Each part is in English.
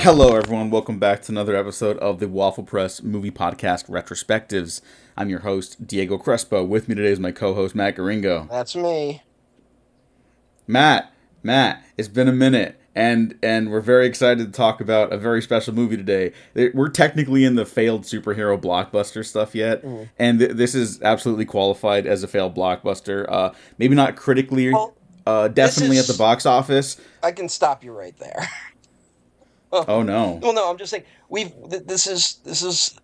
Hello, everyone. Welcome back to another episode of the Waffle Press movie podcast Retrospectives. I'm your host, Diego Crespo. With me today is my co-host, Matt Garingo. That's me. Matt, it's been a minute, and we're very excited to talk about a very special movie today. We're technically in the failed superhero blockbuster stuff yet, and this is absolutely qualified as a failed blockbuster. Maybe not critically, Well, definitely at the box office. I can stop you right there. Oh no. Well, no, I'm just saying this is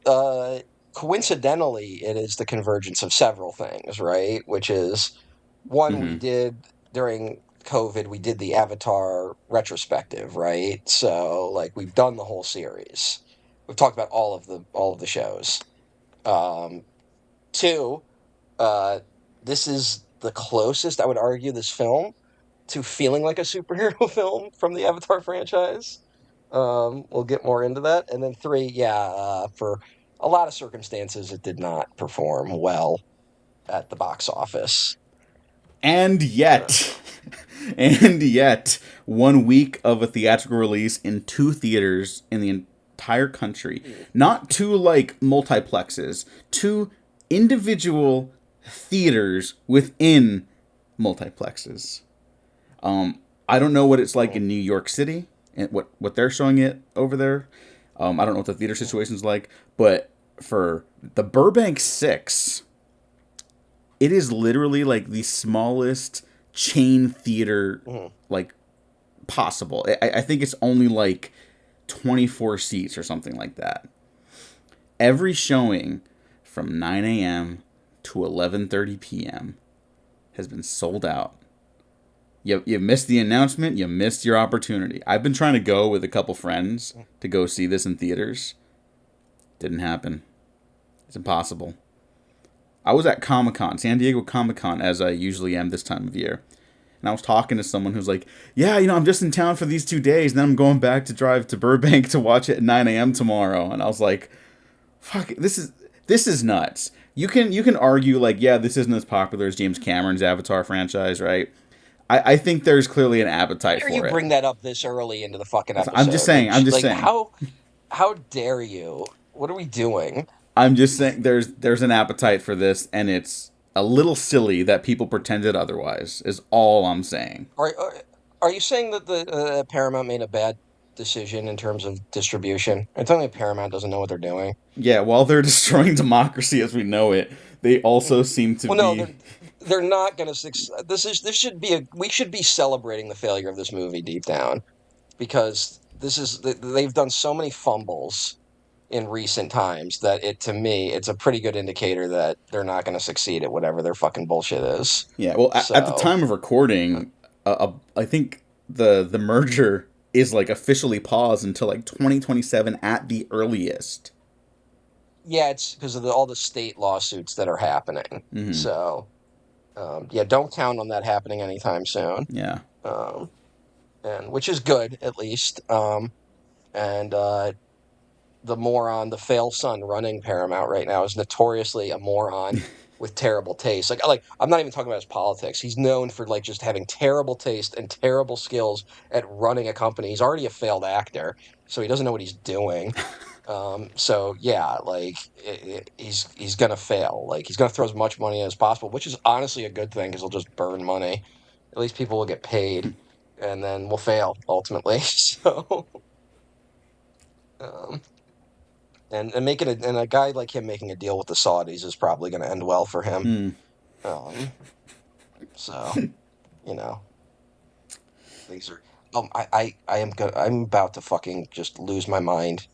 coincidentally it is the convergence of several things, right? Which is one we Mm-hmm. did during COVID, we did the Avatar retrospective, right? So like we've done the whole series. We've talked about all of the shows. Um, Two, uh, this is the closest I would argue this film to feeling like a superhero film from the Avatar franchise. We'll get more into that. And then three, for a lot of circumstances, it did not perform well at the box office. And Uh, yet, and yet, 1 week of a theatrical release in 2 theaters in the entire country. Not two, like, multiplexes. Two individual theaters within multiplexes. I don't know what it's like in New York City and what they're showing it over there. I don't know what the theater situation's like, but for the Burbank 6, it is literally like the smallest chain theater mhm. like possible. I think it's only like 24 seats or something like that. Every showing from 9 a.m. to 11:30 p.m. has been sold out. You missed the announcement. You missed your opportunity. I've been trying to go with a couple friends to go see this in theaters. Didn't happen. It's impossible. I was at Comic-Con, San Diego Comic-Con, as I usually am this time of year. And I was talking to someone who's like, yeah, I'm just in town for these 2 days, and then I'm going back to drive to Burbank to watch it at 9 a.m. tomorrow. And I was like, fuck, this is nuts. You can argue, like, yeah, this isn't as popular as James Cameron's Avatar franchise, right? I think there's clearly an appetite Dare you for it. bring that up this early into the fucking I'm just episode? saying, I'm just saying. How dare you? What are we doing? I'm just saying there's an appetite for this, and it's a little silly that people pretended otherwise, is all I'm saying. Are you saying that the Paramount made a bad decision in terms of distribution? I'm telling you, Paramount doesn't know what they're doing. Yeah, while they're destroying democracy as we know it, they also seem to Well, no, be. they're not going to. This should be a. We should be celebrating the failure of this movie deep down because they've done so many fumbles in recent times that it to me it's a pretty good indicator that they're not going to succeed at whatever their fucking bullshit is. Yeah, well, at the So time of recording, I think the merger is like officially paused until like 2027 at the earliest. yeah, it's because of all the state lawsuits that are happening. Hmm. So yeah, don't count on that happening anytime soon. Yeah. Um, and which is good at least. And The moron, the fail son running Paramount right now is notoriously a moron with terrible taste. Like I'm not even talking about his politics. He's known for like just having terrible taste and terrible skills at running a company. He's already a failed actor, so he doesn't know what he's doing. So yeah, like he's gonna fail. Like he's gonna throw as much money as possible, which is honestly a good thing because he'll just burn money. At least people will get paid, and then we'll fail ultimately. So. Um, and a guy like him making a deal with the Saudis is probably going to end well for him. Mm. Um, so you know these are. I'm about to fucking just lose my mind.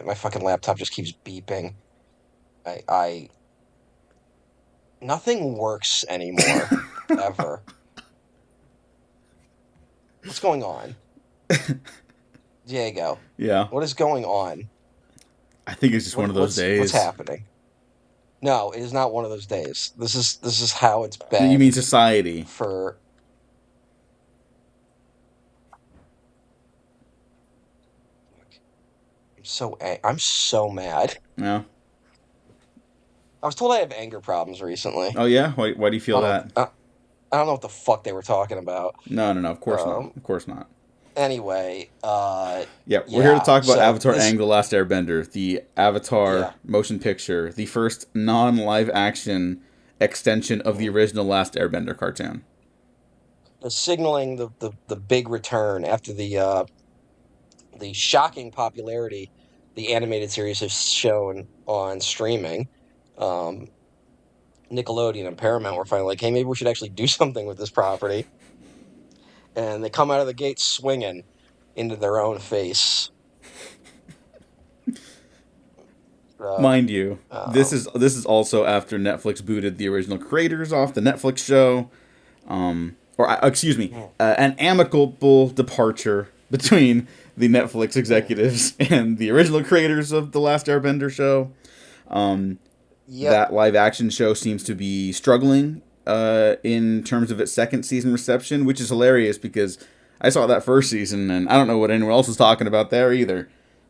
My fucking laptop just keeps beeping. I nothing works anymore ever. What's going on, Diego? Yeah. What is going on? I think it's just one of those What's days. happening? No, it is not one of those days. This is how it's You mean been society? for I'm so mad. Yeah. I was told I have anger problems recently. Oh yeah. Why do you I feel don't know. that? I don't know what the fuck they were talking about. No, no, no. Of course not. Um. Of course not. Anyway. Yeah, we're here to Yeah. talk about So Avatar: this. Aang: The Last Airbender, the Avatar Yeah. motion picture, the first non-live action extension of the Mhm. original Last Airbender cartoon. Signaling the big return after the shocking popularity the animated series has shown on streaming. Um. Nickelodeon and Paramount were finally like, hey, maybe we should actually do something with this property. And they come out of the gate swinging into their own face. So, Mind you, um, this is also after Netflix booted the original creators off the Netflix show. Excuse me, mm, an amicable departure between the Netflix mm, executives and the original creators of the Last Airbender show. yep. That live action show seems to be struggling in terms of its second season reception, which is hilarious because I saw that first season and I don't know what anyone else was talking about there either.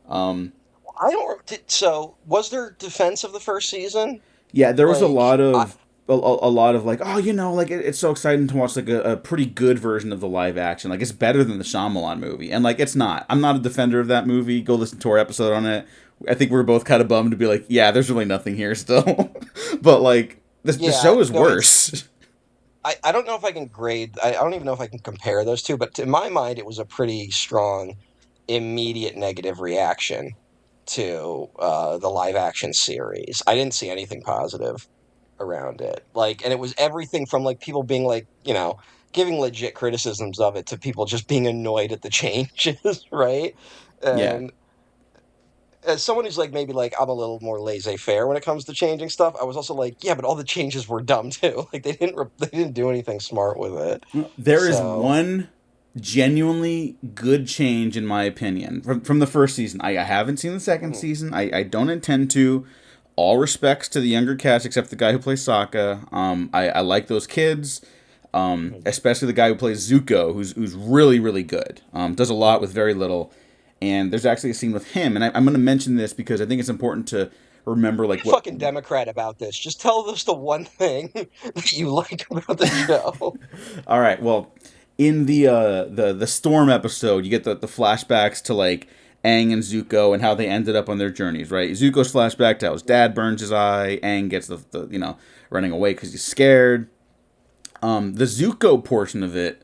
Um, I don't. So, was there defense of the first season? yeah, there was a Like, lot of a lot of like, oh, you know, like it's so exciting to watch like a pretty good version of the live action. Like it's better than the Shyamalan movie, and like it's not. I'm not a defender of that movie. Go listen to our episode on it. I think we were both kind of bummed to be like, yeah, there's really nothing here still, but like the yeah, show is no, it's. worse. I don't know if I can grade. I don't even know if I can compare those two, but in my mind, it was a pretty strong, immediate negative reaction to the live action series. I didn't see anything positive around it. Like, and it was everything from like people being like, giving legit criticisms of it to people just being annoyed at the changes, right? Yeah. And as someone who's like maybe like I'm a little more laissez-faire when it comes to changing stuff, I was also like, yeah, but all the changes were dumb too. Like they didn't do anything smart with it. There is So, one genuinely good change in my opinion from the first season. I haven't seen the second mhm, season. I don't intend to. All respects to the younger cast except the guy who plays Sokka. I like those kids. mhm. Especially the guy who plays Zuko, who's really really good. Does a lot with very little. And there's actually a scene with him, and I'm going to mention this because I think it's important to remember Be like a what. fucking Democrat about this. Just tell us the one thing that you like about the show. All right, well, in the storm episode, you get the flashbacks to like Aang and Zuko and how they ended up on their journeys, right? Zuko's flashback to how his dad burns his eye. Aang gets the running away because he's scared. The Zuko portion of it,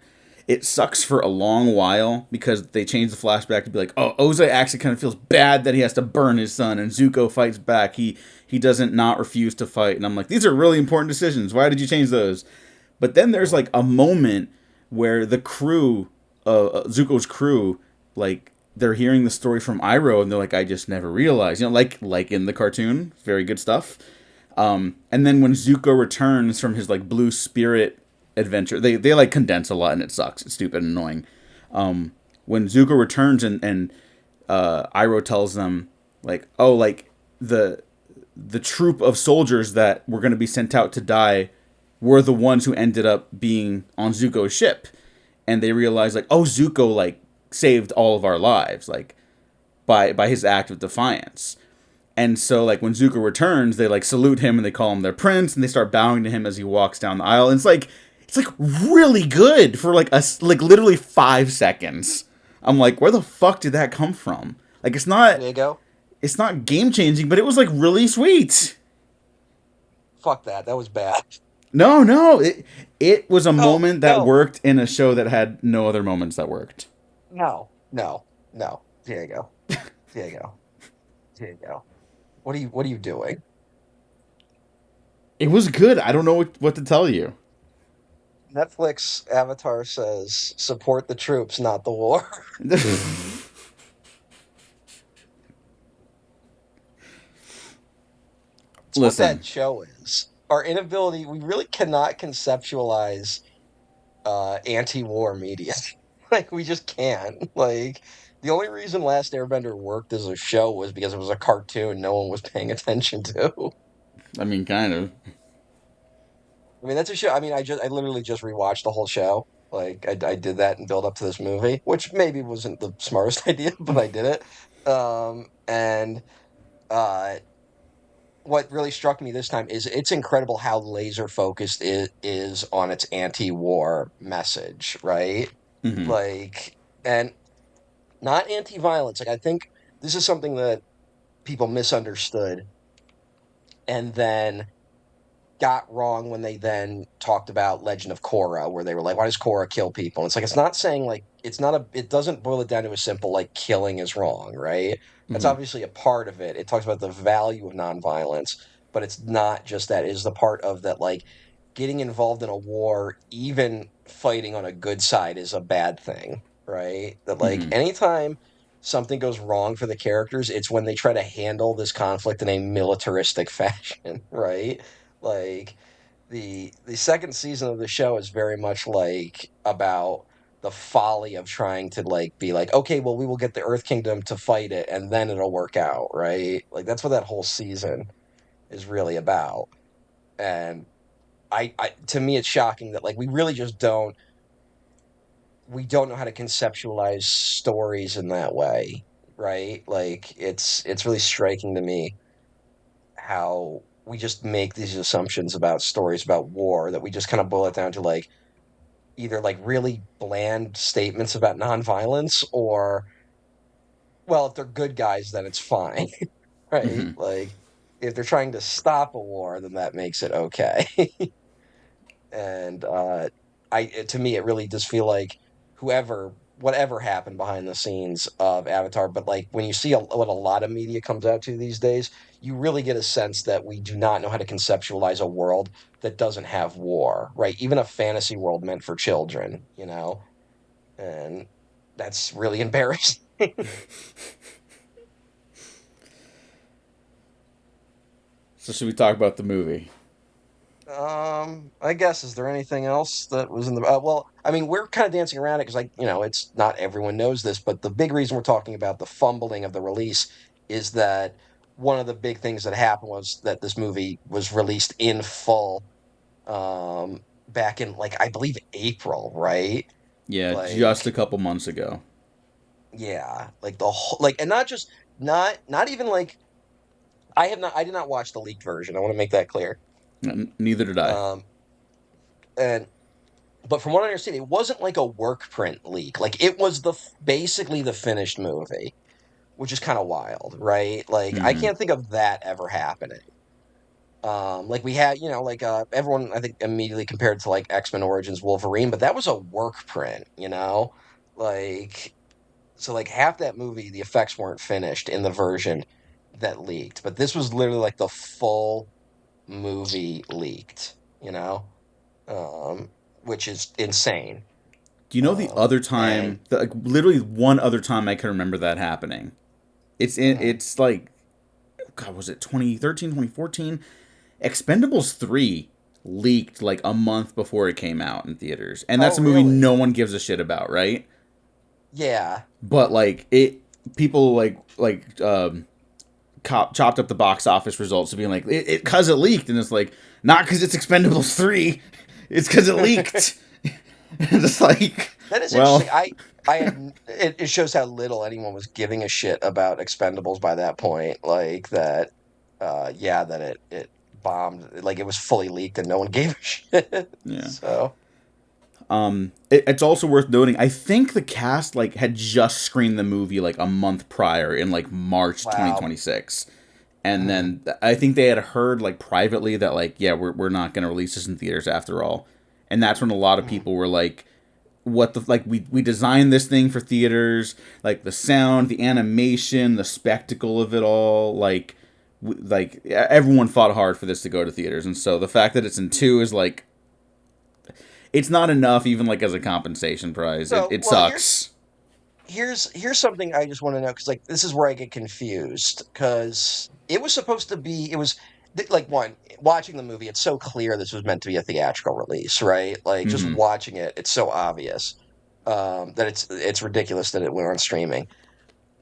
it sucks for a long while because they change the flashback to be like, oh, Ozai actually kind of feels bad that he has to burn his son, and Zuko fights back. He doesn't not refuse to fight, and I'm like, these are really important decisions. Why did you change those? But then there's Mhm. like a moment where the crew, Zuko's crew, like they're hearing the story from Iroh, and they're like, I just never realized, like in the cartoon, very good stuff. And then when Zuko returns from his like blue spirit adventure, they like condense a lot and it sucks. It's stupid and annoying. When Zuko returns and Iroh tells them like, oh, like the the troop of soldiers that were going to be sent out to die were the ones who ended up being on Zuko's ship, and they realize like, oh, Zuko like saved all of our lives like by his act of defiance. And so like when Zuko returns, they like salute him and they call him their prince and they start bowing to him as he walks down the aisle. And it's like really good for like literally 5 seconds. I'm like, where the fuck did that come from? Like There you go. it's not game changing, but it was like really sweet. Fuck that. That was bad. No, no, it was a No, moment that no, worked in a show that had no other moments that worked. no, no. There you go. There you go. There you go. What are you doing? It was good. I don't know what to tell you. Netflix Avatar says support the troops, not the war. It's what Listen, that show is. Our inability, we really cannot conceptualize anti-war media. Like we just can't. Like the only reason Last Airbender worked as a show was because it was a cartoon no one was paying attention to. I mean, kind of. I mean, that's a show. I mean, I literally just rewatched the whole show. Like I did that and build up to this movie, which maybe wasn't the smartest idea, but I did it. And uh, what really struck me this time is it's incredible how laser focused it is on its anti-war message, right? Hmm. Like, and not anti-violence. Like I think this is something that people misunderstood, and then got wrong when they then talked about Legend of Korra, where they were like, why does Korra kill people? And it's like, it's not saying like, it's not a, it doesn't boil it down to a simple like killing is wrong, right? That's Hmm. obviously a part of it. It talks about the value of nonviolence, but it's not just that. It is the part of that, like, getting involved in a war, even fighting on a good side, is a bad thing, right? That, like, Hmm. anytime something goes wrong for the characters, it's when they try to handle this conflict in a militaristic fashion, right? Like the second season of the show is very much like about the folly of trying to like be like, okay, well, we will get the Earth Kingdom to fight it and then it'll work out, right? Like that's what that whole season is really about. And I to me it's shocking that like we don't know how to conceptualize stories in that way, right? Like it's really striking to me how we just make these assumptions about stories about war that we just kind of boil it down to like either like really bland statements about nonviolence or well if they're good guys then it's fine, right? Hmm. Like if they're trying to stop a war then that makes it okay. And to me it really does feel like whatever happened behind the scenes of Avatar, but like when you see what a lot of media comes out to these days, you really get a sense that we do not know how to conceptualize a world that doesn't have war, right? Even a fantasy world meant for children, and that's really embarrassing. So should we talk about the movie? I guess, is there anything else that was in the, well, I mean, we're kind of dancing around it because, like, it's not everyone knows this, but the big reason we're talking about the fumbling of the release is that one of the big things that happened was that this movie was released in full, back in, like, I believe April, right? Yeah, just a Like, couple months ago. yeah, like the whole, like, and not just, not even like, I did not watch the leaked version. I want to make that clear. Neither did I. Um, and But from what I understand, it wasn't like a work print leak. Like it was basically the finished movie, which is kind of wild, right? Like I Hmm. can't think of that ever happening. Like we had, like everyone I think immediately compared to like X-Men Origins Wolverine, but that was a work print. Like so like half that movie, the effects weren't finished in the version that leaked, but this was literally like the full movie leaked, which is insane. Do you know the other And time, like literally one other time I can remember that happening? mhm. It's like, God, was it 2013, 2014? Expendables 3 leaked like a month before it came out in theaters. And Oh, that's a movie no really? one gives a shit about, right? Yeah. But like people chopped up the box office results to being like it cuz it leaked, and it's like not cuz it's Expendables 3, it's cuz it leaked. And it's like, That is well, interesting. It shows how little anyone was giving a shit about Expendables by that point. Like that, yeah, that it bombed. Like it was fully leaked and no one gave a shit. yeah. So, It's also worth noting. I think the cast like had just screened the movie like a month prior in like March wow. 2026, and Mhm. then I think they had heard like privately that like yeah we're not gonna release this in theaters after all, and that's when a lot of Mhm. people were like, what the like we designed this thing for theaters, like the sound, the animation, the spectacle of it all, like everyone fought hard for this to go to theaters, and so the fact that it's in two is like it's not enough even like as a compensation prize. It So, it well, here's sucks. here's something I just want to know because like this is where I get confused because it was supposed to be like one watching the movie it's so clear this was meant to be a theatrical release, right? Like just Mm-hmm. watching it it's so obvious that it's ridiculous that it went on streaming.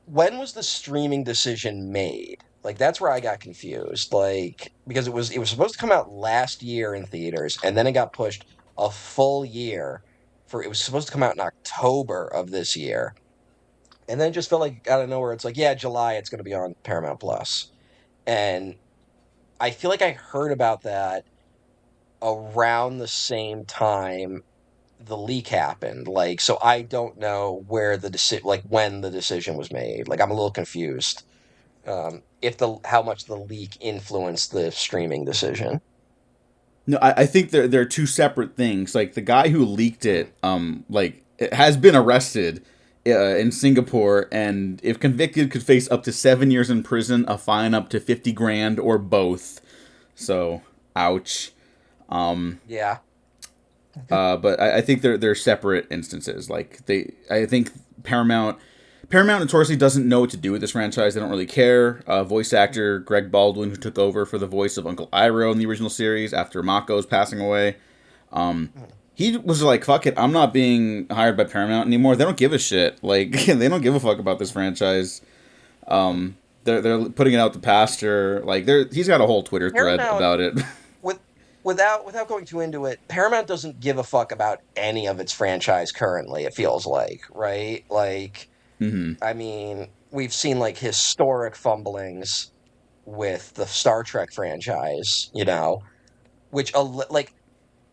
When was the streaming decision made? Like that's where I got confused. Like because it was supposed to come out last year in theaters and then it got pushed a full year for it was supposed to come out in October of this year, and then it just felt like out of nowhere it's like, yeah, July it's going to be on Paramount Plus. And I feel like I heard about that around the same time the leak happened. Like, so I don't know where the decision, like when the decision was made. Like, I'm a little confused. If the how much the leak influenced the streaming decision. No, I think they're two separate things. Like the guy who leaked Mhm. it, like it has been arrested in Singapore, and if convicted, could face up to 7 years in prison, a fine up to 50 grand, or both. So, ouch. Um, Yeah. but I think they're separate instances. Like I think Paramount Paramount notoriously doesn't know what to do with this franchise. They don't really care. Voice actor Greg Baldwin, who took over for the voice of Uncle Iroh in the original series after Mako's passing away, he was like, "Fuck it, I'm not being hired by Paramount anymore. They don't give a shit. Like they don't give a fuck about this franchise. They're putting it out the pasture. Like he's got a whole Twitter thread Paramount about it. with without going too into it, Paramount doesn't give a fuck about any of its franchise currently, it feels like, right? Like, hmm I mean, we've seen like historic fumblings with the Star Trek franchise, which like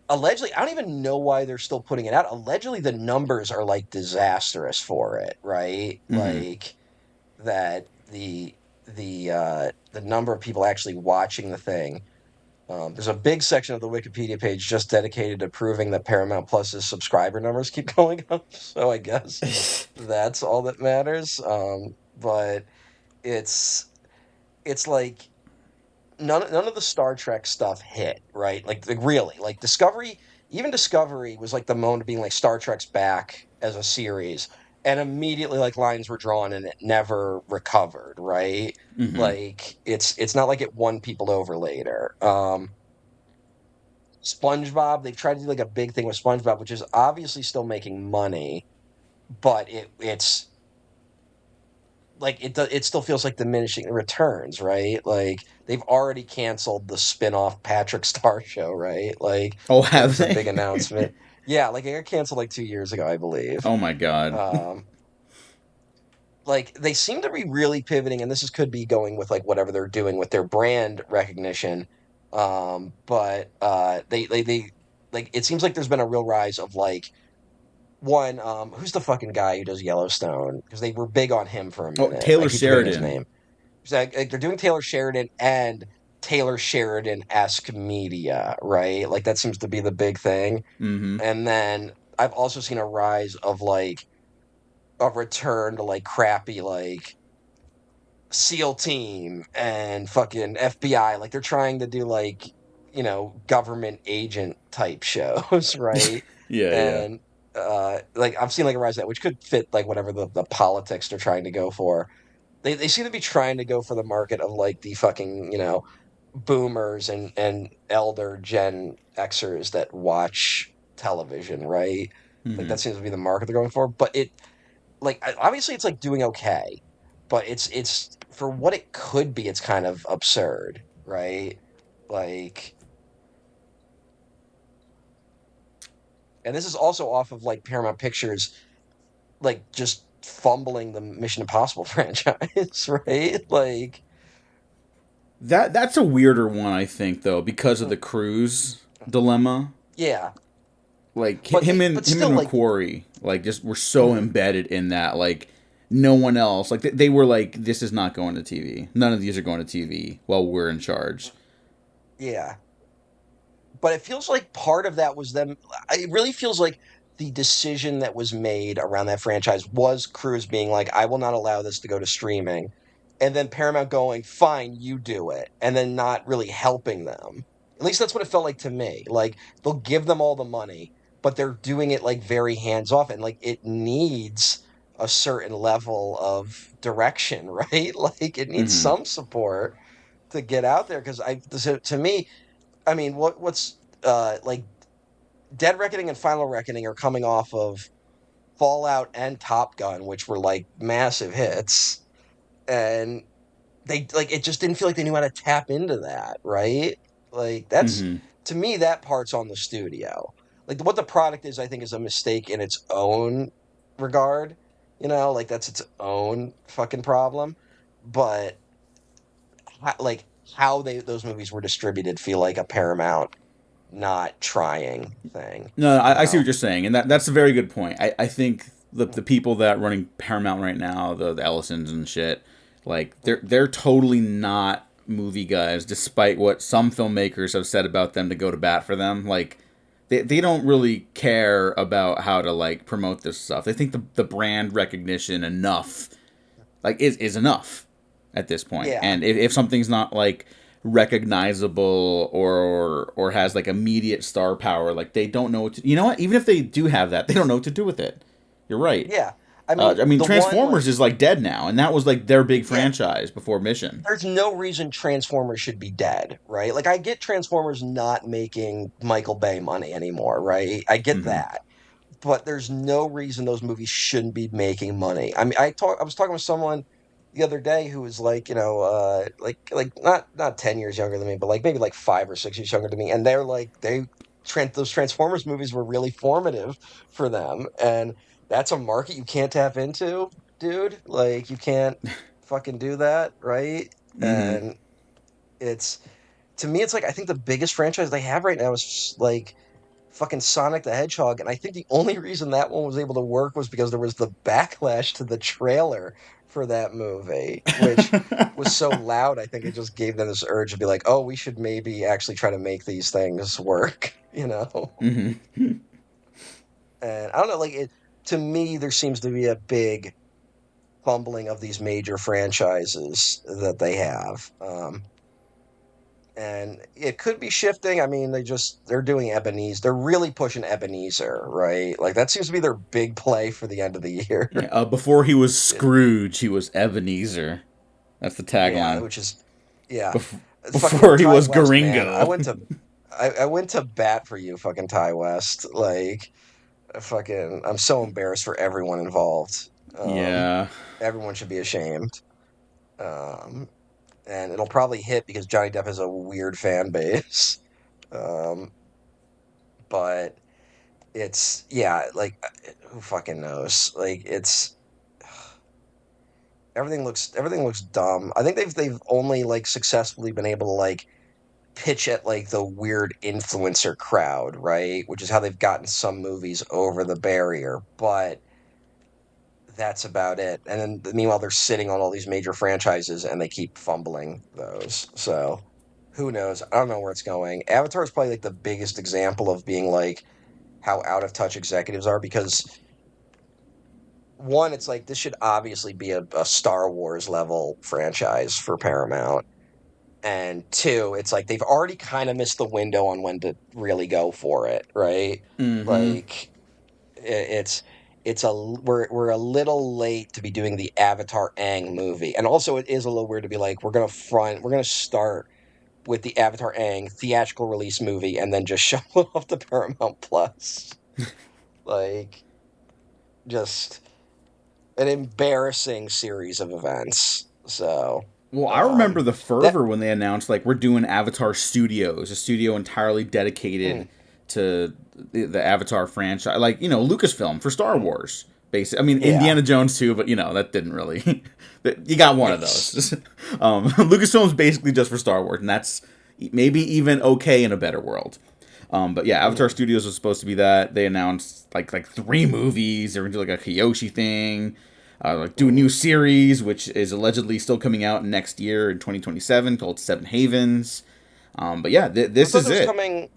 allegedly, I don't even know why they're still putting it out. Allegedly, the numbers are like disastrous for it, right? hmm Like that the number of people actually watching the thing. There's a big section of the Wikipedia page just dedicated to proving that Paramount Plus's subscriber numbers keep going up. So I guess that's all that matters. But it's it's like none of the Star Trek stuff hit, right? Like really, like Discovery, even Discovery was like the moment of being like Star Trek's back as a series, and immediately like lines were drawn and it never recovered, right? hmm Like it's not like it won people over later. SpongeBob, they've tried to do like a big thing with SpongeBob, which is obviously still making money, but it's like it still feels like diminishing returns, right? Like they've already canceled the spin-off Patrick Star show, right? Like Oh, there have was a they? big announcement. Yeah, like it got canceled like 2 years ago, I believe. Oh my god. Um, like they seem to be really pivoting, and this is could be going with like whatever they're doing with their brand recognition. But they like it seems like there's been a real rise of like one, who's the fucking guy who does Yellowstone? Because they were big on him for a Oh, minute. I Taylor keep forgetting his Sheridan. name. So, like they're doing Taylor Sheridan and Taylor Sheridan-esque media, right? Like that seems to be the big thing. hmm And then I've also seen a rise of like a return to like crappy like SEAL team and fucking FBI. Like they're trying to do like, government agent type shows, right? Yeah, yeah. And like I've seen like a rise of that, which could fit like whatever the politics they're trying to go for. They seem to be trying to go for the market of like the fucking, boomers and elder Gen Xers that watch television, right? Like hmm that seems to be the market they're going for. But it like obviously it's like doing okay, but it's for what it could be, it's kind of absurd, right? Like, and this is also off of like Paramount Pictures, like just fumbling the Mission Impossible franchise, right? Like, That's a weirder one, I think, though, because of the cruise dilemma. yeah, Like but him and still like, Macquarie, like just were so mhm, embedded in that. Like no one else, like they were like, this is not going to TV. None of these are going to TV while we're in charge. yeah. But it feels like part of that was them. It really feels like the decision that was made around that franchise was Cruise being like, I will not allow this to go to streaming. And then Paramount going, fine, you do it. And then not really helping them. At least that's what it felt like to me. Like they'll give them all the money, but they're doing it like very hands off. And like it needs a certain level of direction, right? Like it needs hmm some support to get out there. Because to me, I mean, what's like Dead Reckoning and Final Reckoning are coming off of Fallout and Top Gun, which were like massive hits, and they like it just didn't feel like they knew how to tap into that, right? Like that's hmm to me that part's on the studio. like what the product is, I think, is a mistake in its own regard. Like that's its own fucking problem. But like how those movies were distributed feel like a Paramount not trying thing. No, You I see what know? you're saying, and that's a very good point. I think the people that running Paramount right now, the Ellisons and shit, like they're totally not movie guys, despite what some filmmakers have said about them to go to bat for them. Like they don't really care about how to like promote this stuff. They think the brand recognition enough like is enough at this point. Yeah. And if something's not like recognizable or has like immediate star power, like they don't know what to, you know what? Even if they do have that, they don't know what to do with it. You're right. Yeah. I mean, I mean, the one Transformers like is like dead now, and that was like their big yeah, franchise before Mission. there's no reason Transformers should be dead, right? Like I get Transformers not making Michael Bay money anymore, right? I get Mm-hmm. that. But there's no reason those movies shouldn't be making money. I mean, I was talking with someone the other day who was like, like not 10 years younger than me, but like maybe like 5 or 6 years younger than me, and they're like those Transformers movies were really formative for them, and that's a market you can't tap into, dude. Like you can't fucking do that, right? Mm-hmm. And it's to me, it's like I think the biggest franchise they have right now is like fucking Sonic the Hedgehog, and I think the only reason that one was able to work was because there was the backlash to the trailer for that movie, which was so loud. I think it just gave them this urge to be like, "Oh, we should maybe actually try to make these things work," you know. Mm-hmm. And I don't know, like it to me, there seems to be a big fumbling of these major franchises that they have. And it could be shifting. I mean, they're doing Ebenezer. They're really pushing Ebenezer, right? Like that seems to be their big play for the end of the year. Yeah, before he was Scrooge, he was Ebenezer. That's the Yeah, tagline. which is yeah. Fucking Before he Ty was West, man. Gringo. I went to bat for you, fucking Ty West. Like fucking I'm so embarrassed for everyone involved. Um Yeah. Everyone should be ashamed. Um and it'll probably hit because Johnny Depp has a weird fan base. Um but it's yeah, like who fucking knows? Like it's everything looks dumb. I think they've only like successfully been able to like pitch at like the weird influencer crowd, right? Which is how they've gotten some movies over the barrier, but that's about it. And then meanwhile they're sitting on all these major franchises and they keep fumbling those. So who knows? I don't know where it's going. Avatar is probably like the biggest example of being like how out of touch executives are because one, it's like this should obviously be a Star Wars level franchise for Paramount. And two, it's like they've already kind of missed the window on when to really go for it, right? Mm-hmm. Like it's we're a little late to be doing the Avatar Aang movie. And also it is a little weird to be like we're gonna start with the Avatar Aang theatrical release movie and then just show it off to Paramount Plus. Like just an embarrassing series of events. So, Well, I remember um, the that fervor when they announced like we're doing Avatar Studios, a studio entirely mm, dedicated to the Avatar franchise, like Lucasfilm for Star Wars. Basically, I mean yeah, Indiana Jones too, but that didn't really. You got one of yes, those. Lucasfilm's basically just for Star Wars, and that's maybe even okay in a better world. But yeah, Avatar mm, Studios was supposed to be that. They announced like 3 movies. They were gonna do like a Kyoshi thing, like do a new mm. series, which is allegedly still coming out next year in 2027, called Seven Havens. But yeah, I this thought is it was it. coming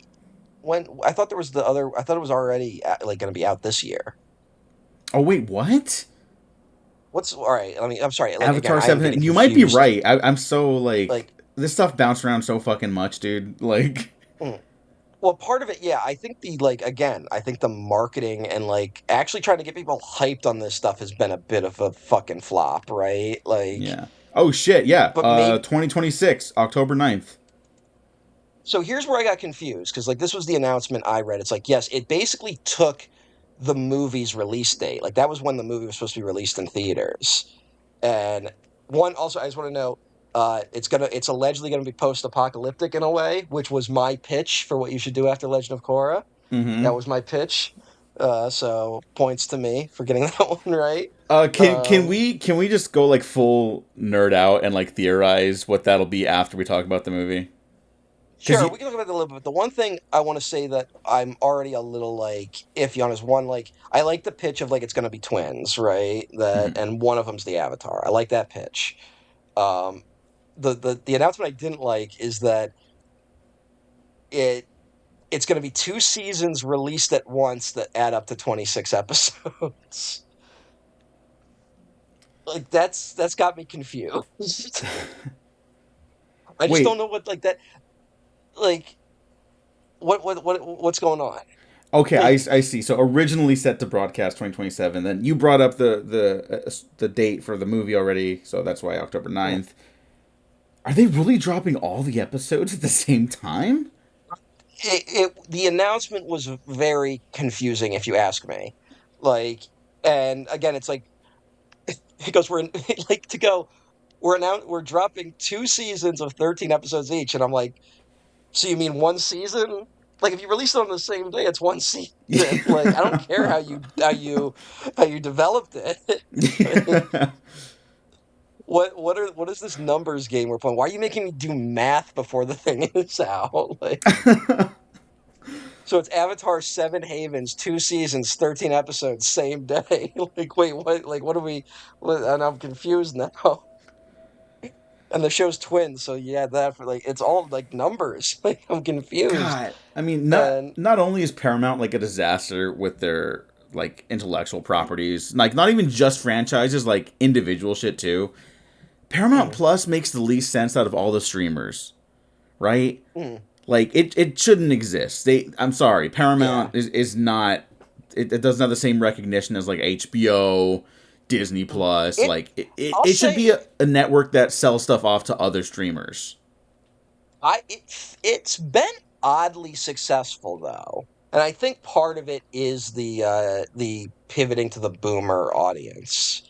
when I thought there was the other. I thought it was already like going to be out this year. Oh wait, what? What's all right? I mean, I'm sorry. Like again, Avatar I am 7? getting You might be confused. right. I'm so like Like, this stuff bounced around so fucking much, dude. Like, mm. Well, part of it, yeah. I think the like again, I think the marketing and like actually trying to get people hyped on this stuff has been a bit of a fucking flop, right? Like, yeah. Oh shit, yeah. but maybe 2026, October 9th. so here's where I got confused because like this was the announcement I read. It's like yes, it basically took the movie's release date. Like that was when the movie was supposed to be released in theaters. And one also I just want to know it's allegedly gonna be post-apocalyptic in a way, which was my pitch for what you should do after Legend of Korra. Mm-hmm. That was my pitch. So points to me for getting that one right. Can Um, we just go like full nerd out and like theorize what that'll be after we talk about the movie? Because sure, we can talk about that a little bit. The one thing I want to say that I'm already a little like iffy on is one, like I like the pitch of like it's going to be twins, right? That and one of them's the Avatar. I like that pitch. Um, the announcement I didn't like is that it it's going to be two seasons released at once that add up to 26 episodes. Like that's got me confused. I just don't wait, know what like that like what's going on. okay, Like I see. So originally set to broadcast 2027. Then you brought up the date for the movie already, so that's why October 9th. Are they really dropping all the episodes at the same time? the announcement was very confusing if you ask me. Like and again it's like because we're in, like to go we're dropping two seasons of 13 episodes each and I'm like so you mean one season? Like if you release it on the same day, it's one season. Like I don't care how you developed it. Like, what is this numbers game we're playing? Why are you making me do math before the thing is out? Like so it's Avatar Seven Havens, two seasons, 13 episodes, same day. Like wait, what? Like what are we? What, and I'm confused now. And the show's twins, so yeah, that for like it's all like numbers. Like I'm confused. God, I mean, And not only is Paramount like a disaster with their like intellectual properties, like not even just franchises, like individual shit too. Paramount mm, Plus makes the least sense out of all the streamers, right? mm, Like it shouldn't exist. I'm sorry, yeah. Paramount is not. It doesn't have the same recognition as like HBO, Disney Plus. It Like I'll it should say be a network that sells stuff off to other streamers. it's been oddly successful though. And I think part of it is the pivoting to the boomer audience.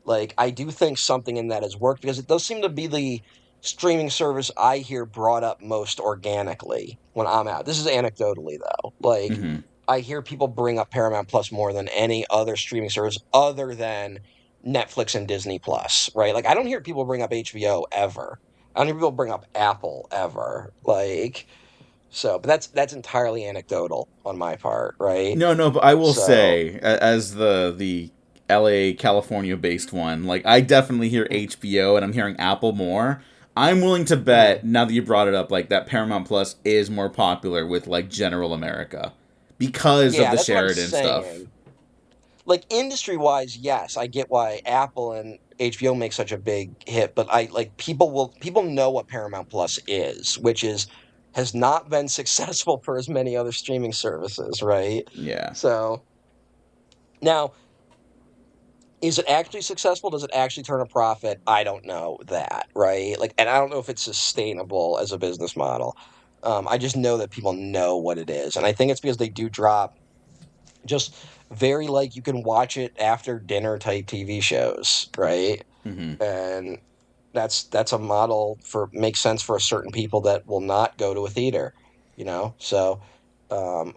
Like I do think something in that has worked because it does seem to be the streaming service I hear brought up most organically when I'm out. This is anecdotally though. Like Hmm. I hear people bring up Paramount Plus more than any other streaming service other than Netflix and Disney Plus, right? Like I don't hear people bring up HBO ever. I don't hear people bring up Apple ever. Like so, but that's entirely anecdotal on my part, right? No, but I will So, say, as the LA California based one, like I definitely hear mm, HBO and I'm hearing Apple more. I'm willing to mm. bet now that you brought it up, like that Paramount Plus is more popular with like general America because of Yeah, the that's what I'm Sheridan stuff. saying. Like industry wise, yes, I get why Apple and HBO make such a big hit, but I like people know what Paramount Plus is, which is has not been successful for as many other streaming services, right? Yeah. So now, is it actually successful? Does it actually turn a profit? I don't know that, right? Like, and I don't know if it's sustainable as a business model. I just know that people know what it is, and I think it's because they do drop just very like you can watch it after dinner type TV shows, right? Hmm. And that's a model for makes sense for a certain people that will not go to a theater, you know? So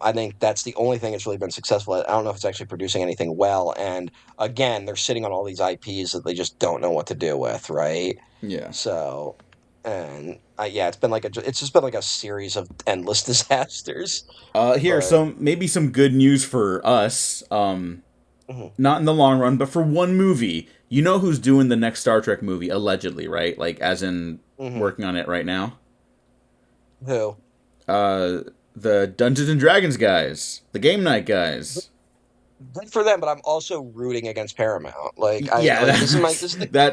I think that's the only thing that's really been successful. I don't know if it's actually producing anything well. And again, they're sitting on all these IPs that they just don't know what to do with, right? Yeah. So, and yeah, it's just been like a series of endless disasters. Here, But some maybe some good news for us. mhm, Not in the long run, but for one movie. You know who's doing the next Star Trek movie, allegedly, right? Like, as in mhm. working on it right now. Who? Uh, the Dungeons and Dragons guys, the Game Night guys. Good for them, but I'm also rooting against Paramount. Like I Yeah, like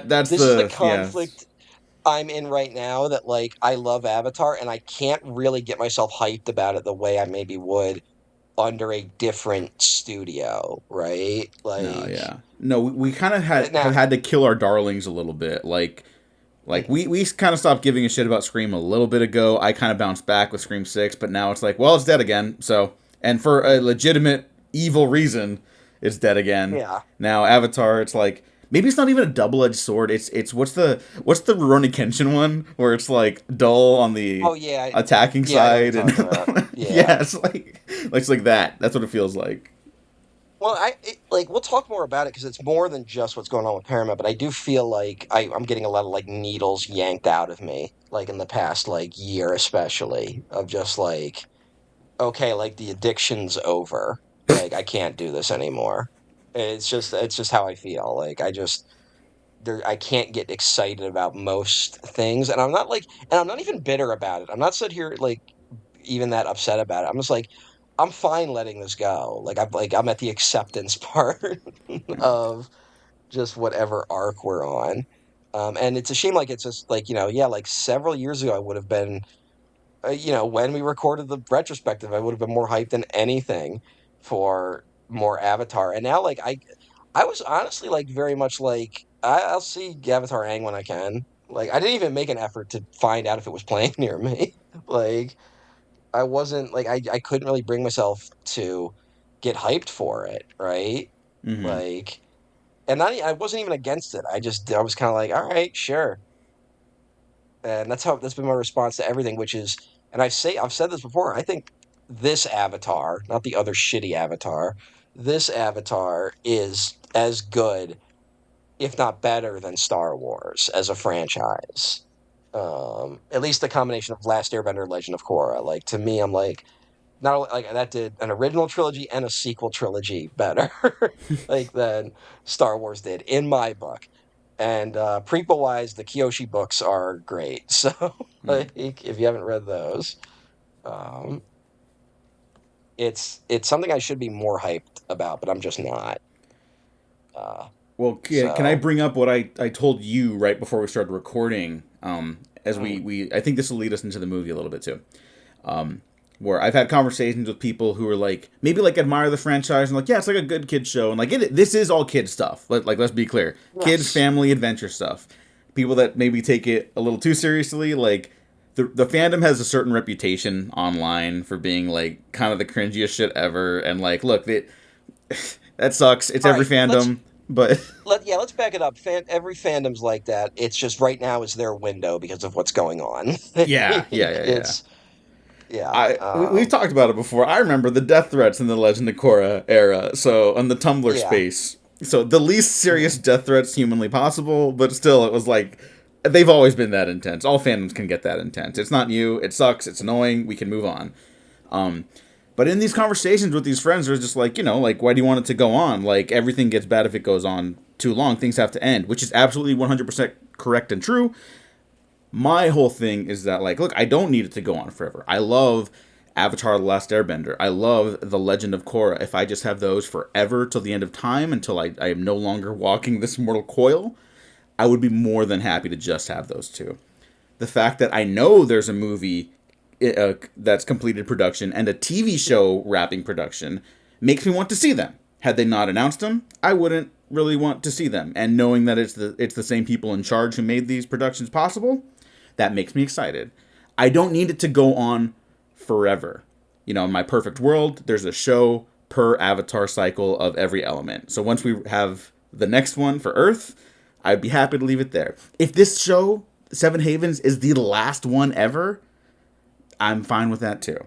that's this is the the yeah. conflict I'm in right now that like I love Avatar and I can't really get myself hyped about it the way I maybe would under a different studio, right? No, Like yeah. No, we kind of have now had to kill our darlings a little bit. Like mhm, we kind of stopped giving a shit about Scream a little bit ago. I kind of bounced back with Scream 6, but now it's like, well, it's dead again. So, and for a legitimate evil reason, it's dead again. yeah. Now Avatar, it's like maybe it's not even a double-edged sword. It's what's the Rurouni Kenshin one where it's like dull on the Oh yeah, attacking yeah, I know what you're side and talking about. Yeah. Yeah, it's like that. That's what it feels like. Well, like we'll talk more about it because it's more than just what's going on with Paramount. But I do feel like I'm getting a lot of like needles yanked out of me, like in the past like year, especially of just like okay, like the addiction's over. Like I can't do this anymore. It's just how I feel. Like I can't get excited about most things, and I'm not even bitter about it. I'm not sitting here like even that upset about it. I'm just like, I'm fine letting this go. I'm at the acceptance part of just whatever arc we're on. And it's a shame, like it's just like, yeah, like several years ago I would have been when we recorded the retrospective, I would have been more hyped than anything for more Avatar. And now, like, I was honestly like very much like I'll see Avatar Aang when I can. Like, I didn't even make an effort to find out if it was playing near me. Like, I wasn't like I couldn't really bring myself to get hyped for it, right? Mm-hmm. Like, and I wasn't even against it. I was kind of like, all right, sure. And that's been my response to everything, which is, and I've said this before, I think this Avatar, not the other shitty Avatar, this Avatar is as good, if not better, than Star Wars as a franchise. At least the combination of Last Airbender, Legend of Korra. Like to me, I'm like, not only like that did an original trilogy and a sequel trilogy better, like than Star Wars did in my book. And prequel wise, the Kyoshi books are great. So like if you haven't read those, um, it's something I should be more hyped about, but I'm just not. Uh, Well, can I so bring up what I told you right before we started recording? As mm, we I think this will lead us into the movie a little bit too. Where I've had conversations with people who are like maybe like admire the franchise and like yeah, it's like a good kid show and like this is all kid stuff. Let's be clear, kids, yes, family, adventure stuff. People that maybe take it a little too seriously, like the fandom has a certain reputation online for being like kind of the cringiest shit ever. And like, look, that sucks. It's all every right. fandom, but Let's back it up. Every fandom's like that. It's just right now is their window because of what's going on. yeah, yeah, yeah, yeah. It's yeah. We've talked about it before. I remember the death threats in the Legend of Korra era. So on the Tumblr Yeah. space, so the least serious Mhm. death threats humanly possible, but still, it was like they've always been that intense. All fandoms can get that intense. It's not new. It sucks. It's annoying. We can move on. But in these conversations with these friends, there's just like like why do you want it to go on? Like everything gets bad if it goes on too long. Things have to end, which is absolutely 100% correct and true. My whole thing is that like look, I don't need it to go on forever. I love Avatar: The Last Airbender. I love The Legend of Korra. If I just have those forever till the end of time, until I am no longer walking this mortal coil, I would be more than happy to just have those two. The fact that I know there's a movie that's completed production and a TV show wrapping production makes me want to see them. Had they not announced them, I wouldn't really want to see them. And knowing that it's the same people in charge who made these productions possible, that makes me excited. I don't need it to go on forever. In my perfect world, there's a show per Avatar cycle of every element. So once we have the next one for Earth, I'd be happy to leave it there. If this show, Seven Havens, is the last one ever, I'm fine with that too.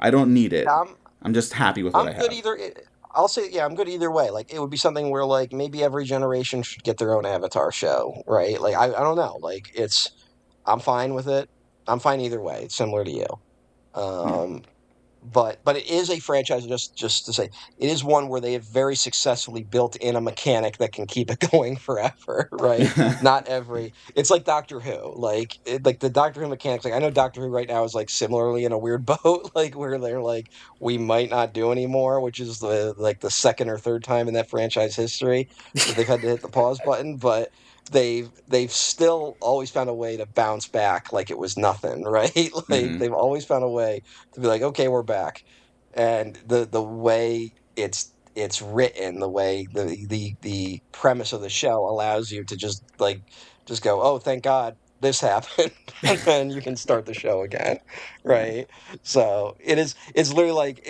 I don't need it. I'm I'm just happy with what I'm I good have. either. I'll say yeah, I'm good either way. Like it would be something where like maybe every generation should get their own Avatar show, right? Like I don't know. Like I'm fine with it. I'm fine either way. It's similar to you. Yeah. Um, but it is a franchise, just to say, it is one where they have very successfully built in a mechanic that can keep it going forever, right? Not every it's like Doctor Who, like the Doctor Who mechanics. Like I know Doctor Who right now is like similarly in a weird boat, like where they're like we might not do anymore, which is the second or third time in that franchise history that they've had to hit the pause button, but they've still always found a way to bounce back like it was nothing, right? Like Mm-hmm. they've always found a way to be like, okay, we're back. And the way it's written, the way the premise of the show allows you to just go, oh, thank God this happened, and then you can start the show again, Yeah. right? So it's literally like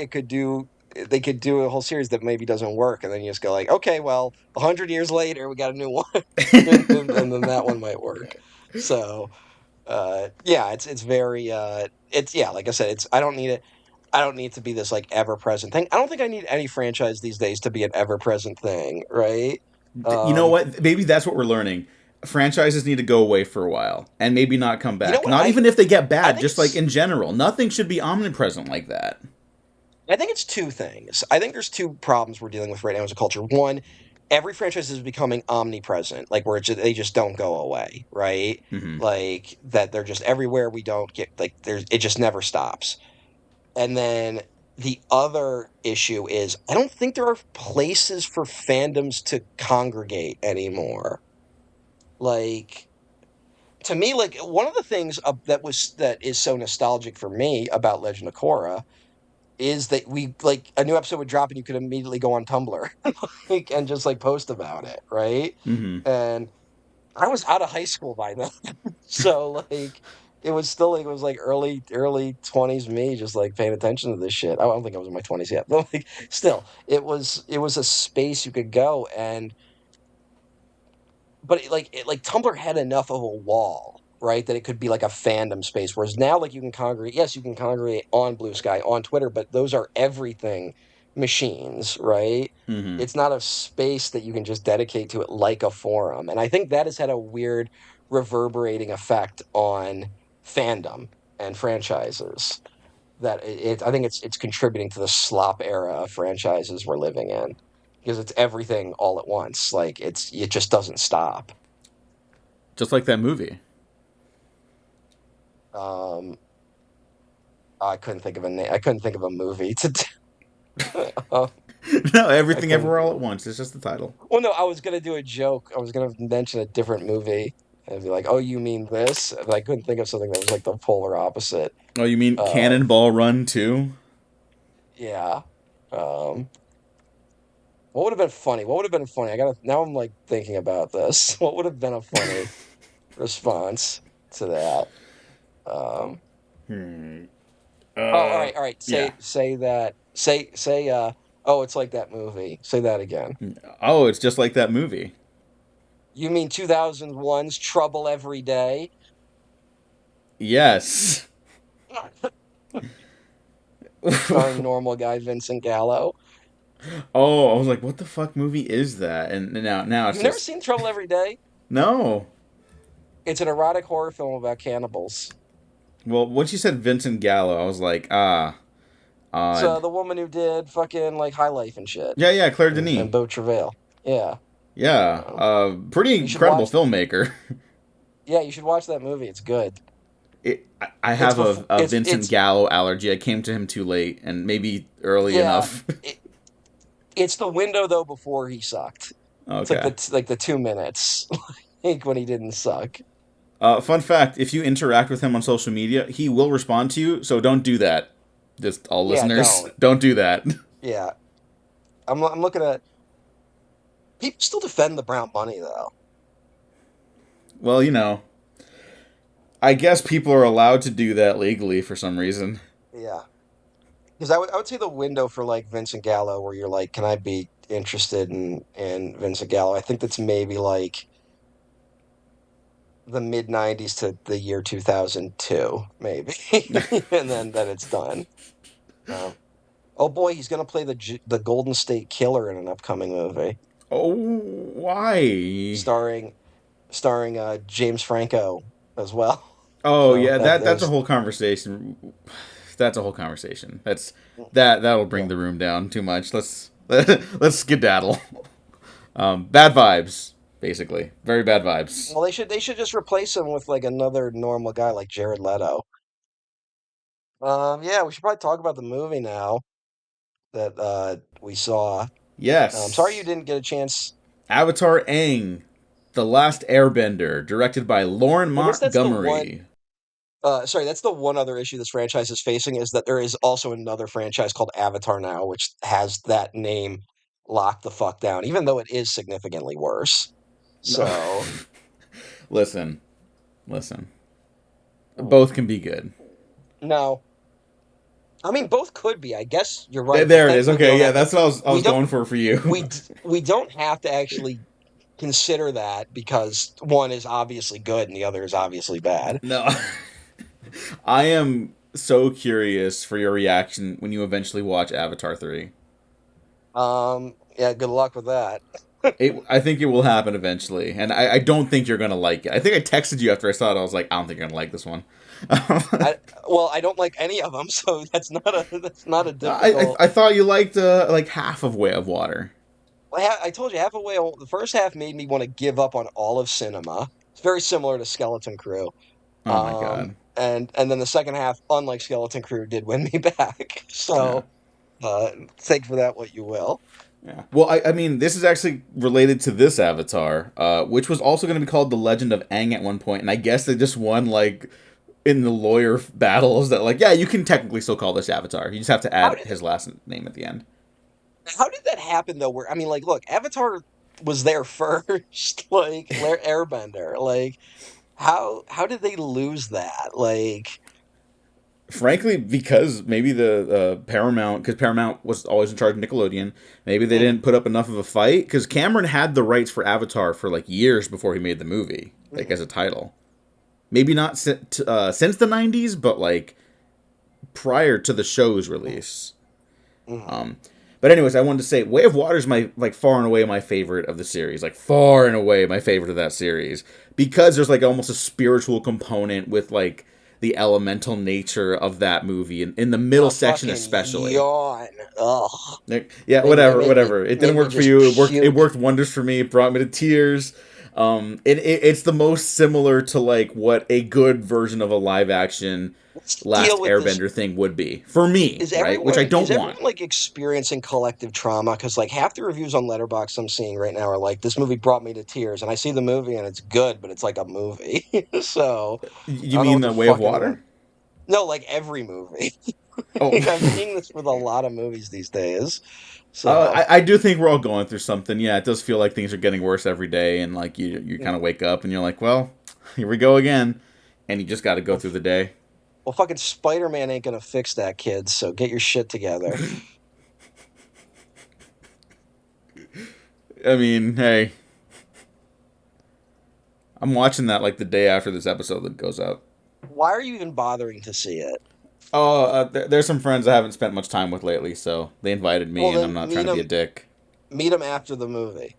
they could do a whole series that maybe doesn't work, and then you just go like, okay, well, 100 years later, we got a new one, and then that one might work. So yeah, it's very it's yeah, like I said, it's I don't need it. I don't need to be this like ever present thing. I don't think I need any franchise these days to be an ever present thing, right? You know Um, what? Maybe that's what we're learning. Franchises need to go away for a while and maybe not come you know back. what? Not even if they get I bad, think just like it's in general. Nothing should be omnipresent like that. I think it's two things. I think there's two problems we're dealing with right now as a culture. One, every franchise is becoming omnipresent, like where they just don't go away, right? Hmm. Like that they're just everywhere. We don't get like there's it just never stops. And then the other issue is I don't think there are places for fandoms to congregate anymore. Like to me, like one of the things that is so nostalgic for me about Legend of Korra is that we like a new episode would drop and you could immediately go on Tumblr like, and just like post about it, right? Hmm. And I was out of high school by then, so like it was still like it was like early 20s me just like paying attention to this shit. I don't think I was in my 20s yet, but like still, it was a space you could go and but like Tumblr had enough of a wall, right, that it could be like a fandom space. Whereas now, like you can congregate, yes, you can congregate on Blue Sky, on Twitter, but those are everything machines, right? Hmm. It's not a space that you can just dedicate to it like a forum. And I think that has had a weird reverberating effect on fandom and franchises. I think it's contributing to the slop era of franchises we're living in because it's everything all at once. Like it just doesn't stop. Just like that movie. Um, I couldn't think of a name. I couldn't think of a movie to do. uh, No, I everything couldn't. everywhere all at once. It's just the title. Well, no, I was gonna do a joke. I was gonna mention a different movie and be like, "Oh, you mean this?" But I couldn't think of something that was like the polar opposite Oh, you mean of Cannonball Run too? yeah. Um, what would have been funny? What would have been funny? I gotta now. I'm like thinking about this. What would have been a funny response to that? Um, Hmm. oh, all right. Yeah. Say that. Say. Oh, it's like that movie. Say that again. Oh, it's just like that movie. You mean 2001's Trouble Every Day? Yes. Starring normal guy Vincent Gallo. Oh, I was like, what the fuck movie is that? And now it's You've never just seen Trouble Every Day? no. It's an erotic horror film about cannibals. Well, once you said Vincent Gallo, I was like, It's odd. the woman who did fucking like High Life and shit, Yeah, yeah, Claire and Denis. Beau Travail. Yeah, Yeah, um, pretty you should incredible watch. filmmaker. Yeah, you should watch that movie. It's good. I It's have before. a Vincent Gallo allergy. I came to him too late and maybe early Yeah. enough. It, it's the window though before he sucked. It's like Okay. the 2 minutes, like when he didn't suck. Fun fact: if you interact with him on social media, he will respond to you. So don't do that. Just all Yeah, listeners, don't. don't do that. Yeah, I'm looking at people still defend the brown money though. Well, I guess people are allowed to do that legally for some reason. Yeah, because I would say the window for like Vincent Gallo, where you're like, can I be interested in Vincent Gallo? I think that's maybe like the mid '90s to the year 2002, maybe, and then it's done. Um, oh boy, he's gonna play the Golden State Killer in an upcoming movie Oh, why? starring James Franco as well. Oh So yeah, that that's a there's whole conversation. That's a whole conversation. That'll bring yeah. the room down too much. Let's skedaddle. Bad vibes, basically. Very bad vibes. Well, they should just replace him with like another normal guy like Jared Leto. Yeah, we should probably talk about the movie now that we saw. Sorry you Yes. didn't get a chance. Avatar Aang, The Last Airbender, directed by Lauren I guess that's the one. Montgomery. Sorry, that's the one other issue this franchise is facing is that there is also another franchise called Avatar now, which has that name locked the fuck down, even though it is significantly worse. No. So, listen, listen. mm, Both can be good. no, I mean both could be. I guess you're There, right, but there it is. thankfully we Okay, don't yeah, have to. that's what I We was don't. going for you. We don't have to actually consider that because one is obviously good and the other is obviously bad. No. I am. so curious for your reaction when you eventually watch Avatar 3. Yeah, good luck with that. I think it will happen eventually, and I don't think you're gonna like it. I think I texted you after I saw it. I was like, I don't think you're gonna like this one. I well, I don't like any of them, so that's not a I difficult. I thought you liked like half of Way of Water. I told you halfway. The first half made me want to give up on all of cinema. It's very similar to Skeleton Crew. Oh my god. And then the second half, unlike Skeleton Crew, did win me back. Yeah. So take for that what you will. Yeah. Well, I mean, this is actually related to this Avatar, which was also going to be called The Legend of Aang at one point, and I guess they just won like in the lawyer battles that like, yeah, you can technically still call this Avatar. You just have to How add did his last name at the end. how did that happen though? Where I mean, like, look, Avatar was there first, like Airbender. Like, how did they lose that? Like, Frankly, because maybe the Paramount, because Paramount was always in charge of Nickelodeon, maybe they mm, didn't put up enough of a fight. Because Cameron had the rights for Avatar for like years before he made the movie, like mm, as a title. Maybe not since the '90s, but like prior to the show's mm, release. mm. Um, but anyways, I wanted to say Way of Water is my like far and away my favorite of the series, like far and away my favorite of that series because there's like almost a spiritual component with like the elemental nature of that movie in the middle Oh, section fucking especially. yawn. Ugh. Like, yeah, That whatever, whatever. It didn't made me work for just you. It worked. It puke. worked wonders for me. It brought me to tears. It's the most similar to like what a good version of a live action What's the deal Last with this? Airbender thing would be for me, right? Which I Is don't want. everyone like experiencing collective trauma? Because like half the reviews on Letterboxd I'm seeing right now are like, this movie brought me to tears, and I see the movie and it's good, but it's like a movie. So I You don't know mean what to the Way of fucking win. Water? No, like every movie. Oh, I'm seeing this with a lot of movies these days. So I do think we're all going through something. Yeah, it does feel like things are getting worse every day, and like you kind of wake up and you're like, well, here we go again, and you just got to go well, through the day. fucking Spider-Man ain't gonna fix that, kid. So get your shit together. I mean, hey, I'm watching that like the day after this episode that goes out. Why are you even bothering to see it? Oh, there's some friends I haven't spent much time with lately, so they invited me, Well, and I'm then not trying to be a dick. meet him after the movie.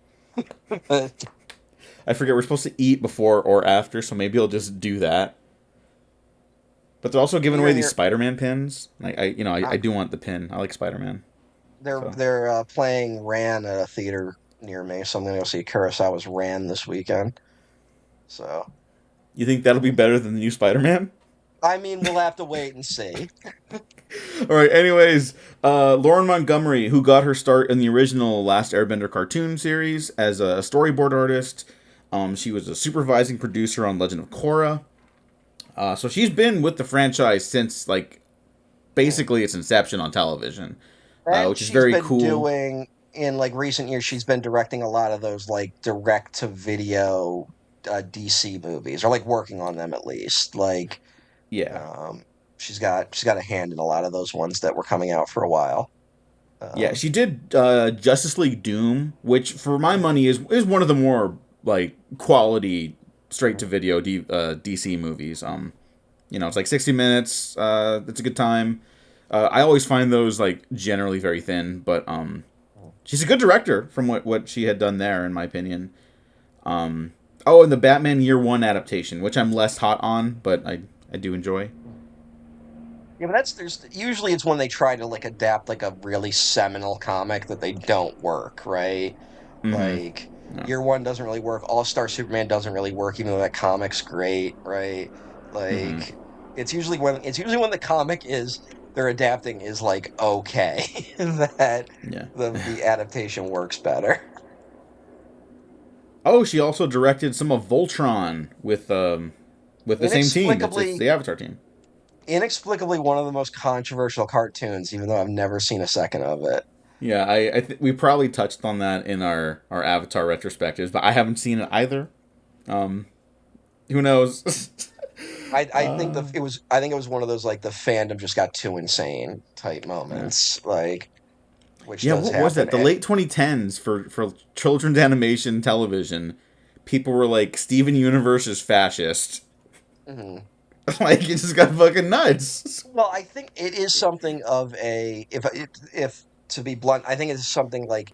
I forget we're supposed to eat before or after, so maybe I'll just do that. But they're also giving You're away in these your. Spider-Man pins. Like I Uh, do want the pin. I like Spider-Man. So they're playing Ran at a theater near me, so I'm gonna go see Kurosawa's Ran this weekend. So you think that'll be better than the new Spider-Man? I mean, we'll have to wait and see. All right. Anyways, Lauren Montgomery, who got her start in the original Last Airbender cartoon series as a storyboard artist, she was a supervising producer on Legend of Korra. So she's been with the franchise since like basically its inception on television, And which is she's very been cool. doing in like recent years. She's been directing a lot of those like direct to video DC movies, or like working on them at least. Like Yeah, um, she's got a hand in a lot of those ones that were coming out for a while. yeah. Um, She did Justice League Doom, which for my money is one of the more like quality straight to video DC movies. It's like 60 minutes. It's a good time. I always find those like generally very thin, but she's a good director from what she had done there, in my opinion. Oh, and the Batman Year One adaptation, which I'm less hot on, but I do enjoy. Yeah, but there's usually it's when they try to like adapt like a really seminal comic that they don't work, right? Mm-hmm. Like No. Year One doesn't really work. All Star Superman doesn't really work, even though that comic's great, right? Mm-hmm. Like it's usually when the comic is they're adapting is like okay that Yeah. the adaptation works better. Oh, she also directed some of Voltron with the same team. It's Inexplicably, the Avatar team. inexplicably one of the most controversial cartoons, even though I've never seen a second of it. Yeah, we probably touched on that in our Avatar retrospectives, but I haven't seen it either. Um, who knows? I think uh, I think it was one of those like the fandom just got too insane type yeah. moments, like which Yeah, does what was happen. that? The late 2010s for children's animation television. People were like, Steven Universe is fascist. Mhm. Like, it just got fucking nuts. Well, I think it is something of a if to be blunt, I think it's something like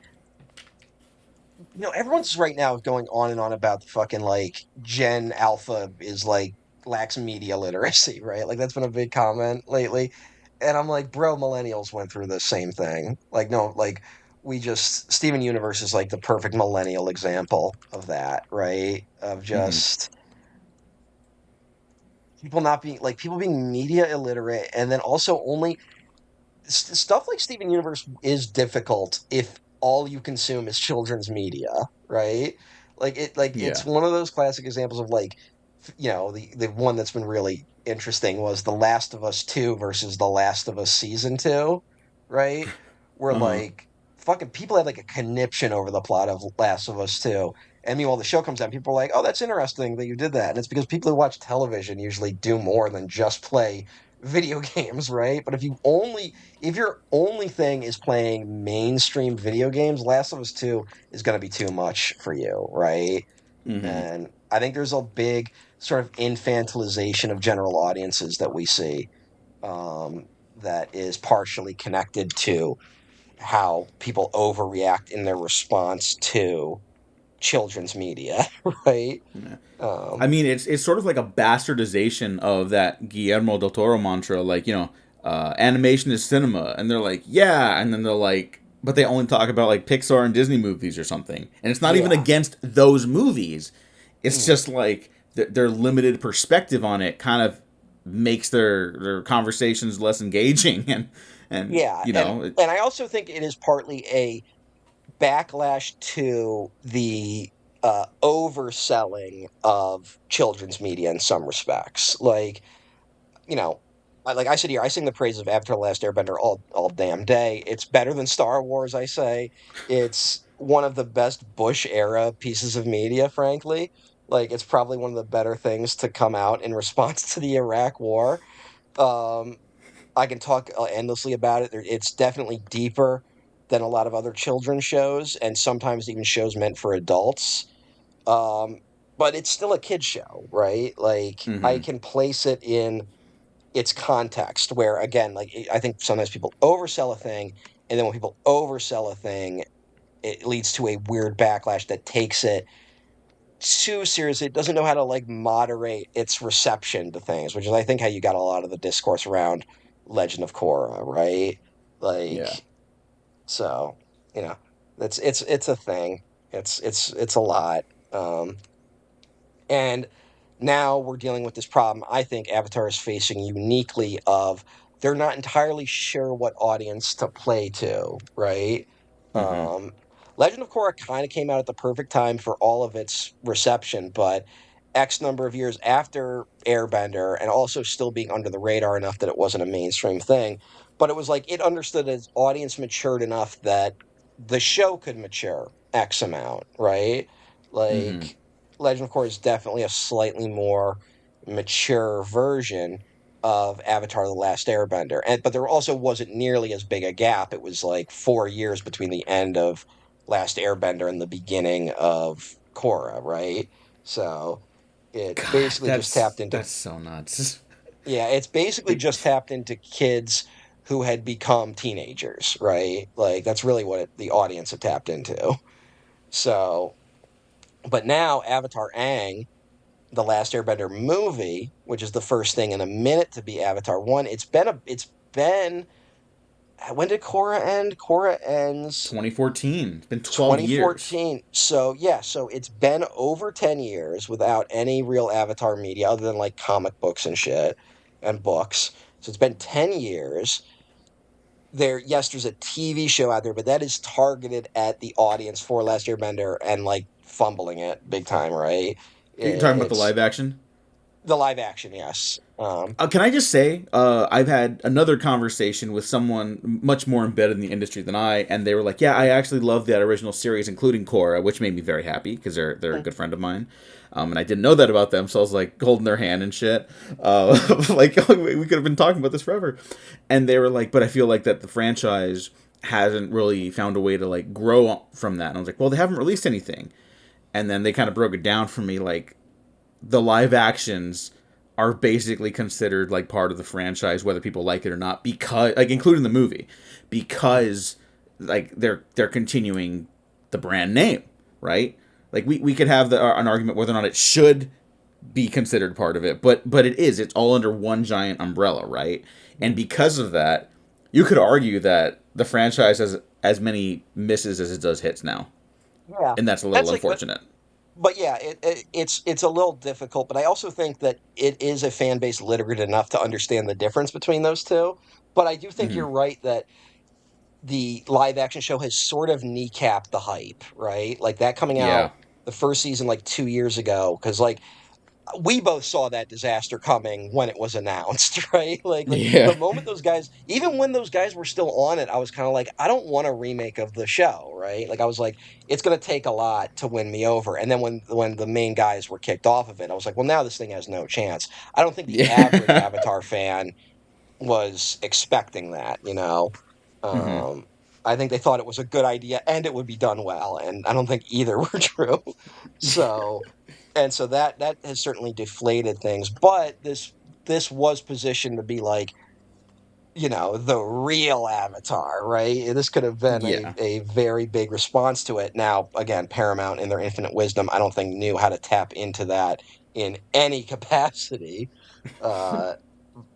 everyone's right now going on and on about the fucking like Gen Alpha is like lacks media literacy, right? Like that's been a big comment lately. And I'm like, bro, millennials went through the same thing. Like, no, like we just Steven Universe is like the perfect millennial example of that, right? Of Hmm. just people not being like people being media illiterate and then also only stuff like Steven Universe is difficult if all you consume is children's media, right? Like it's Yeah. one of those classic examples of like the one that's been really interesting was The Last of Us 2 versus The Last of Us Season 2, right? Where Uh huh. like fucking people had like a conniption over the plot of Last of Us 2. And meanwhile, the show comes out, people are like, "Oh, that's interesting that you did that." And it's because people who watch television usually do more than just play video games, right? But if your only thing is playing mainstream video games, Last of Us 2 is going to be too much for you, right? Hmm. And I think there's a big sort of infantilization of general audiences that we see um, that is partially connected to how people overreact in their response to children's media, right? Yeah. I Um, mean, it's sort of like a bastardization of that Guillermo del Toro mantra, like, animation is cinema, and they're like, yeah, and then they're like, but they only talk about like Pixar and Disney movies or something, and it's not even yeah. against those movies. It's Mm. just like their limited perspective on it kind of makes their conversations less engaging, and Yeah, and I also think it is partly a backlash to the overselling of children's media in some respects. Like, like I sit here, I sing the praises of Avatar: The Last Airbender all damn day. It's better than Star Wars, I say. It's one of the best Bush era pieces of media, frankly. Like, it's probably one of the better things to come out in response to the Iraq War. Um, I can talk endlessly about it. It's definitely deeper than a lot of other children's shows, and sometimes even shows meant for adults. Um, but it's still a kid show, right? Like I mm-hmm. can place it in its context, where again, like I think sometimes people oversell a thing, and then when people oversell a thing, it leads to a weird backlash that takes it too seriously. It doesn't know how to like moderate its reception to things, which is I think how you got a lot of the discourse around Legend of Korra, right? Like Yeah. so, you know, it's a thing. It's a lot. Um and now we're dealing with this problem I think Avatar is facing uniquely of they're not entirely sure what audience to play to, right? Mm-hmm. Um, Legend of Korra kind of came out at the perfect time for all of its reception, but X number of years after Airbender, and also still being under the radar enough that it wasn't a mainstream thing, but it was like it understood its audience matured enough that the show could mature X amount, right? Mm-hmm. Like Legend of Korra is definitely a slightly more mature version of Avatar: The Last Airbender. But there also wasn't nearly as big a gap. It was like 4 years between the end of Last Airbender and the beginning of Korra, right? So it God, basically just that's tapped into that's so nuts. yeah, it's basically It, just tapped into kids who had become teenagers, right? Like that's really what the audience had tapped into. So, but now Avatar Aang, the Last Airbender movie, which is the first thing in a minute to be Avatar 1. It's been when did Korra end? Korra ends 2014. It's been 12 years. 2014. So yeah, so it's been over 10 years without any real Avatar media other than like comic books and shit and books. So it's been 10 years. There's a TV show out there, but that is targeted at the audience for Last Airbender and like fumbling it big time, right? You're talking about the It's live action? the live action, yes. Can I just say, I've had another conversation with someone much more embedded in the industry than I, and they were like, "Yeah, I actually love that original series, including Korra," which made me very happy because they're a good friend of mine, and I didn't know that about them, so I was like holding their hand and shit, like we could have been talking about this forever, and they were like, "But I feel like that the franchise hasn't really found a way to like grow from that," and I was like, "Well, they haven't released anything," and then they kind of broke it down for me, like the live actions are basically considered like part of the franchise, whether people like it or not, because like including the movie, because like they're continuing the brand name, right? Like we could have an argument whether or not it should be considered part of it, but it is. It's all under one giant umbrella, right? And because of that, you could argue that the franchise has as many misses as it does hits now, Yeah, and that's a little that's like, unfortunate. but yeah, it's a little difficult. But I also think that it is a fan base literate enough to understand the difference between those two. But I do think Hmm. you're right that the live action show has sort of kneecapped the hype, right? Like that coming out Yeah. the first season like 2 years ago, because like we both saw that disaster coming when it was announced, right? Like the Yeah. moment those guys, even when those guys were still on it, I was kind of like, I don't want a remake of the show, right? Like I was like, it's going to take a lot to win me over. And then when the main guys were kicked off of it, I was like, well, now this thing has no chance. I don't think the average Yeah. Avatar fan was expecting that, you know. Hmm. Um, I think they thought it was a good idea and it would be done well, and I don't think either were true. So, and so that has certainly deflated things. But this was positioned to be like, you know, the real Avatar, right? This could have been Yeah. a very big response to it. Now, again, Paramount in their infinite wisdom, I don't think knew how to tap into that in any capacity. Uh,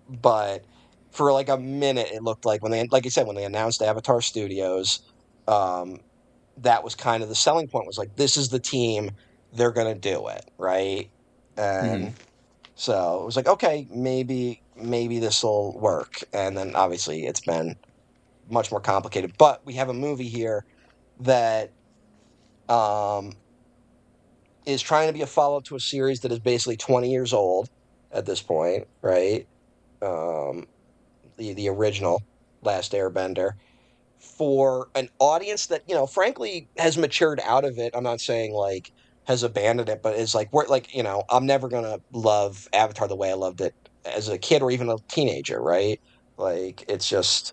but for like a minute, it looked like when they, like you said, when they announced Avatar Studios, um, that was kind of the selling point. Was like, this is the team, they're gonna do it, right? Hmm. And so it was like, okay, maybe this will work. And then obviously it's been much more complicated. But we have a movie here that um, is trying to be a follow up to a series that is basically 20 years old at this point, right? Um, the original Last Airbender, for an audience that, you know, frankly has matured out of it. I'm not saying like has abandoned it, but it's like we're like, you know, I'm never gonna love Avatar the way I loved it as a kid or even a teenager, right? Like it's just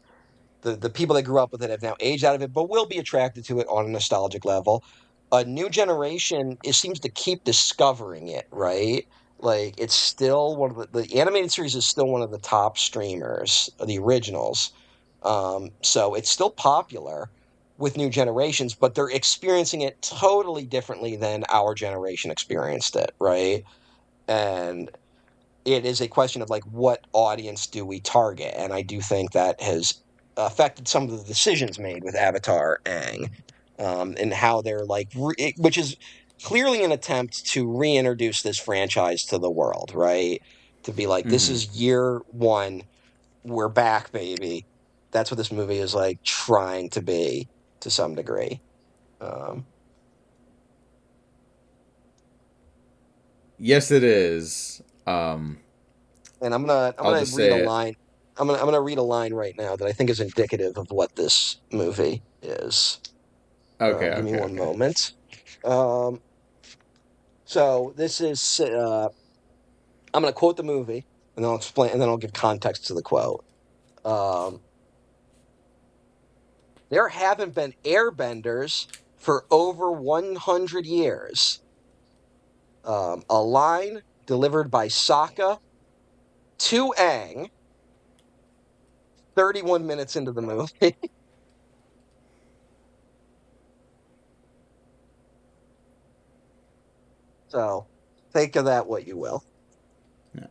the people that grew up with it have now aged out of it, but will be attracted to it on a nostalgic level. A new generation it seems to keep discovering it, right? Like it's still one of the animated series is still one of the top streamers, the originals. So it's still popular with new generations, but they're experiencing it totally differently than our generation experienced it, right? And it is a question of like what audience do we target, and I do think that has affected some of the decisions made with Avatar Aang, and how they're like, which is clearly an attempt to reintroduce this franchise to the world, right? To be like, this Hmm. is year one, we're back, baby. That's what this movie is like trying to be to some degree. Um, Yes, it is. and I'm I'll gonna just read a say it. line. I'm gonna read a line right now that I think is indicative of what this movie is. Okay. Give me Okay. one Okay. moment. Um, so this is I'm gonna quote the movie and then I'll explain and then I'll give context to the quote. Um, there haven't been airbenders for over 100 years. A line delivered by Sokka to Aang 31 minutes into the movie. So think of that what you will. Yeah.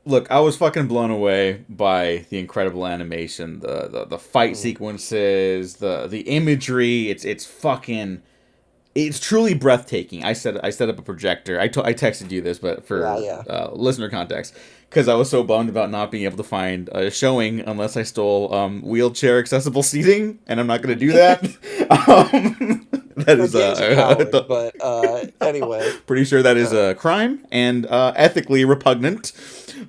Look, I was fucking blown away by the incredible animation, the fight Mm, sequences, the imagery. It's fucking it's truly breathtaking. I set up a projector. I texted you this, but yeah, for yeah. listener context, because I was so bummed about not being able to find a showing unless I stole wheelchair accessible seating, and I'm not going to do that. That is Gabe's a coward, but anyway. pretty sure that is Uh, a crime and ethically repugnant.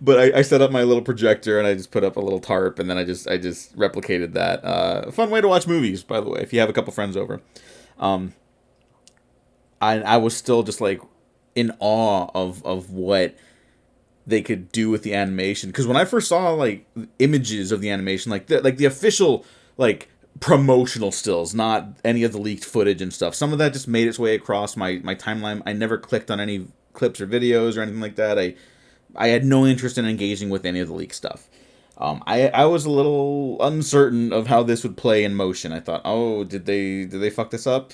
But I set up my little projector and I just put up a little tarp, and then I just replicated that. Fun way to watch movies, by the way, if you have a couple friends over. Um, I was still just like in awe of what they could do with the animation, because when I first saw like images of the animation, like the official like promotional stills, not any of the leaked footage and stuff, some of that just made its way across my timeline. I never clicked on any clips or videos or anything like that. I had no interest in engaging with any of the leak stuff. I was a little uncertain of how this would play in motion. I thought, oh, did they fuck this up?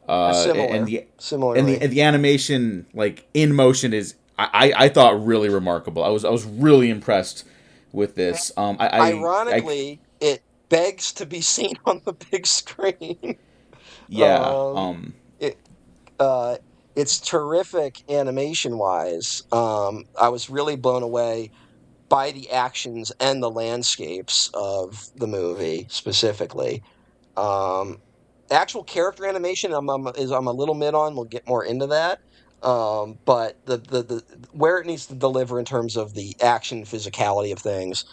And Similar, the similar to me. the animation like in motion is I thought really remarkable. I was really impressed with this. I Ironically, it begs to be seen on the big screen. yeah. Um, it uh, it's terrific animation wise. I was really blown away by the actions and the landscapes of the movie specifically. Um, Actual character animation, I'm a little mid on. We'll get more into that. But the where it needs to deliver in terms of the action physicality of things,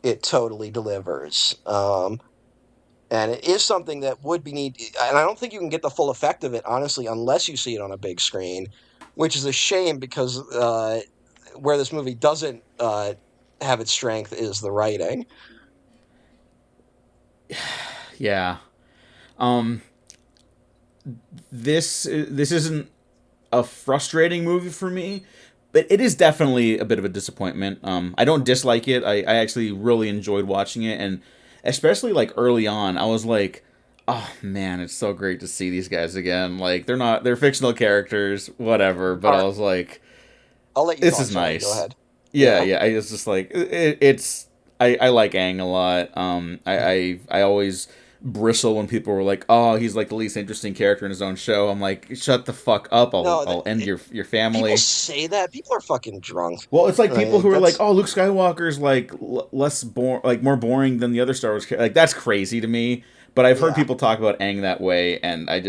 it totally delivers. And it is something that would be need, and I don't think you can get the full effect of it honestly unless you see it on a big screen, which is a shame because where this movie doesn't have its strength is the writing. Yeah. Um, this isn't a frustrating movie for me, but it is definitely a bit of a disappointment. I don't dislike it. I actually really enjoyed watching it, and especially like early on, I was like, oh man, it's so great to see these guys again. Like they're fictional characters, whatever. But All I right, was like, I'll let you this talk. is Sorry, go nice. ahead. Yeah, Yeah. yeah. I was just like, it's. I like Aang a lot. I always bristle when people were like, "Oh, he's like the least interesting character in his own show." I'm like, "Shut the fuck up! No, I'll end your people family." say that. People are fucking drunk. Well, it's like people Like who are like, that's "Oh, Luke Skywalker's like less like more boring than the other Star Wars." Like that's crazy to me. But I've heard yeah. people talk about Aang that way, and I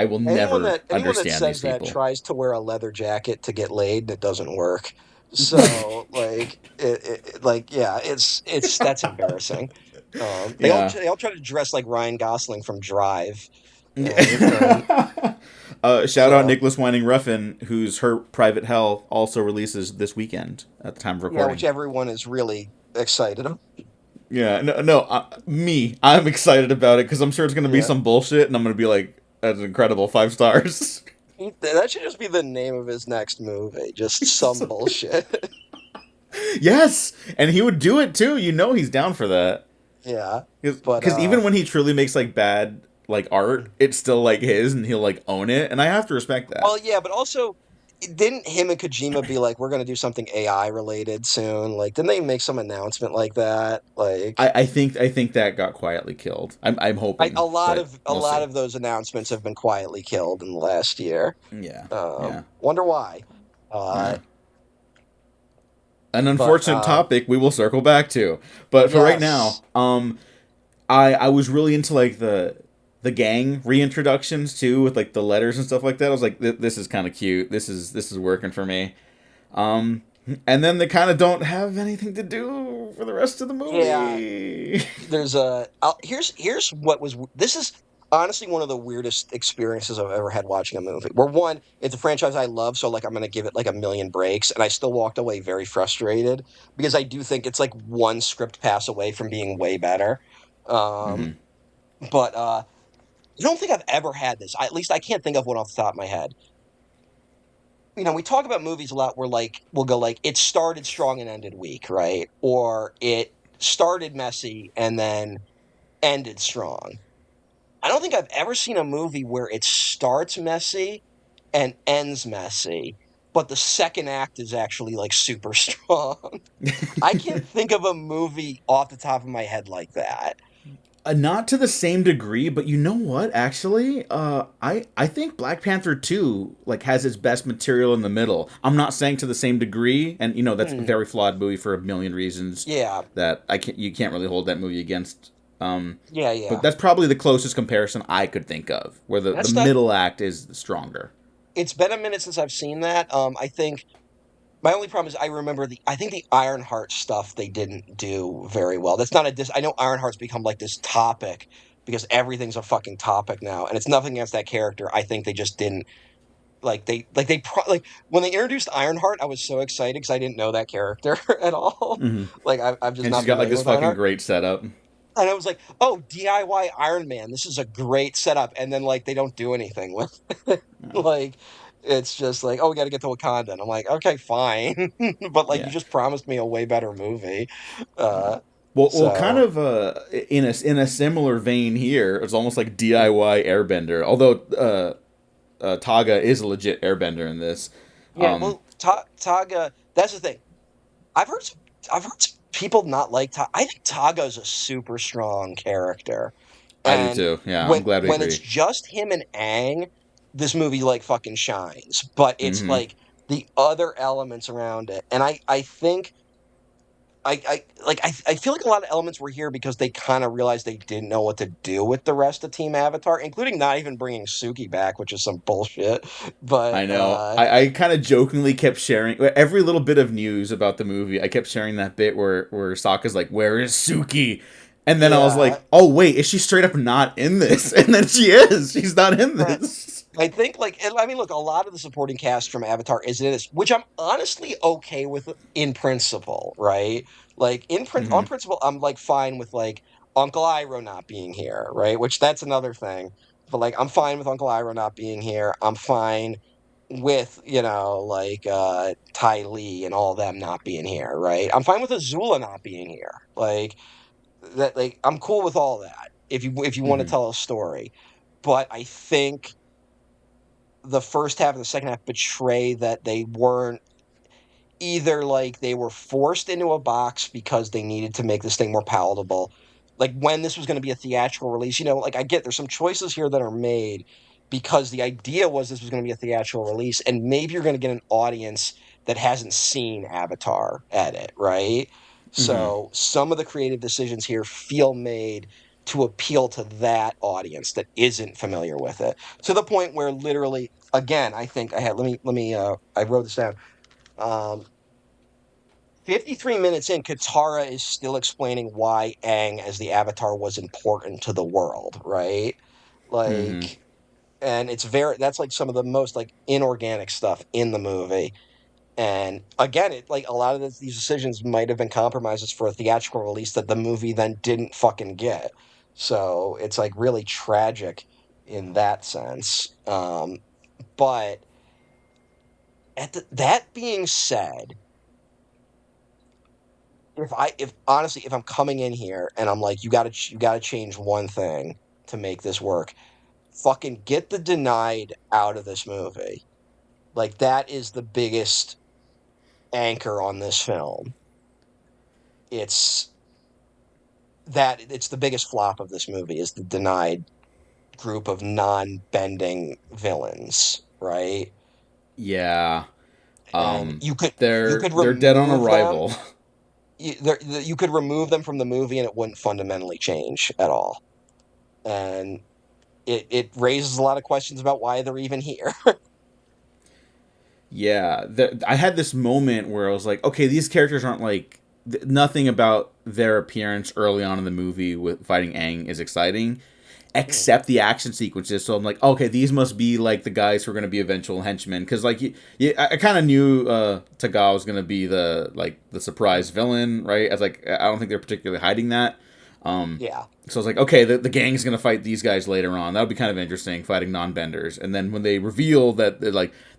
will never Anyone that understand these says that people. tries to wear a leather jacket to get laid, and it doesn't work. So like yeah, it's that's embarrassing. Yeah. They all try to dress like Ryan Gosling from Drive, and Shout out so Nicholas Winding Refn, whose Her Private Hell also releases this weekend at the time of yeah, which recording. everyone is really excited about. Yeah, no, I'm excited about it because I'm sure it's gonna be Yeah, some bullshit, and I'm gonna be like, "That's incredible, 5 stars." that should just be the name of his next movie. Just some bullshit. Yes, and he would do it too. You know, he's down for that. Yeah, but Because even when he truly makes like bad like art, it's still like his, and he'll like own it, and I have to respect that. well, yeah, but also, didn't him and Kojima be like, we're gonna do something AI related soon? Like, didn't they make some announcement like that? Like, I think that got quietly killed. I'm hoping, but a we'll lot see. of those announcements have been quietly killed in the last year. Yeah, yeah, Wonder why. Uh, yeah. An but unfortunate topic we will circle back to, but for right now, yes, I was really into like the gang reintroductions too, with like the letters and stuff like that. I was like, this is kind of cute. This is working for me. Um, and then they kind of don't have anything to do for the rest of the yeah. movie. There's a here's what was this is honestly one of the weirdest experiences I've ever had watching a movie. Where one, it's a franchise I love, so like I'm gonna give it like a million breaks, and I still walked away very frustrated because I do think it's like one script pass away from being way better. Um, Hmm. but I don't think I've ever had this. At least I can't think of one off the top of my head. We talk about movies a lot where like we'll go like it started strong and ended weak, right? Or it started messy and then ended strong. I don't think I've ever seen a movie where it starts messy and ends messy, but the second act is actually like super strong. I can't think of a movie off the top of my head like that. Not to the same degree, but you know what? Actually, I think Black Panther 2 like has its best material in the middle. I'm not saying to the same degree, and that's a Hmm. very flawed movie for a million reasons Yeah, that you can't really hold that movie against. yeah, But yeah. that's probably the closest comparison I could think of, where the That's not. middle act is stronger. It's been a minute since I've seen that. I think my only problem is I remember I think the Ironheart stuff they didn't do very well. That's not a dis. I know Ironheart's become like this topic because everything's a fucking topic now, and it's nothing against that character. I think they just didn't like when they introduced Ironheart. I was so excited because I didn't know that character at all. Hmm. Like I'm just And she's not got like familiar this with fucking Ironheart, great setup. and I was like, oh, DIY Iron Man. This is a great setup, and then like they don't do anything with it. Yeah. like It's just like, oh, we got to get to Wakanda. And I'm like, okay, fine, but like you Yeah. just promised me a way better movie. Uh, Well, kind so of in a similar vein here, it's almost like DIY Airbender. Although Taga is a legit Airbender in this. yeah, Um, well, Taga. That's the thing. I've heard some, I've heard some people not like Taga. I think Taga's a super strong character. I do And too. Yeah, I'm glad we when it's agree. just him and Aang, this movie like fucking shines. But it's Mm-hmm. like the other elements around it. And I think I feel like a lot of elements were here because they kind of realized they didn't know what to do with the rest of Team Avatar, including not even bringing Suki back, which is some bullshit. I But know. I kind of jokingly kept sharing every little bit of news about the movie. I kept sharing that bit where Sokka's like, "Where is Suki?" And then I was yeah, like, "Oh wait, is she straight up not in this?" And then she is. She's not in right. this. I think like and I mean look, a lot of the supporting cast from Avatar is in this, which I'm honestly okay with in principle, right? Like Mm-hmm. on principle, I'm like fine with like Uncle Iroh not being here, right? Which that's another thing. But like I'm fine with Uncle Iroh not being here. I'm fine with, like Ty Lee and all them not being here, right? I'm fine with Azula not being here. Like I'm cool with all that if you want to Mm-hmm. tell a story. But I think the first half and the second half betray that they weren't either like they were forced into a box because they needed to make this thing more palatable. Like when this was going to be a theatrical release, like I get there's some choices here that are made because the idea was this was going to be a theatrical release, and maybe you're going to get an audience that hasn't seen Avatar at it, right? Mm-hmm. So some of the creative decisions here feel made to appeal to that audience that isn't familiar with it, to the point where literally, again, I think I had let me I wrote this down. um 53 minutes in, Katara is still explaining why Aang as the Avatar was important to the world, right? Mm-hmm. Like, and that's like some of the most like inorganic stuff in the movie. And again, it like a lot of these decisions might have been compromises for a theatrical release that the movie then didn't fucking get. So it's like really tragic in that sense. But that being said, if honestly, if I'm coming in here and I'm like, you gotta change one thing to make this work, fucking get the denied out of this movie. Like that is the biggest anchor on this film. It's it's the biggest flop of this movie is the denied group of non-bending villains, right? Yeah. And Um, you they're could they're dead on remove them. arrival. You could remove them from the movie and it wouldn't fundamentally change at all. And it raises a lot of questions about why they're even here. Yeah, I had this moment where I was like, okay, these characters aren't like nothing about their appearance early on in the movie with fighting Aang is exciting, except the action sequences. So I'm like, okay, these must be like the guys who are going to be eventual henchmen, because like, I kind of knew Taga was going to be the surprise villain, right? As like, I don't think they're particularly hiding that. Yeah. So I was like, okay, the gang's gonna fight these guys later on. That would be kind of interesting, fighting non-benders. And then when they reveal that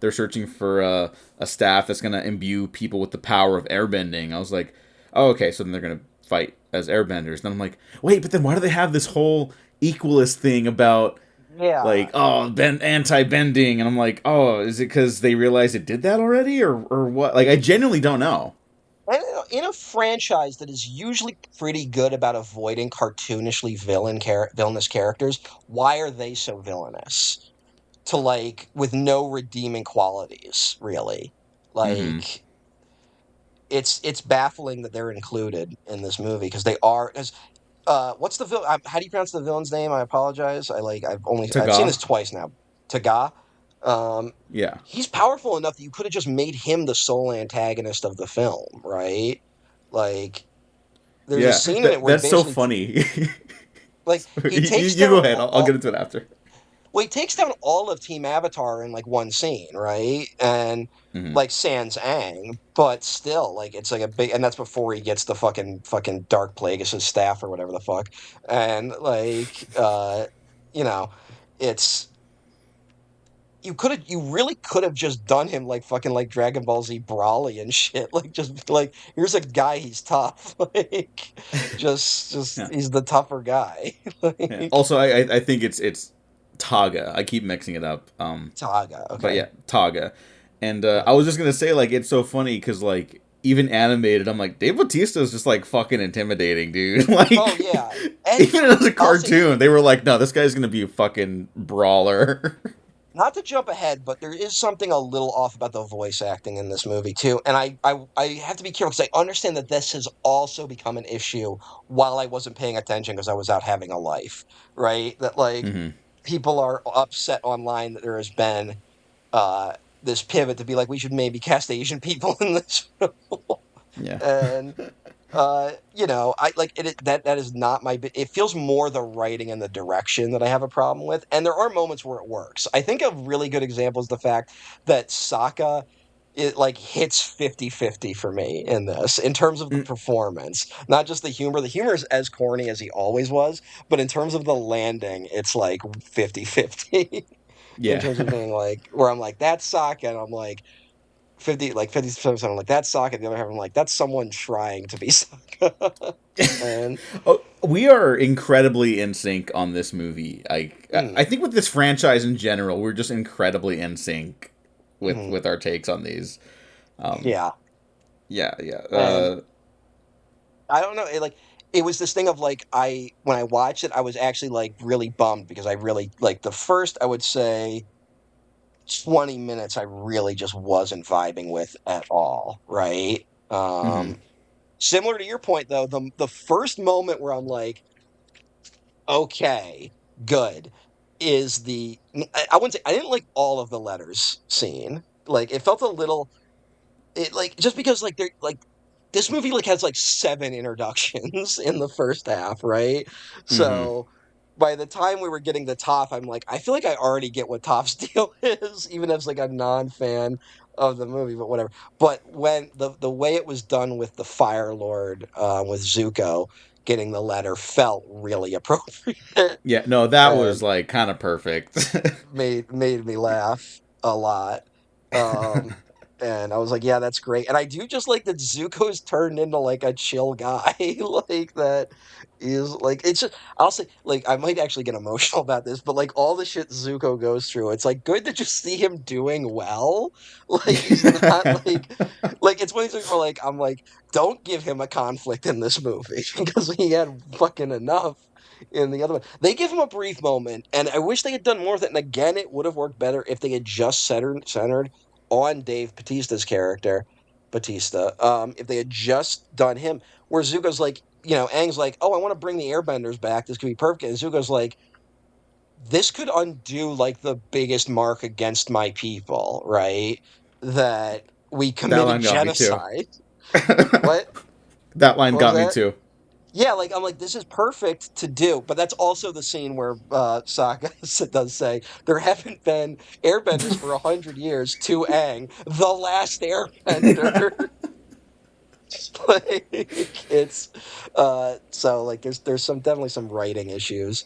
they're searching for a staff that's gonna imbue people with the power of airbending, I was like, oh, okay, so then they're gonna fight as airbenders. Then I'm like, wait, but then why do they have this whole equalist thing about Yeah. like, oh, anti-bending? And I'm like, oh, is it because they realized it did that already, or what? Like, I genuinely don't know. And in a franchise that is usually pretty good about avoiding cartoonishly villainous characters, why are they so villainous? To like with no redeeming qualities, really. Mm-hmm. Like it's baffling that they're included in this movie because they are. As what's the villain? How do you pronounce the villain's name? I apologize. I've seen Taga, this twice now. Taga. Um, yeah, he's powerful enough that you could have just made him the sole antagonist of the film, right? Like, there's a yeah. scene in it where he That's so basically, funny. like, he takes You go down ahead. I'll get into it after. well, he takes down all of Team Avatar in like one scene, right? And Mm-hmm. like sans Aang, but still, like it's like a big, and that's before he gets the fucking Dark Plagueis' staff or whatever the fuck, and like, you know, it's you really could have just done him like fucking like Dragon Ball Z Brawly and shit. Like just be like, here's a guy, he's tough. Like just Yeah. he's the tougher guy. Yeah. Like Also, I think it's Taga. I keep mixing it up. Taga, But okay. yeah, Taga. And I Uh, was just gonna say like it's so funny because like even animated, I'm like Dave Bautista is just like fucking intimidating, dude. oh Like yeah. And even as a I'll say cartoon, they were like, no, this guy's gonna be a fucking brawler. not to jump ahead, but there is something a little off about the voice acting in this movie too. And I have to be careful because I understand that this has also become an issue while I wasn't paying attention because I was out having a life, right? That like Hmm. people are upset online that there has been uh this pivot to be like we should maybe cast Asian people in this film. Yeah. And I like that is not it feels more the writing and the direction that I have a problem with. And there are moments where it works. I think a really good example is the fact that Sokka it like hits 50-50 for me in this in terms of the Mm, performance, not just the humor. The humor is as corny as he always was, but in terms of the landing, it's like 50-50 in yeah. terms of being like where I'm like that's Sokka and I'm like 50% I'm like that's Sokka, the other half I'm like that's someone trying to be Sokka. And Oh, we are incredibly in sync on this movie. I mm, think with this franchise in general, we're just incredibly in sync mm, with our takes on these. Um, yeah. yeah, yeah. And I don't know, it was this thing of like I when I watched it, I was actually like really bummed because I really like the first, I would say 20 minutes I really just wasn't vibing with at all, right? mhm. Similar to your point though, the first moment where I'm like, okay, good, is I wouldn't say I didn't like all of the letters scene. Like it felt a little it like just because like they're like this movie like has like seven introductions in the first half, right? Mhm. So by the time we were getting to Toph, I'm like, I feel like I already get what Toph's deal is, even as like a non-fan of the movie, but whatever. But when the way it was done with the Fire Lord, with Zuko getting the letter felt really appropriate Yeah, no, that was and like kind of perfect. made me laugh a lot. Um, and I was like, yeah, that's great. And I do just like that Zuko's turned into like a chill guy, like that is like it's just I'll say like I might actually get emotional about this, but like all the shit Zuko goes through, it's like good to just see him doing well. Like he's not like it's one of these things where like I'm like, don't give him a conflict in this movie because he had fucking enough in the other one. They give him a brief moment, and I wish they had done more of it. And again, it would have worked better if they had just centered on Dave Batista's character, Batista. If they had just done him, where Zuko's like, Aang's like, oh, I want to bring the Airbenders back. This could be perfect. And Zuko's like, this could undo like the biggest mark against my people, right? That we That committed line got me too. genocide. What? That line What was got me that? too. Yeah, like I'm like this is perfect to do, but that's also the scene where Sokka does say there haven't been airbenders for 100 years to Aang, the last airbender. Like it's so like there's some definitely some writing issues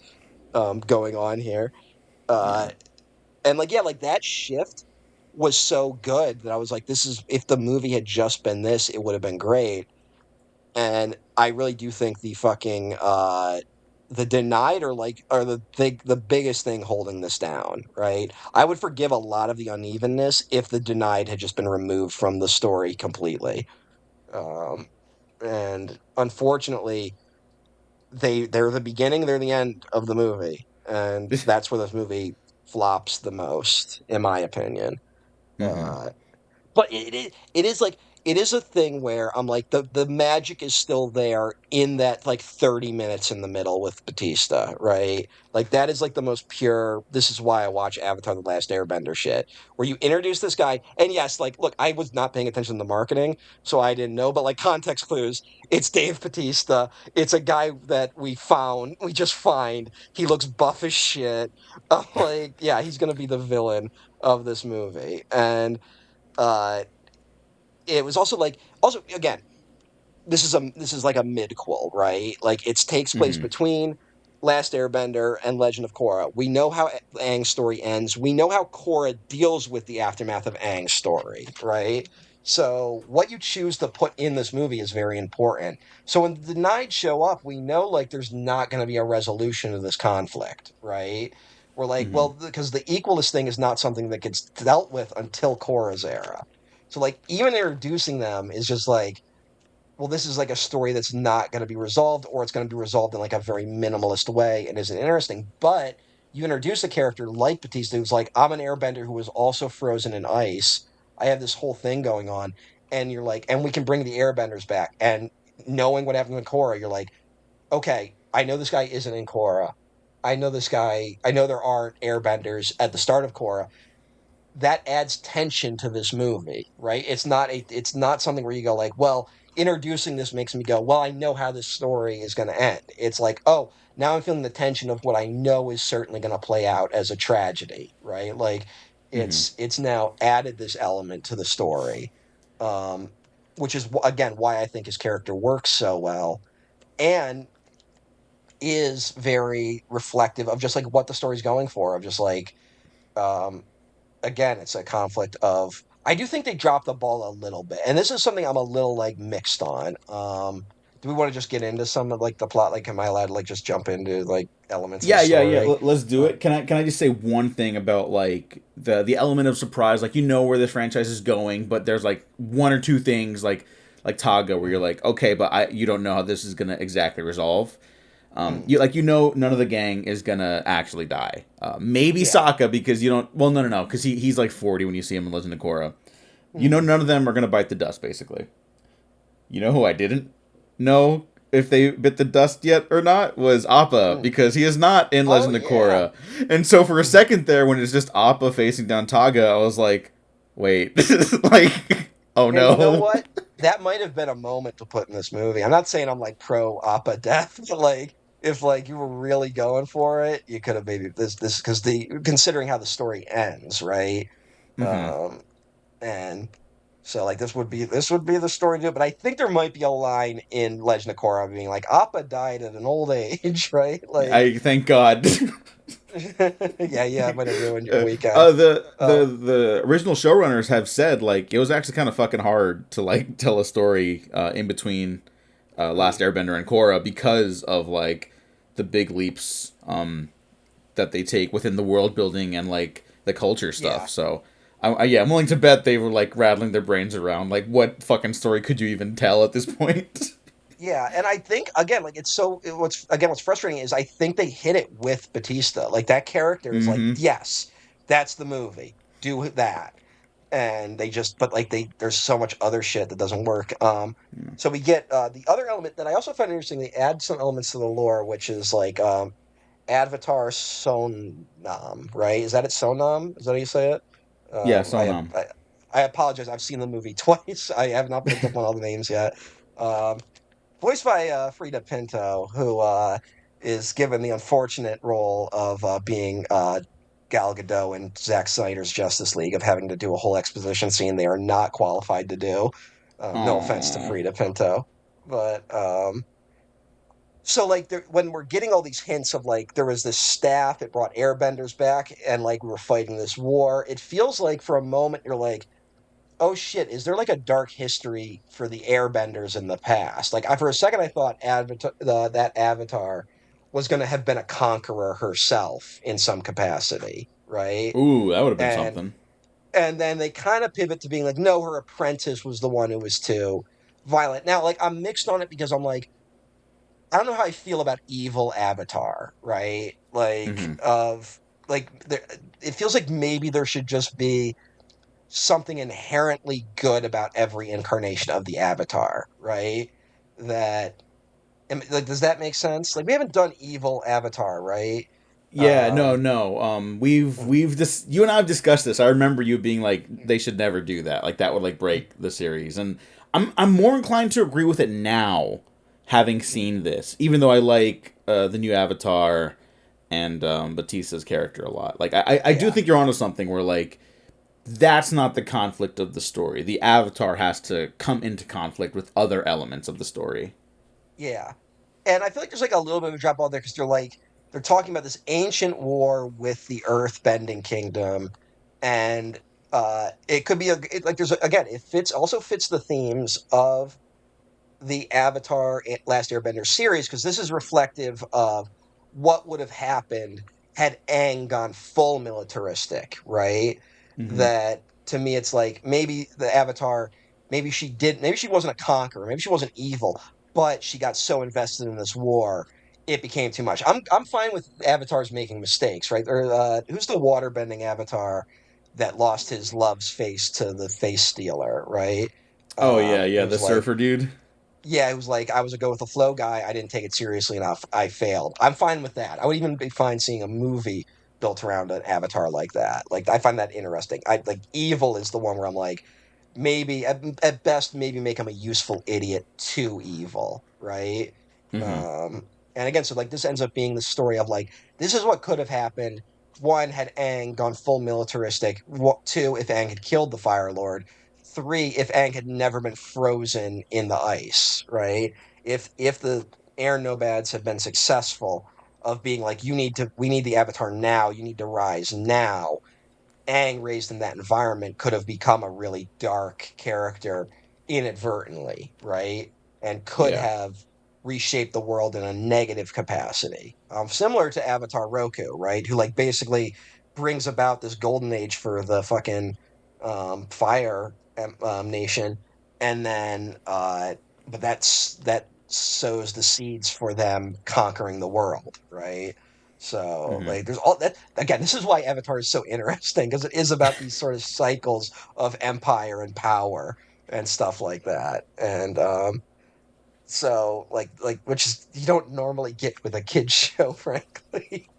going on here. Yeah. Uh and like yeah, like that shift was so good that I was like this is if the movie had just been this, it would have been great. And I really do think the denied are the biggest thing holding this down, right? I would forgive a lot of the unevenness if the denied had just been removed from the story completely. Um, and unfortunately, they're the beginning, they're the end of the movie, and that's where this movie flops the most, in my opinion. Hmm. Uh, but it is like it is a thing where I'm like the magic is still there in that like 30 minutes in the middle with Batista, right? Like that is like the most pure. This is why I watch Avatar: The Last Airbender shit, where you introduce this guy, and yes, like look, I was not paying attention to the marketing, so I didn't know, but like context clues, it's Dave Batista. It's a guy that we just find. He looks buff as shit. I'm like, yeah, he's gonna be the villain of this movie, and uh it was also again this is like a midquel, right? Like it takes place Hmm. between Last Airbender and Legend of Korra. We know how Aang's story ends. We know how Korra deals with the aftermath of Aang's story, right? So what you choose to put in this movie is very important. So when the Denied show up, we know like there's not going to be a resolution of this conflict, right? We're like, Mm-hmm. well, because the equalist thing is not something that gets dealt with until Korra's era. So like even introducing them is just like, well, this is like a story that's not going to be resolved, or it's going to be resolved in like a very minimalist way and isn't interesting. But you introduce a character like Batista, who's like, I'm an airbender who was also frozen in ice. I have this whole thing going on. And you're like, and we can bring the airbenders back. And knowing what happened with Korra, you're like, okay, I know this guy isn't in Korra. I know this guy, I know there aren't airbenders at the start of Korra. That adds tension to this movie, right? It's not something where you go like, well, introducing this makes me go, well, I know how this story is going to end. It's like, oh, now I'm feeling the tension of what I know is certainly going to play out as a tragedy, right? Like Mm-hmm. it's now added this element to the story, um, which is again why I think his character works so well and is very reflective of just like what the story's going for, of just like um, again, it's a conflict of. I do think they dropped the ball a little bit, and this is something I'm a little like mixed on. Do we want to just get into some of like the plot? Like, am I allowed to like just jump into like elements of the Yeah, yeah, yeah. story? Let's do Uh, it. Can I just say one thing about like the element of surprise? Like you know where this franchise is going, but there's like one or two things like Taga where you're mm, like, okay, but you don't know how this is gonna exactly resolve. mm, You know none of the gang is gonna actually die. Maybe yeah. Sokka because you don't. Well, no, because he's like 40 when you see him in Legend of Korra. You know Mm, none of them are gonna bite the dust. Basically, you know who I didn't know if they bit the dust yet or not was Appa mm. because he is not in Oh Legend of yeah. Korra. And so for a Mm. second there, when it's just Appa facing down Taga, I was like, wait, like, oh And you know no. what? That might have been a moment to put in this movie. I'm not saying I'm like pro Appa death, but like if like you were really going for it, you could have maybe this because the considering how the story ends, right? Mm-hmm. Um, and so like this would be the story to do it. But I think there might be a line in Legend of Korra being like Appa died at an old age, right? Like I thank God. yeah, yeah, I might have ruined your weekend. The Uh, the original showrunners have said like it was actually kind of fucking hard to like tell a story in between Last mm, Airbender and Korra because of like the big leaps that they take within the world building and like the culture stuff. yeah. So, yeah, I'm willing to bet they were like rattling their brains around like what fucking story could you even tell at this point? Yeah, and I think again, like what's frustrating is I think they hit it with Batista. Like that character is like, Mm-hmm. yes, that's the movie. Do that. And they just but like there's so much other shit that doesn't work. So we get the other element that I also found interesting, they add some elements to the lore, which is like Avatar Sonam, right? Is that it Sonam? Is that how you say it? Yeah, Um, I, Sonam. I I apologize. I've seen the movie twice. I have not picked up on all the names yet. Um, voiced by Frida Pinto, who is given the unfortunate role of being Gal Gadot in Zack Snyder's Justice League, of having to do a whole exposition scene they are not qualified to do. No offense to Aww. Frida Pinto, but so like when we're getting all these hints of like there was this staff, it brought airbenders back, and like we were fighting this war. It feels like for a moment you're like, oh shit, is there like a dark history for the airbenders in the past? Like for a second I thought that Avatar was going to have been a conqueror herself in some capacity, right? Ooh, that would have been And something. and then they kind of pivot to being like, no, her apprentice was the one who was too violent. Now, like I'm mixed on it because I'm like, I don't know how I feel about evil Avatar, right? Like Mm-hmm. of like there, it feels like maybe there should just be something inherently good about every incarnation of the Avatar, right? That like does that make sense? Like we haven't done evil Avatar, right? Yeah, no, Um, no. We've just you and I have discussed this. I remember you being like, they should never do that. Like that would like break the series. And I'm more inclined to agree with it now, having seen this. Even though I like the new Avatar and Batista's character a lot. Like I do yeah, think you're onto something where like that's not the conflict of the story. The Avatar has to come into conflict with other elements of the story. yeah. And I feel like there's like a little bit of a drop off there because they're like they're talking about this ancient war with the Earth-bending kingdom, and it could be like there's again, it fits also fits the themes of the Avatar Last Airbender series, because this is reflective of what would have happened had Aang gone full militaristic, right? Hmm. That to me, it's like maybe the Avatar, maybe she wasn't a conqueror, maybe she wasn't evil, but she got so invested in this war, it became too much. I'm fine with avatars making mistakes, right? Or who's the waterbending Avatar that lost his love's face to the face stealer, right? Oh yeah, It yeah, the was like, surfer dude. yeah, it was like I was a go with the flow guy. I didn't take it seriously enough. I failed. I'm fine with that. I would even be fine seeing a movie built around an avatar like that. Like I find that interesting. I like evil is the one where I'm like, maybe at best maybe make him a useful idiot to evil, right? Hmm. Um, and again, so like this ends up being the story of like this is what could have happened. One, had Aang gone full militaristic. Two, if Aang had killed the Fire Lord. Three, if Aang had never been frozen in the ice, right? If the air nomads had been successful of being like, we need the Avatar now. You need to rise now. Aang, raised in that environment, could have become a really dark character inadvertently, right? And could Yeah. have reshaped the world in a negative capacity. Similar to Avatar Roku, right? Who like basically brings about this golden age for the fucking fire nation, and then but that sows the seeds for them conquering the world, right? So Hmm. like there's all that again, this is why Avatar is so interesting because it is about these sort of cycles of empire and power and stuff like that. And so like which is you don't normally get with a kids show, frankly.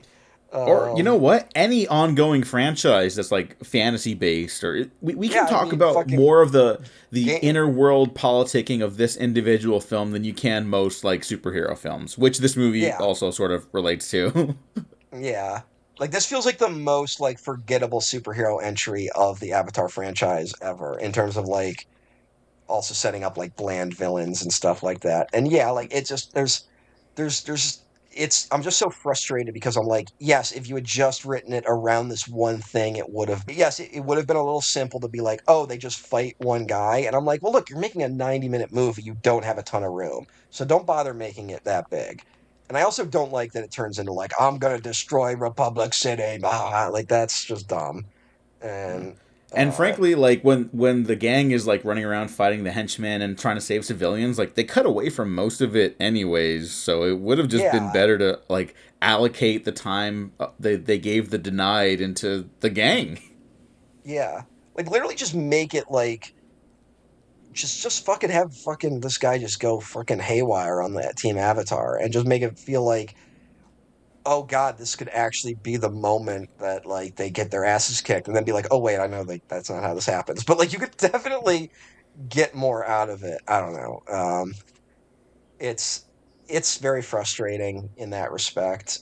Or you know Um what? Any ongoing franchise that's like fantasy based, or we can yeah, I talk mean about fucking more of the game inner world politicking of this individual film than you can most like superhero films, which this movie yeah, also sort of relates to. yeah. Like this feels like the most like forgettable superhero entry of the Avatar franchise ever in terms of like also setting up like bland villains and stuff like that. And yeah, like it just there's it's I'm just so frustrated because I'm like, yes, if you had just written it around this one thing, it would have yes, it would have been a little simple to be like, oh, they just fight one guy. And I'm like, well, look, you're making a 90-minute movie. You don't have a ton of room. So don't bother making it that big. And I also don't like that it turns into like, I'm gonna destroy Republic City. Blah. Like that's just dumb. And And uh frankly, like when the gang is like running around fighting the henchmen and trying to save civilians, like they cut away from most of it anyways. So it would have just been yeah, better to like allocate the time they gave the denied into the gang. yeah. Like literally just make it like just fucking have fucking this guy just go fucking haywire on that team Avatar and just make it feel like, oh god, this could actually be the moment that like they get their asses kicked, and then be like, oh wait, I know like that's not how this happens. But like you could definitely get more out of it. I don't know. It's it's very frustrating in that respect.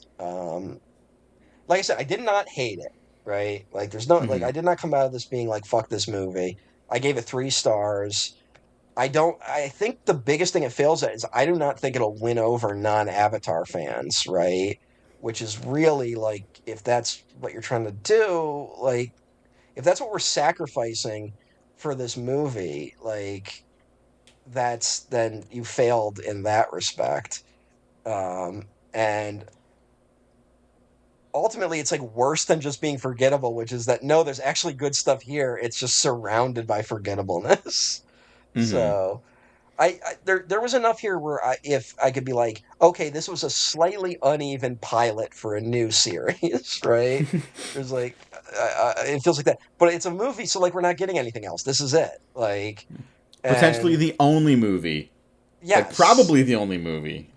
Like I said, I did not hate it, right? Like there's no like Hmm. I did not come out of this being like fuck this movie. I gave it 3 stars. I think the biggest thing it fails at is I do not think it'll win over non-Avatar fans, right? Which is really like, if that's what you're trying to do, like, if that's what we're sacrificing for this movie, like, then you failed in that respect. And ultimately, it's like worse than just being forgettable, which is that no, there's actually good stuff here. It's just surrounded by forgettableness. Hmm. So. There was enough here where if I could be like, okay, this was a slightly uneven pilot for a new series, right? There's like, it feels like that, but it's a movie, so like we're not getting anything else. This is it, like, Potentially and the only movie, like yes, probably the only movie.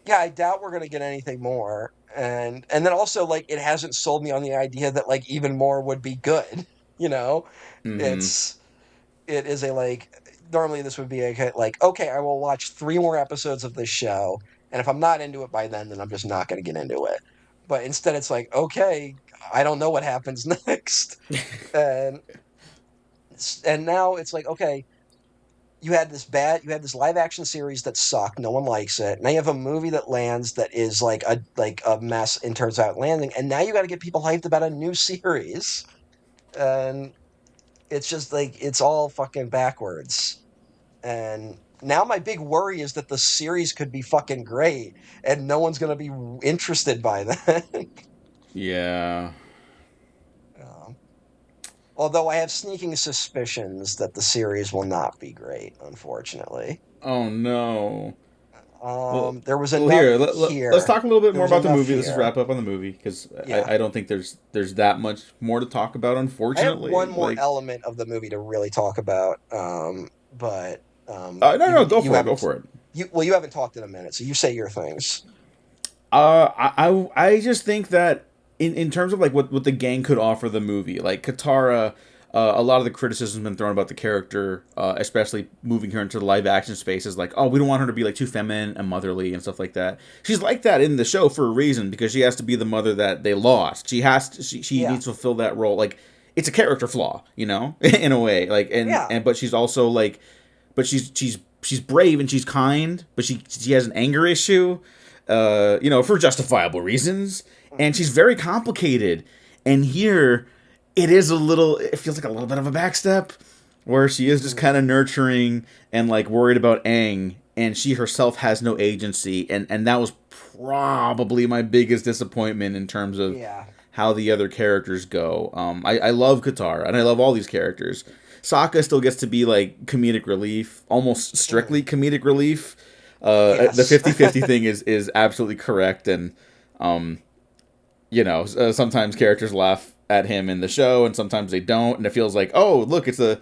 yeah, I doubt we're gonna get anything more, and then also like it hasn't sold me on the idea that like even more would be good, you know? Hmm. It's it is a like normally this would be a like okay, I will watch 3 more episodes of this show, and if I'm not into it by then I'm just not going to get into it. But instead it's like okay, I don't know what happens next. and and now it's like okay, you had this live action series that sucked, no one likes it. Now you have a movie that lands that is like a mess in terms of landing, and now you got to get people hyped about a new series, and it's just like it's all fucking backwards. And now my big worry is that the series could be fucking great, and no one's gonna be interested by that. Yeah. Um, Although I have sneaking suspicions that the series will not be great, unfortunately. Oh no. Well, There was well, enough here let's here. talk a little bit There more was about the enough movie. Let's just here. wrap up on the movie because Yeah. I don't think there's that much more to talk about. I have one Unfortunately, more like element of the movie to really talk about. But no no go you for it, go haven't for it. you haven't talked in a minute, so you say your things. I just think that in terms of like what the gang could offer the movie, like Katara, a lot of the criticism has been thrown about the character, especially moving her into the live action space, is like, oh, we don't want her to be like too feminine and motherly and stuff like that. She's like that in the show for a reason because she has to be the mother that they lost. She Yeah. needs to fulfill that role. Like it's a character flaw, you know, in a way. Like Yeah. and but she's also like, but she's brave and she's kind, but she has an anger issue, you know, for justifiable reasons, and she's very complicated. And here, it feels like a little bit of a backstep, where she is just Mhm. kind of nurturing and like worried about Aang, and she herself has no agency, and that was probably my biggest disappointment in terms of Yeah. how the other characters go. I love Katara, and I love all these characters. Sokka still gets to be like comedic relief, almost Mhm. strictly comedic relief. The Yes. 50-50 thing is absolutely correct, and um, you know, sometimes characters laugh at him in the show, and sometimes they don't, and it feels like, oh, look, it's a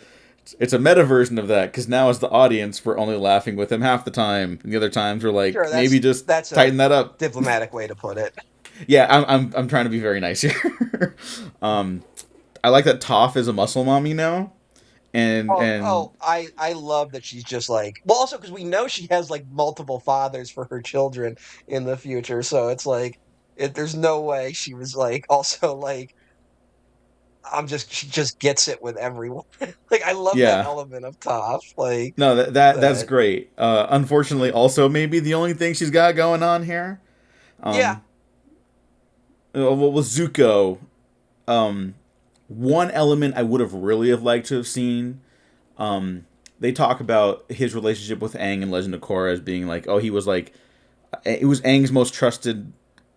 meta version of that because now as the audience we're only laughing with him half the time, and the other times we're like, Sure, maybe just that's a tighten that up. diplomatic way to put it. Yeah, I'm trying to be very nice here. um, I like that Toph is a muscle mommy now, and I love that she's just like, well, also because we know she has like multiple fathers for her children in the future, so it's like there's no way she was like also like she just gets it with everyone. Like I love that yeah, element of Toph, like no, that's that. great. Unfortunately, also maybe the only thing she's got going on here. Yeah. Um, well, with Zuko, um, one element I would have really have liked to have seen. They talk about his relationship with Aang in Legend of Korra as being like, oh, he was like, it was Aang's most trusted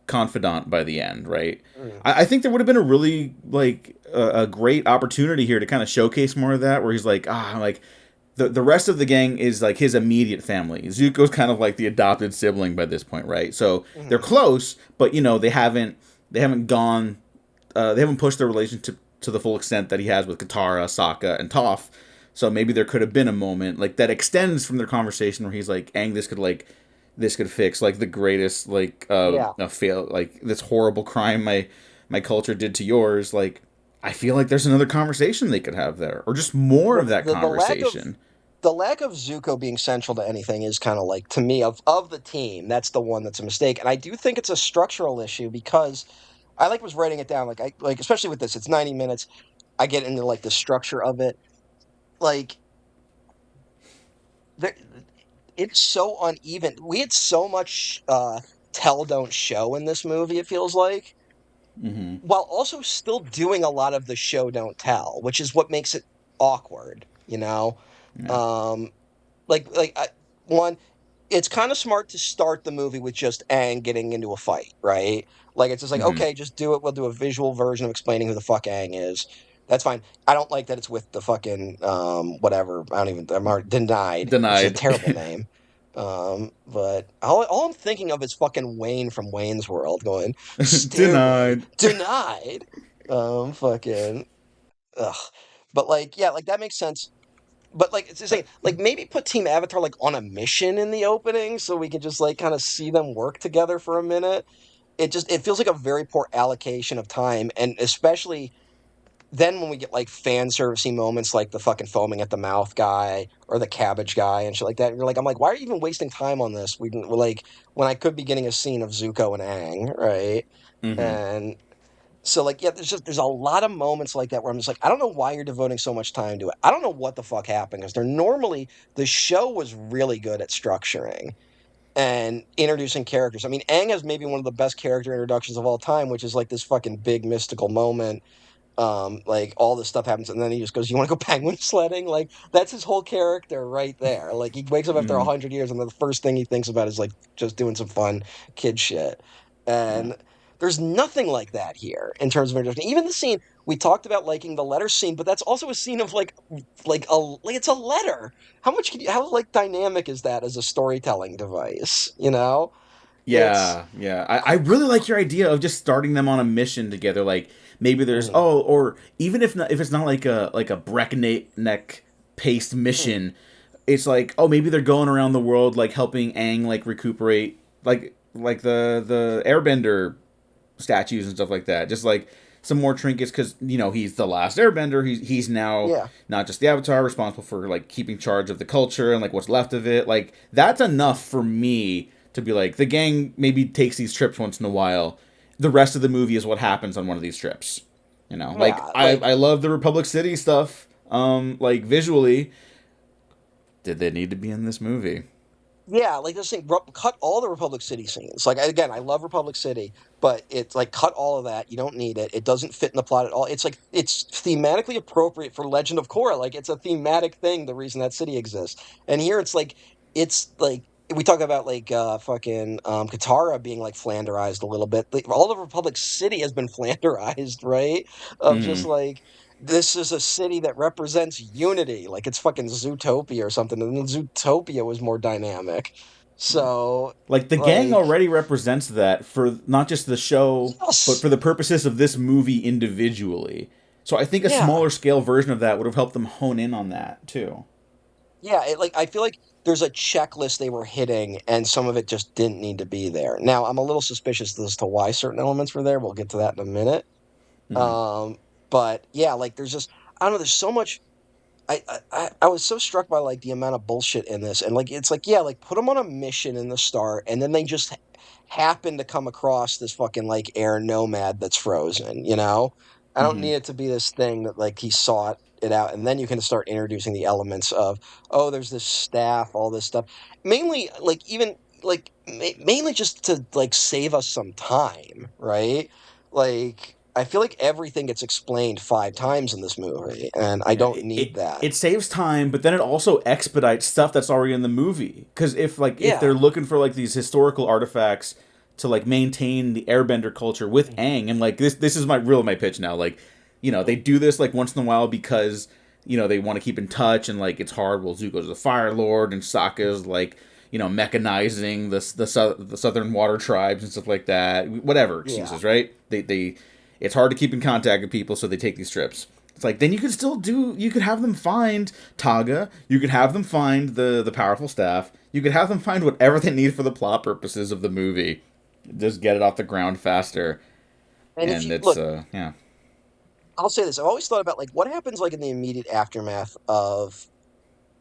confidant by the end, right? Mm. I think there would have been a really like a great opportunity here to kind of showcase more of that, where he's like, like the rest of the gang is like his immediate family. Zuko's kind of like the adopted sibling by this point, right? So they're Mhm. close, but you know they haven't gone they haven't pushed their relationship to the full extent that he has with Katara, Sokka, and Toph. So maybe there could have been a moment like that extends from their conversation where he's like, "Aang, this could fix like the greatest like Yeah. fail like this horrible crime my culture did to yours." Like, I feel like there's another conversation they could have there, or just more of Well, that conversation. the lack of Zuko being central to anything is kind of like to me of the team, that's the one that's a mistake, and I do think it's a structural issue because I like was writing it down like I like especially with this, it's 90 minutes. I get into like the structure of it. Like there, it's so uneven. We had so much tell don't show in this movie, it feels like, Mm-hmm. while also still doing a lot of the show don't tell, which is what makes it awkward, you know? Yeah. Um one, it's kind of smart to start the movie with just Aang getting into a fight, right? Like it's just like, Mm-hmm. okay, just do it. We'll do a visual version of explaining who the fuck Aang is. That's fine. I don't like that it's with the fucking whatever. I don't even. I'm already denied, which is a Denied. terrible name. But all I'm thinking of is fucking Wayne from Wayne's World going stairway Denied. denied. Fucking ugh. But like, yeah, like that makes sense, but like it's just saying, like maybe put Team Avatar like on a mission in the opening so we can just like kind of see them work together for a minute. It feels like a very poor allocation of time, and especially then when we get like fan servicey moments like the fucking foaming at the mouth guy or the cabbage guy and shit like that. And you're like, I'm like, why are you even wasting time on this? We're like when I could be getting a scene of Zuko and Aang, right? Mm-hmm. And So like yeah, there's a lot of moments like that where I'm just like, I don't know why you're devoting so much time to it. I don't know what the fuck happened because they're normally the show was really good at structuring and introducing characters. I mean, Aang has maybe one of the best character introductions of all time, which is like this fucking big mystical moment. Like all this stuff happens, and then he just goes, "You want to go penguin sledding?" Like that's his whole character right there. Like he wakes up after Mm, 100 years, and the first thing he thinks about is like just doing some fun kid shit. yeah. And there's nothing like that here in terms of introduction. Even the scene we talked about liking the letter scene, but that's also a scene of like it's a letter. How like dynamic is that as a storytelling device? You know, it's Yeah, yeah. I really like your idea of just starting them on a mission together. Like maybe there's Mhm. oh, or even if it's not like a breakneck paced Mhm. mission, it's like oh maybe they're going around the world like helping Aang like recuperate like the Airbender statues and stuff like that. Just like some more trinkets because he's the last Airbender. He's now Yeah. not just the Avatar, responsible for like keeping charge of the culture and like what's left of it. Like that's enough for me to be like the gang maybe takes these trips once in a while. The rest of the movie is what happens on one of these trips. Like Yeah, I love the Republic City stuff. Like visually, did they need to be in this movie? yeah, like this thing, cut all the Republic City scenes. Like again, I love Republic City, but it's like cut all of that. You don't need it. It doesn't fit in the plot at all. It's like it's thematically appropriate for Legend of Korra. Like it's a thematic thing. The reason that city exists, and here it's like we talk about like fucking Katara being like Flanderized a little bit. Like, all of Republic City has been Flanderized, right? Of just Mm, like this is a city that represents unity, like it's fucking Zootopia or something, and then Zootopia was more dynamic. yeah. So, Like the gang like, already represents that for not just the show, but yes, for the purposes of this movie individually. So I think a yeah, smaller scale version of that would have helped them hone in on that too. yeah. Like, I feel like there's a checklist they were hitting, and some of it just didn't need to be there. Now, I'm a little suspicious as to why certain elements were there. We'll get to that in a minute. Mm-hmm. Um, but yeah, like, there's just I don't know. There's so much I was so struck by like the amount of bullshit in this, and like it's like yeah, like put them on a mission in the start, and then they just happen to come across this fucking like air nomad that's frozen. You know, I don't Mm-hmm. need it to be this thing that like he sought it out, and then you can start introducing the elements of oh, there's this staff, all this stuff, mainly like even like mainly just to like save us some time, right? Like I feel like everything gets explained 5 times in this movie, and I Yeah, don't need that. it saves time, but then it also expedites stuff that's already in the movie. Because if Yeah. they're looking for like these historical artifacts to like maintain the Airbender culture with Mhm. Aang, and like this is my pitch now. Like, they do this like once in a while because they want to keep in touch and like it's hard. Well, Zuko's the Fire Lord and Sokka's like mechanizing the Southern Water tribes and stuff like that. Whatever Yeah. excuses, right? They it's hard to keep in contact with people, so they take these trips. It's like then you could have them find Taga, you could have them find the powerful staff, you could have them find whatever they need for the plot purposes of the movie. Just get it off the ground faster. And if And you it's look, yeah. I'll say this. I've always thought about like what happens like in the immediate aftermath of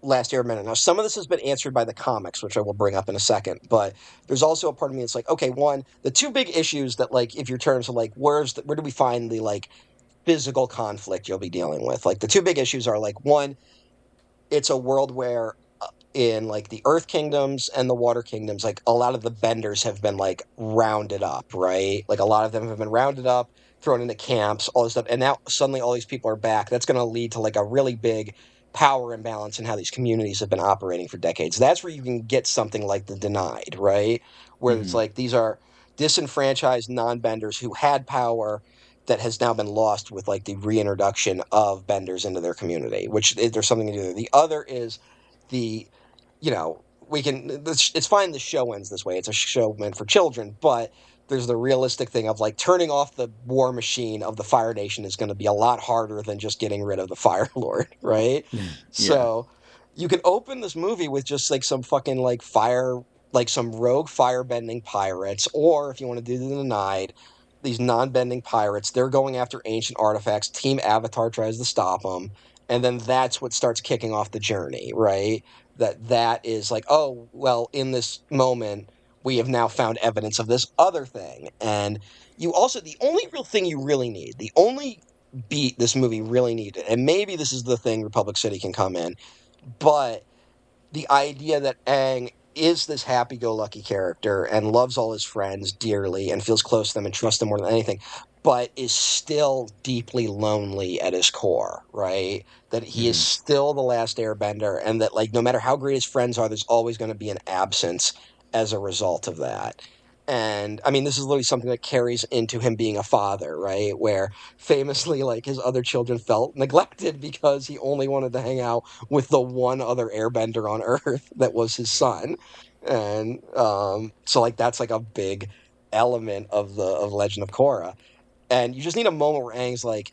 Last Airbender. Now, some of this has been answered by the comics, which I will bring up in a second, but there's also a part of me that's like, okay, one, the two big issues that like if your terms are like where do we find the like physical conflict you'll be dealing with? Like the two big issues are like one, it's a world where in like the earth kingdoms and the water kingdoms like a lot of the benders have been like rounded up, right? Like a lot of them have been rounded up, thrown into camps, all this stuff, and now suddenly all these people are back. That's going to lead to like a really big power imbalance in how these communities have been operating for decades. That's where you can get something like the Denied, right? Where it's Mm-hmm. like these are disenfranchised non-benders who had power that has now been lost with like the reintroduction of benders into their community, which there's something to do there. The other is the we can it's fine the show ends this way, it's a show meant for children, but there's the realistic thing of like turning off the war machine of the Fire Nation is going to be a lot harder than just getting rid of the Fire Lord, right? Yeah. So you can open this movie with just like some fucking like fire, like some rogue firebending pirates, or if you want to do the Denied, these non-bending pirates, they're going after ancient artifacts, Team Avatar tries to stop them, and then that's what starts kicking off the journey, right? That is like, oh well, in this moment we have now found evidence of this other thing. And you also, the only real thing you really need, the only beat this movie really needed, and maybe this is the thing Republic City can come in, but the idea that Aang is this happy-go-lucky character and loves all his friends dearly and feels close to them and trusts them more than anything, but is still deeply lonely at his core, right? That he is Hmm. still the last Airbender, and that like no matter how great his friends are, there's always going to be an absence as a result of that. And I mean, this is literally something that carries into him being a father, right? Where famously, like his other children felt neglected because he only wanted to hang out with the one other airbender on Earth that was his son. And so like that's like a big element of the of Legend of Korra. And you just need a moment where Aang's like,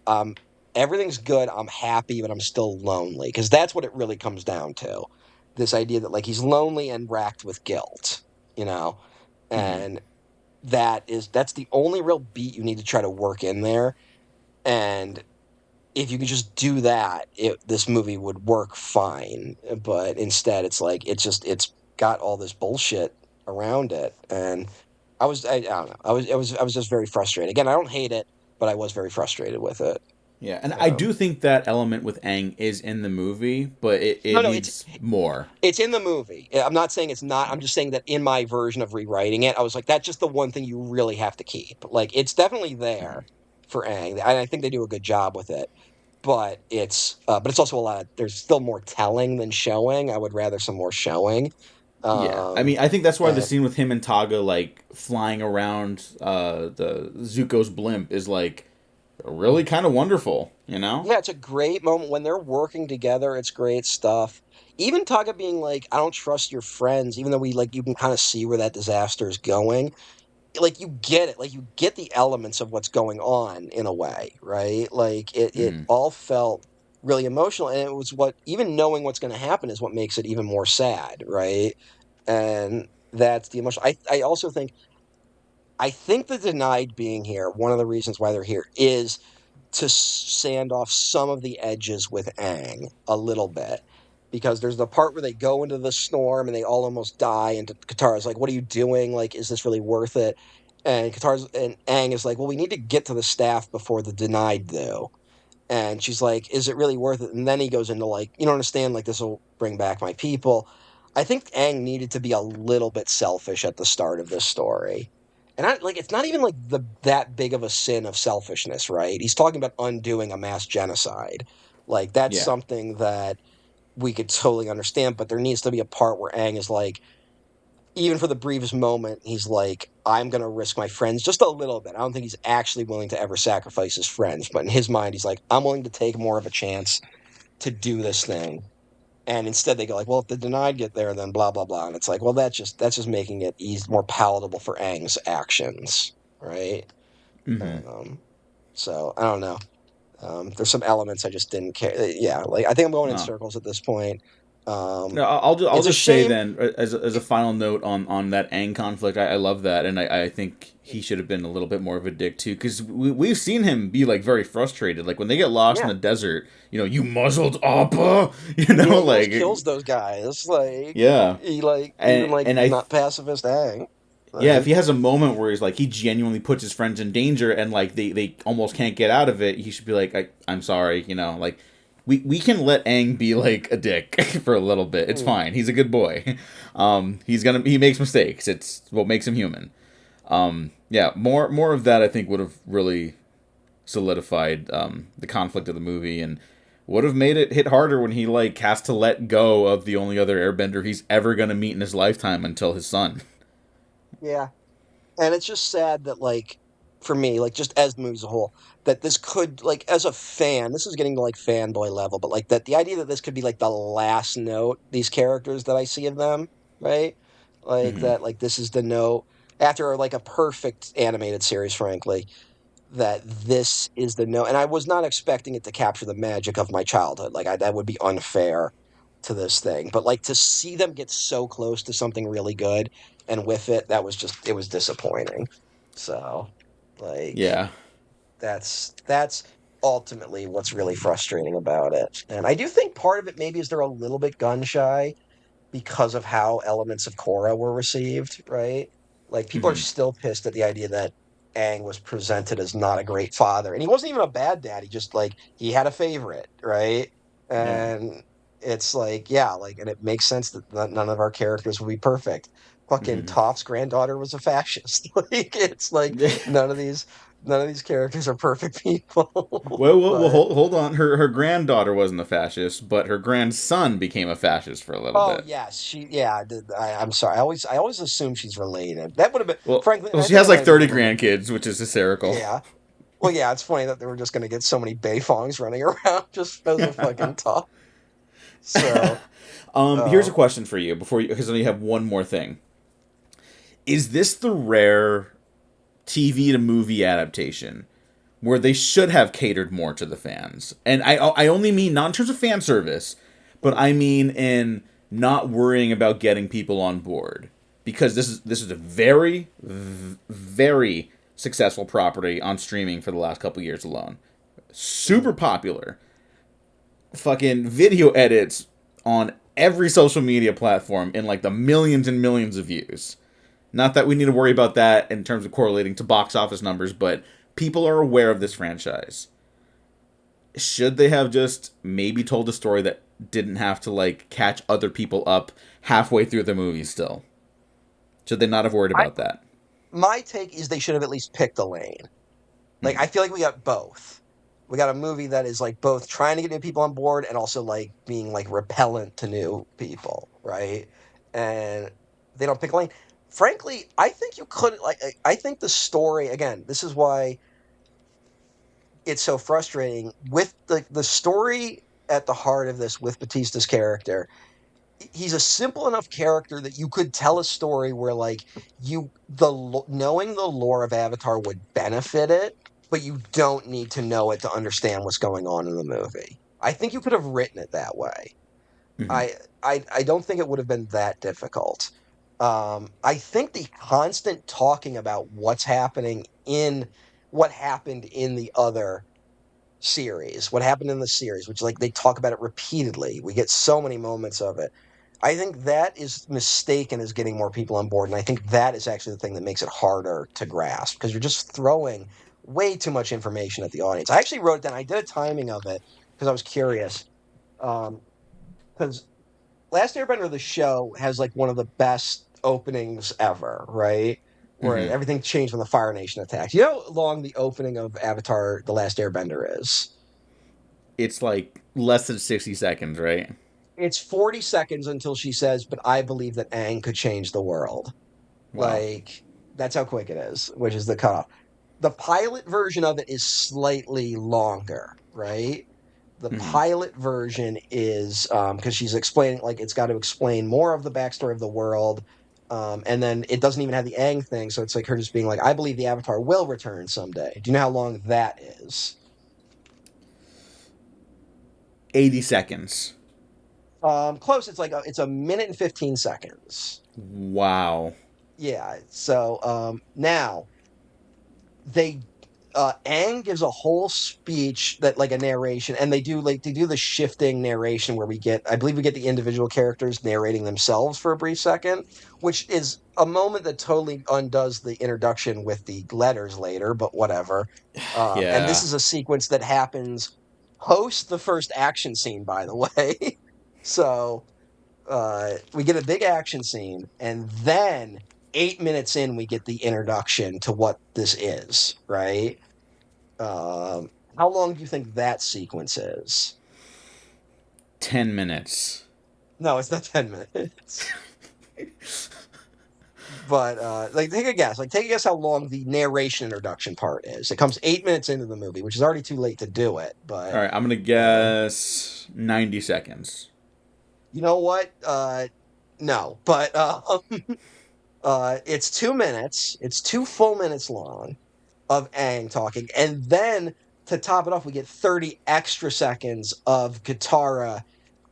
everything's good, I'm happy, but I'm still lonely. Because that's what it really comes down to. This idea that like he's lonely and racked with guilt, you know? Hmm. And that's the only real beat you need to try to work in there. And if you could just do that, this movie would work fine. But instead, it's like it's got all this bullshit around it, and I don't know, I was just very frustrated. Again, I don't hate it, but I was very frustrated with it. Yeah, and I Um, do think that element with Aang is in the movie, but no, it no, needs more. it's in the movie. I'm not saying it's not. I'm just saying that in my version of rewriting it, I was like, that's just the one thing you really have to keep. Like, it's definitely there for Aang, and I think they do a good job with it. But it's also a lot of, there's still more telling than showing. I would rather some more showing. Yeah, I Um mean, I think that's why the and scene with him and Taga like flying around the Zuko's blimp is like really kind of wonderful, you know? yeah, it's a great moment when they're working together. It's great stuff. Even Taga being like, I don't trust your friends, even though we like you can kind of see where that disaster is going. Like you get it. Like you get the elements of what's going on in a way, right? Like it Hmm. all felt really emotional. And it was what even knowing what's gonna happen is what makes it even more sad, right? And that's the emotion. I also think the denied being here, one of the reasons why they're here is to sand off some of the edges with Aang a little bit. Because there's the part where they go into the storm and they all almost die, and Katara's like, "What are you doing? Like, is this really worth it?" And Aang is like, "Well, we need to get to the staff before the denied do." And she's like, "Is it really worth it?" And then he goes into like, "You don't understand. Like, this will bring back my people." I think Aang needed to be a little bit selfish at the start of this story. And I like it's not even like the that big of a sin of selfishness, right? He's talking about undoing a mass genocide. Like that's Yeah. something that we could totally understand, but there needs to be a part where Aang is like, even for the briefest moment, he's like, I'm going to risk my friends just a little bit. I don't think he's actually willing to ever sacrifice his friends, but in his mind, he's like, I'm willing to take more of a chance to do this thing. And instead, they go like, well, if the denied get there, then blah blah blah. And it's like, well, that's just making it more palatable for Aang's actions, right? Hmm. Um, so I don't know. There's some elements I just didn't care. Yeah, like I think I'm going in No. circles at this point. Um, No, I'll it's a just say shame. then as a final note on that Aang conflict, I love that, and I think he should have been a little bit more of a dick too, because we've seen him be like very frustrated, like when they get lost in Yeah, the desert, you muzzled Appa, yeah, he almost like kills those guys. Like yeah, he like even and like and I not pacifist Aang. yeah, if Like he has a moment where he's like he genuinely puts his friends in danger and like they almost can't get out of it, he should be like I'm sorry, like we can let Aang be like a dick for a little bit. It's mm, fine. He's a good boy. He makes mistakes. It's what makes him human. Yeah, more of that I think would have really solidified the conflict of the movie and would have made it hit harder when he like has to let go of the only other airbender he's ever gonna meet in his lifetime until his son. yeah, and it's just sad that like for me, like just as the movie as a whole, that this could like as a fan, this is getting to like fanboy level, but like that the idea that this could be like the last note these characters that I see of them, right? Like Hmm. that, like this is the note after like a perfect animated series, frankly that this is the no, and I was not expecting it to capture the magic of my childhood. That would be unfair to this thing. But like to see them get so close to something really good and with it, that was just it was disappointing. So like Yeah. that's ultimately what's really frustrating about it. And I do think part of it maybe is they're a little bit gun shy because of how elements of Korra were received, right? Like people are Hmm. still pissed at the idea that Aang was presented as not a great father, and he wasn't even a bad dad. He just like he had a favorite, right? Yeah. And it's like, yeah, like, and it makes sense that none of our characters will be perfect. Fucking Hmm. Toph's granddaughter was a fascist. Like it's like none of these none of these characters are perfect people. Well, But hold on. Her granddaughter wasn't a fascist, but her grandson became a fascist for a little oh bit. yes, I'm sorry. I always assume she's related. That would have been frankly, Well, I she think has that might like have even 30 been one of grandkids, which is hysterical. yeah. Well, yeah, it's funny that they were just going to get so many Beifongs running around just as a fucking top. So, Here's a uh, question for you before you, because I only have one more thing. Is this the rare TV to movie adaptation where they should have catered more to the fans? And I only mean not in terms of fan service, but mm, I mean in not worrying about getting people on board, because this is a very successful property on streaming for the last couple years alone. mm. Super popular. Fucking video edits on every social media platform in like the millions and millions of views. Not that we need to worry about that in terms of correlating to box office numbers, but people are aware of this franchise. Should they have just maybe told a story that didn't have to like catch other people up halfway through the movie still? Should they not have worried I about that? my take is they should have at least picked a lane. Like Hmm. I feel like we got both. We got a movie that is like both trying to get new people on board and also like being like repellent to new people, right? And they don't pick a lane. Frankly, I think you couldn't like I think the story again, this is why it's so frustrating with the story at the heart of this with Batista's character. He's a simple enough character that you could tell a story where like knowing the lore of Avatar would benefit it, but you don't need to know it to understand what's going on in the movie. I think you could have written it that way. Hmm. I don't think it would have been that difficult. I think the constant talking about what happened in the other series, what happened in the series, which like they talk about it repeatedly. We get so many moments of it. I think that is mistaken as getting more people on board, and I think that is actually the thing that makes it harder to grasp because you're just throwing way too much information at the audience. I actually wrote it down. I did a timing of it because I was curious. Because Last Airbender, the show, has like one of the best openings ever, right? Where Hmm. everything changed when the Fire Nation attacked. You know how long the opening of Avatar: The Last Airbender is? It's like less than 60 seconds, right? It's 40 seconds until she says, "But I believe that Aang could change the world." Wow. Like, that's how quick it is, which is the cutoff. The pilot version of it is slightly longer, right? The Hmm. pilot version is because she's explaining, like, it's got to explain more of the backstory of the world. And then it doesn't even have the Aang thing. So it's like her just being like, I believe the Avatar will return someday. Do you know how long that is? 80 seconds. Close. It's a minute and 15 seconds. Wow. Yeah. So now they Aang gives a whole speech that like a narration, and they do the shifting narration where I believe we get the individual characters narrating themselves for a brief second, which is a moment that totally undoes the introduction with the letters later, but whatever. And this Yeah. is a sequence that happens post the first action scene, by the way. So we get a big action scene, and then 8 minutes in, we get the introduction to what this is, right? Um, how long do you think that sequence is? 10 minutes. No, it's not 10 minutes. But like take a guess. Like take a guess how long the narration introduction part is. It comes 8 minutes into the movie, which is already too late to do it. All But right, I'm going to um, guess 90 seconds. you know what? No, but it's 2 minutes. It's 2 full minutes long of Aang talking, and then to top it off, we get 30 extra seconds of Katara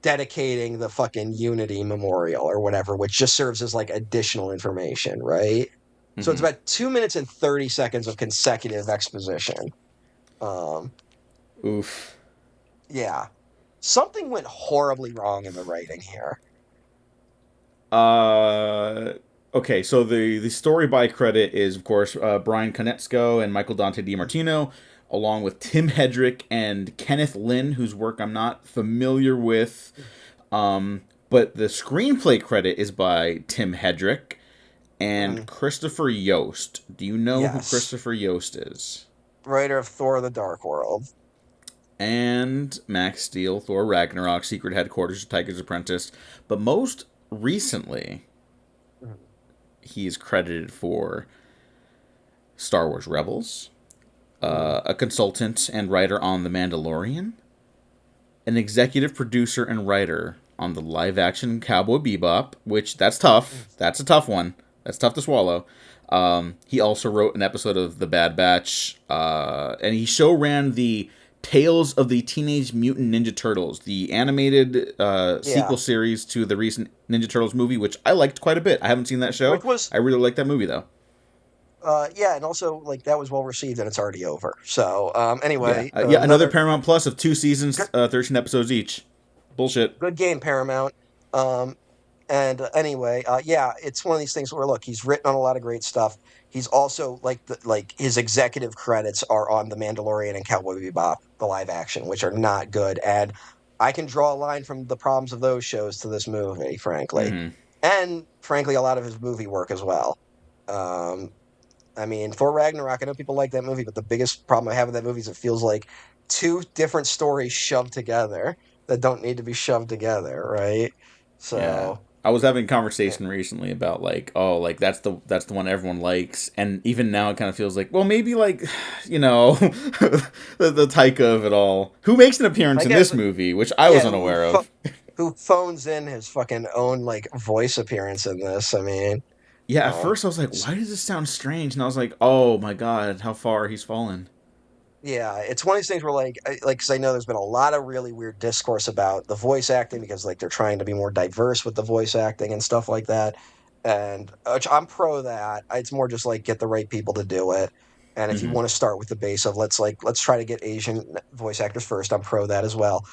dedicating the fucking Unity Memorial or whatever, which just serves as like additional information, right? So it's Hmm. about 2 minutes and 30 seconds of consecutive exposition. Um, Oof. yeah. Something went horribly wrong in the writing here. Uh, Okay, so the story by credit is, of course, Brian Konietzko and Michael Dante DiMartino, along with Tim Hedrick and Kenneth Lynn, whose work I'm not familiar with. But the screenplay credit is by Tim Hedrick and Mhm. Christopher Yost. Do you know who Yes, Christopher Yost is? writer of Thor: The Dark World. And Max Steel, Thor Ragnarok, Secret Headquarters, Tiger's Apprentice. But most recently, Mhm. he is credited for Star Wars Rebels, Mhm. a consultant and writer on The Mandalorian, an executive producer and writer on the live action Cowboy Bebop, which that's Mhm. tough. That's a tough one. That's tough to swallow. He also wrote an episode of The Bad Batch, and he show ran the Tales of the Teenage Mutant Ninja Turtles, the animated Yeah, sequel series to the recent Ninja Turtles movie, which I liked quite a bit. I haven't seen that show. which was I really like that movie, though. yeah, and also like that was well received, and it's already over. So Yeah, anyway, yeah. Another another Paramount Plus of 2 seasons, good, 13 episodes each. Bullshit. good game, Paramount. Um, And anyway, yeah, it's one of these things where look, he's written on a lot of great stuff. He's also like his executive credits are on The Mandalorian and Cowboy Bebop, the live action, which are not good. And I can draw a line from the problems of those shows to this movie, frankly, Mm-hmm. and frankly, a lot of his movie work as well. Um, I mean, Thor Ragnarok, I know people like that movie, but the biggest problem I have with that movie is it feels like two different stories shoved together that don't need to be shoved together, right? Yeah. So. I was having a Yeah. conversation recently about like, oh, like that's the one everyone likes, and even now it kind of feels like, well, maybe like, the Taika of it all, who makes an appearance I in guess, this movie, which I was yeah, unaware of. who phones in his fucking own like voice appearance in this? I mean, Yeah, at um, first I was like, it's why does this sound strange? And I was like, oh my god, how far he's fallen. yeah, it's one of these things where because I know there's been a lot of really weird discourse about the voice acting because like they're trying to be more diverse with the voice acting and stuff like that, and which I'm pro that. It's more just like get the right people to do it. And if you Mm-hmm. want to start with the base of let's try to get Asian voice actors first, I'm pro that as well.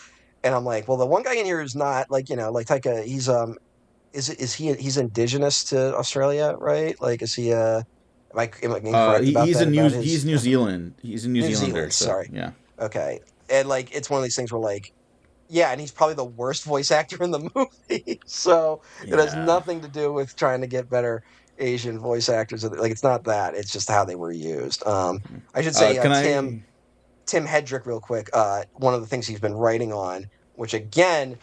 And I'm like, well, the one guy in here is not like, like Taika, he's indigenous to Australia, right? Like, is he am I incorrect about He's that in New about he's his New Zealand. He's a New New Zealander, Zealand? so Sorry. yeah, Okay. And like, it's one of these things where like, yeah, and he's probably the worst voice actor in the movie. So it has yeah. nothing to do with trying to get better Asian voice actors. Like, it's not that. It's just how they were used. I should say, Can Tim I? Tim Hedrick, real quick. One of the things he's been writing on, which again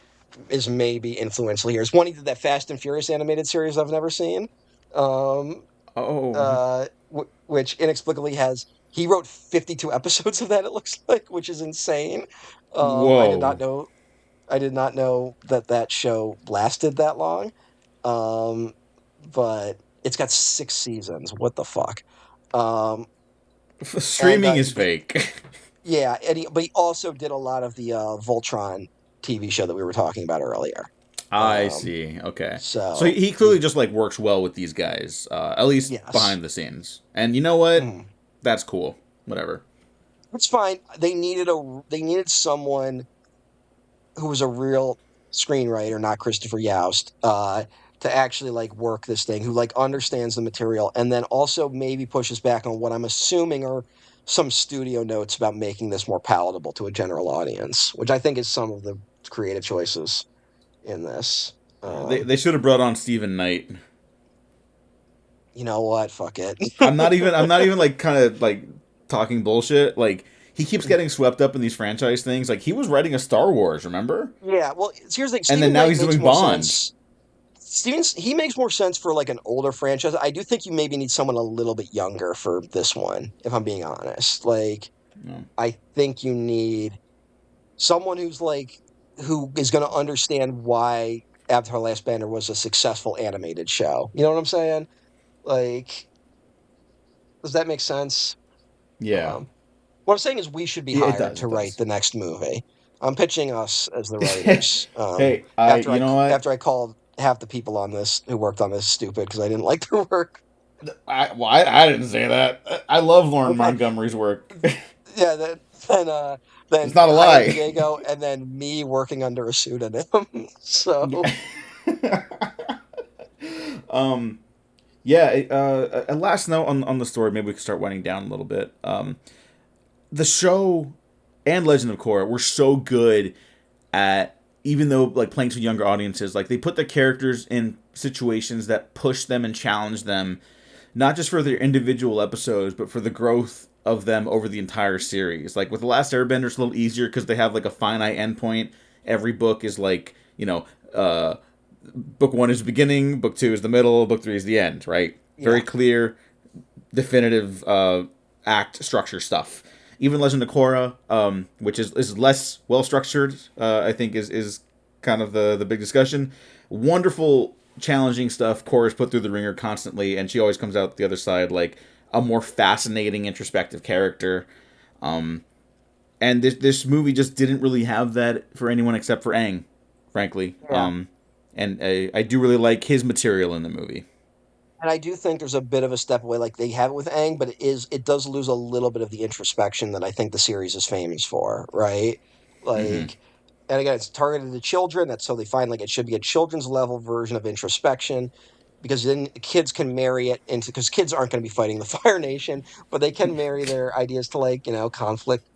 is maybe influential here, is one he did that Fast and Furious animated series I've never seen, um, Oh, which inexplicably has he wrote 52 episodes of that. It looks like, which is insane. I did not whoa. know. I did not know that that show lasted that long. Um, but it's got 6 seasons. What the fuck? Um, and Streaming is but fake. yeah, but he also did a lot of the Voltron TV show that we were talking about earlier. I Um, see. Okay. So so he he's clearly just like works well with these guys, at least yes, behind the scenes. And you know what? mm. That's cool. Whatever. It's fine. They needed someone who was a real screenwriter, not Christopher Youst, to actually like work this thing, who like understands the material, and then also maybe pushes back on what I'm assuming are some studio notes about making this more palatable to a general audience, which I think is some of the creative choices in this. Yeah, they Um, they should have brought on Stephen Knight. you know what? Fuck it. I'm not even like kind of like talking bullshit. Like he keeps getting swept up in these franchise things. Like he was writing a Star Wars, remember? Yeah, well, here's the thing. And then Stephen now Knight he's makes doing more Bond. sense. He makes more sense for like an older franchise. I do think you maybe need someone a little bit younger for this one, if I'm being honest. Like, No. I think you need someone who is going to understand why Avatar: Last Bender was a successful animated show. You know what I'm saying? Like, does that make sense? Yeah. Um, what I'm saying is we should be Yeah, it hired does. to It write does. the next movie. I'm pitching us as the writers. Hey, I. You know what? After I called half the people on this who worked on this stupid because I didn't like their work. I didn't say that. I love Lauren Okay, Montgomery's work. yeah, then It's then not a hire lie. Diego, and then me working under a pseudonym. So um, Yeah. A last note on the story. Maybe we can start winding down a little bit. The show and Legend of Korra were so good at, even though like playing to younger audiences, like they put the characters in situations that push them and challenge them, not just for their individual episodes, but for the growth of them over the entire series. Like with the Last Airbender, it's a little easier because they have like a finite endpoint. Every book is like, book one is the beginning, book two is the middle, book three is the end. Right? Very Yeah. clear, definitive act structure stuff. Even Legend of Korra, which is less well structured, I think is kind of the big discussion. Wonderful, challenging stuff. Korra's put through the ringer constantly, and she always comes out the other side like a more fascinating, introspective character. Um, and this movie just didn't really have that for anyone except for Aang, frankly. Yeah. And I do really like his material in the movie. And I do think there's a bit of a step away, like they have it with Aang, but it does lose a little bit of the introspection that I think the series is famous for, right? Mm-hmm. Like, and again, it's targeted to children. That's so they find like it should be a children's level version of introspection, because then kids can marry it into, because kids aren't going to be fighting the Fire Nation, but they can marry their ideas to like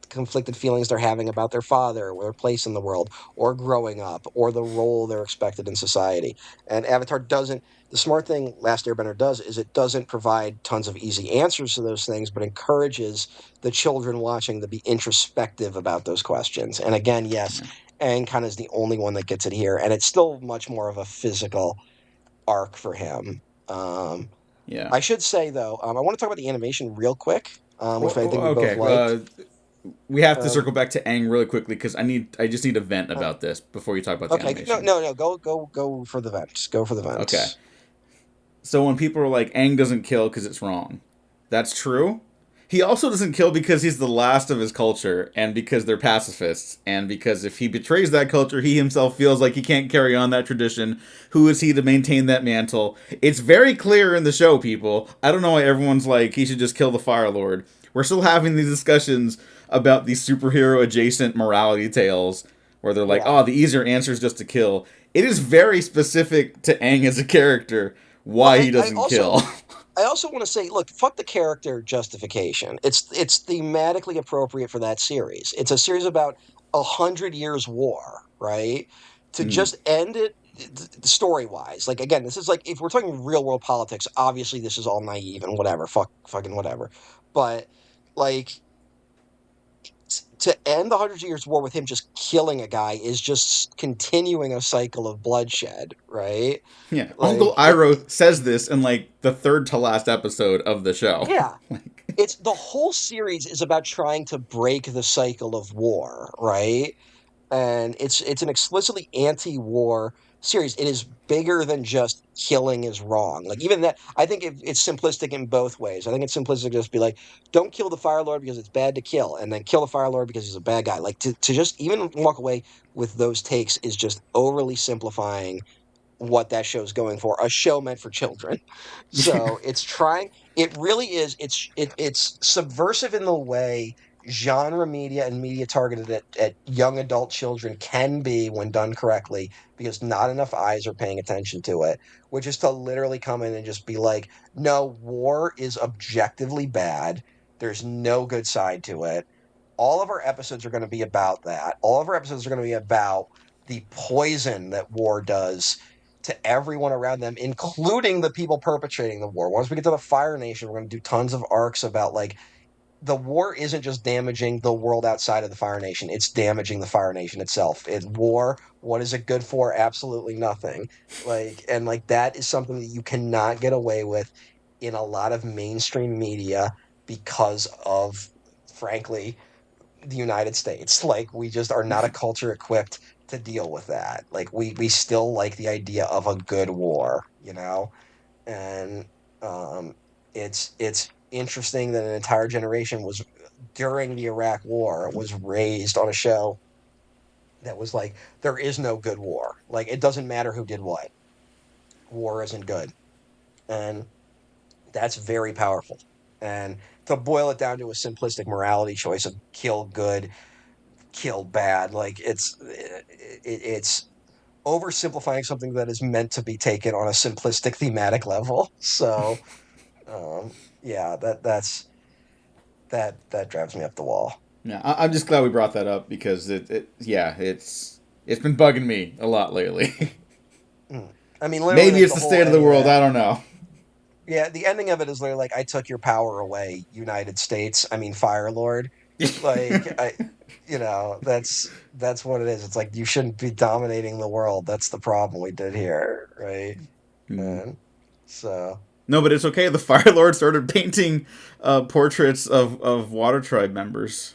conflicted feelings they're having about their father, or their place in the world, or growing up, or the role they're expected in society. And Avatar doesn't. The smart thing Last Airbender does is it doesn't provide tons of easy answers to those things, but encourages the children watching to be introspective about those questions. And again, yes, Yeah. Aang kind of is the only one that gets it here, and it's still much more of a physical arc for him. Um, Yeah. I should say though, I want to talk about the animation real quick, which I think we both Okay. liked. We have to Um, circle back to Aang really quickly because I just need to vent uh, about this before you talk about the okay, no, animation. no, no, go for the vents. Go for the Okay. vents. So when people are like Aang doesn't kill because it's wrong, that's true. He also doesn't kill because he's the last of his culture and because they're pacifists and because if he betrays that culture, he himself feels like he can't carry on that tradition. Who is he to maintain that mantle? It's very clear in the show, people. I don't know why everyone's like he should just kill the Fire Lord. We're still having these discussions about these superhero adjacent morality tales where they're like, Yeah. "Oh, the easier answer is just to kill." It is very specific to Aang as a character Well, why he doesn't kill. I also want to say, look, fuck the character justification. It's thematically appropriate for that series. It's a series about 100 years war, right? To Mm, just end it story wise, like again, this is like if we're talking real world politics, obviously this is all naive and whatever, fucking whatever. But like to end the 100 years war with him just killing a guy is just continuing a cycle of bloodshed, right? yeah, Uncle Like it, Iroh says this in like the third to last episode of the show. yeah. Like, It's the whole series is about trying to break the cycle of war, right? And it's an explicitly anti-war series. It is bigger than just killing is wrong. Like even that, I think it's simplistic in both ways. I think it's simplistic to just be like, don't kill the Fire Lord because it's bad to kill, and then kill the Fire Lord because he's a bad guy. Like to just even walk away with those takes is just overly simplifying what that show's going for, a show meant for children. So it's trying, it really is, it's subversive in the way genre media and media targeted at young adult children can be when done correctly, because not enough eyes are paying attention to it, which is to literally come in and just be like, no, war is objectively bad. There's no good side to it. All of our episodes are going to be about that. All of our episodes are going to be about the poison that war does to everyone around them, including the people perpetrating the war. Once we get to the Fire Nation, we're going to do tons of arcs about like the war isn't just damaging the world outside of the Fire Nation, it's damaging the Fire Nation itself. It's war. What is it good for? Absolutely nothing. Like, and like that is something that you cannot get away with in a lot of mainstream media because of, frankly, the United States. Like we just are not a culture equipped to deal with that. Like we still like the idea of a good war, you know? And um it's interesting that an entire generation was during the Iraq War was raised on a show that was like there is no good war. Like it doesn't matter who did what. War isn't good. And that's very powerful. And to boil it down to a simplistic morality choice of kill good, kill bad. Like it's oversimplifying something that is meant to be taken on a simplistic thematic level. So, yeah, that drives me up the wall. Yeah, I'm just glad we brought that up because yeah, it's been bugging me a lot lately. Mm. I mean, literally, Maybe like it's the the whole state of the ending of world. that. I don't know. Yeah, the ending of it is literally like, I took your power away, United States. I mean, Fire Lord. Like, that's what it is. It's like, you shouldn't be dominating the world. That's the problem we did here, right? Hmm. And so, No, but it's okay. The Fire Lord started painting portraits of Water Tribe members.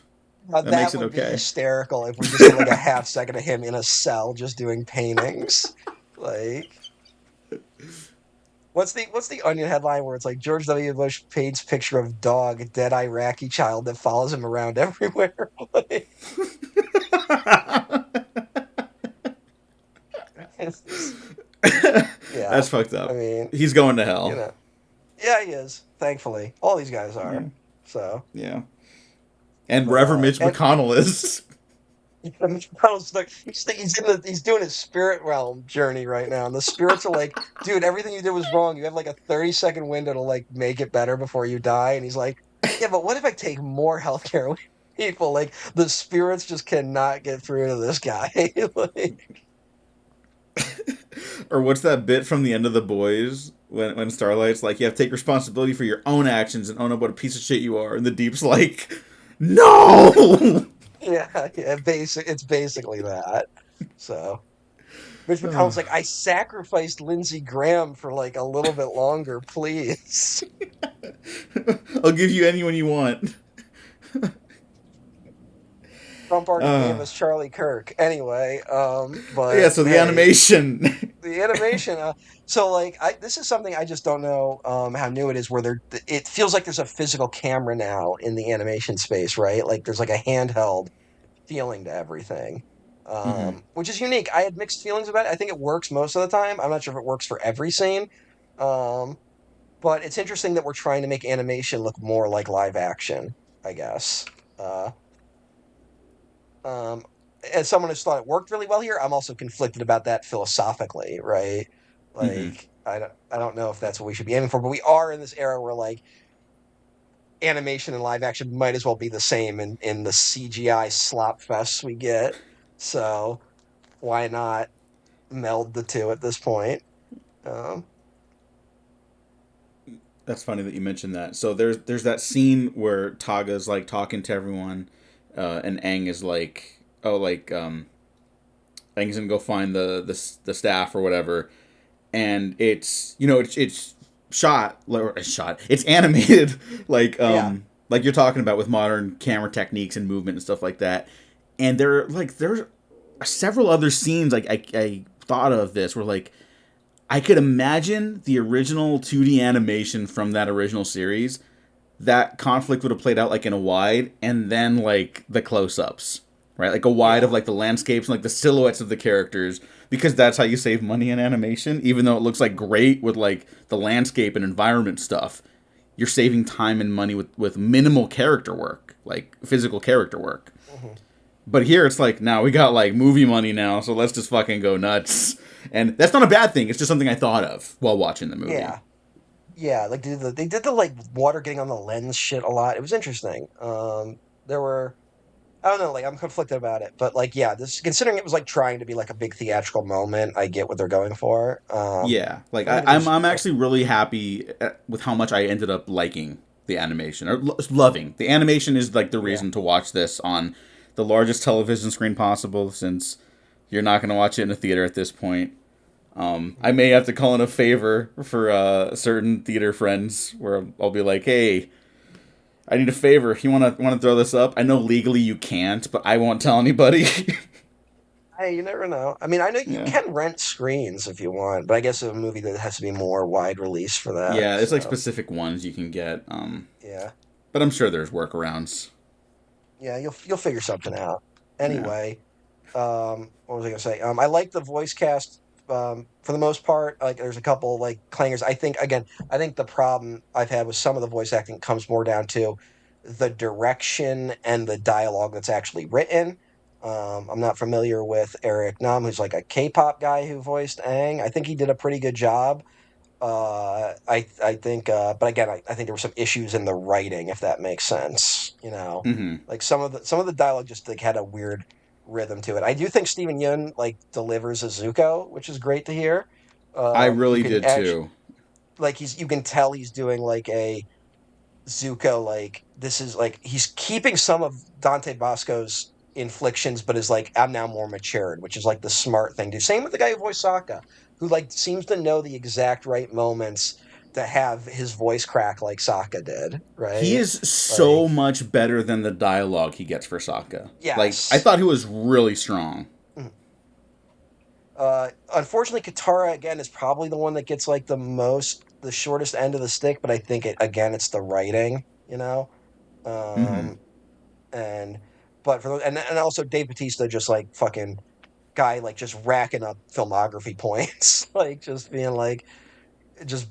That makes that it would be okay. hysterical if we just get like a half second of him in a cell just doing paintings. Like, what's the Onion headline where it's like, George W. Bush paints picture of dog, dead Iraqi child that follows him around everywhere. Like, yeah, That's fucked I up. mean, He's going to you hell. know, yeah, he is. Thankfully, all these guys Yeah, are. So, yeah. And but wherever Mitch and McConnell is. Mitch McConnell's like, he's doing his spirit realm journey right now, and the spirits are like, dude, everything you did was wrong. You have like a 30-second window to like make it better before you die, and he's like, yeah, but what if I take more healthcare away from people? Like, the spirits just cannot get through to this guy. Like, Or what's that bit from the end of The Boys when Starlight's like, you have to take responsibility for your own actions and own up what a piece of shit you are, and the Deep's like, no. yeah, it's basically that. So. Mitch McConnell's Oh, like, I sacrificed Lindsey Graham for like a little bit longer, please. I'll give you anyone you want. Trump already gave Uh, us Charlie Kirk. Anyway, yeah, but so the hey, animation. the animation. So like, this is something I just don't know how new it is. Where it feels like there's a physical camera now in the animation space, right? Like there's like a handheld feeling to everything, Hmm. which is unique. I had mixed feelings about it. I think it works most of the time. I'm not sure if it works for every scene. Um, But it's interesting that we're trying to make animation look more like live action, I guess. Uh, um, as someone who's thought it worked really well here, I'm also conflicted about that philosophically, right? Hmm. Like, I don't know if that's what we should be aiming for, but we are in this era where like animation and live action might as well be the same in the CGI slop fest we get. So why not meld the two at this point? Um, That's funny that you mentioned that. So there's that scene where Taga's like talking to everyone, and Aang is like, oh, like Aang's gonna go find the staff or whatever, and it's shot or shot. It's animated yeah, like you're talking about with modern camera techniques and movement and stuff like that. And there's several other scenes like I thought of this where like I could imagine the original 2D animation from that original series. That conflict would have played out like in a wide, and then like the close-ups, right? Like a wide of yeah. like the landscapes and like the silhouettes of the characters, because that's how you save money in animation. Even though it looks like great with like the landscape and environment stuff, you're saving time and money with minimal character work, like physical character work. Mhm. But here it's like, now we got like movie money now, so let's just fucking go nuts. And that's not a bad thing. It's just something I thought of while watching the movie. Yeah. Yeah, like they did the like water getting on the lens shit a lot. It was interesting. There were, I don't know, like I'm conflicted about it, but like yeah, this considering it was like trying to be like a big theatrical moment, I get what they're going for. Yeah, like I think I'm actually really happy with how much I ended up liking the animation or loving the animation is like the yeah, reason to watch this on the largest television screen possible since you're not going to watch it in a theater at this point. I may have to call in a favor for certain theater friends where I'll be like, hey, I need a favor. You want to throw this up? I know legally you can't, but I won't tell anybody. hey, you never know. I mean, I know you Yeah. can rent screens if you want, but I guess a movie that has to be more wide release for that. Yeah, it's like So specific ones you can get. yeah, But I'm sure there's workarounds. yeah, you'll figure something out. Yeah. Anyway, what was I gonna say? I like the voice cast for the most part. Like there's a couple like clangers. I think the problem I've had with some of the voice acting comes more down to the direction and the dialogue that's actually written. I'm not familiar with Eric Nam, who's like a K-pop guy who voiced Aang. I think he did a pretty good job. I think, but again, I think there were some issues in the writing, if that makes sense. Hmm. Like some of the dialogue just like had a weird rhythm to it. I do think Steven Yeun like delivers a Zuko, which is great to hear. I You really can did actually too. like you can tell he's doing like a Zuko, like this is like he's keeping some of Dante Bosco's inflictions, but is like I'm now more matured, which is like the smart thing to do. Same with the guy who voiced Sokka, who like seems to know the exact right moments to have his voice crack like Sokka did, He right? is so Like much better than the dialogue he gets for Sokka. Like, I yes. thought he was really strong. Mm. Unfortunately, Katara again is probably the one that gets like the shortest end of the stick, but I think it's the writing, Hmm. um, and but for those, and also Dave Bautista just like fucking guy like just racking up filmography points, like just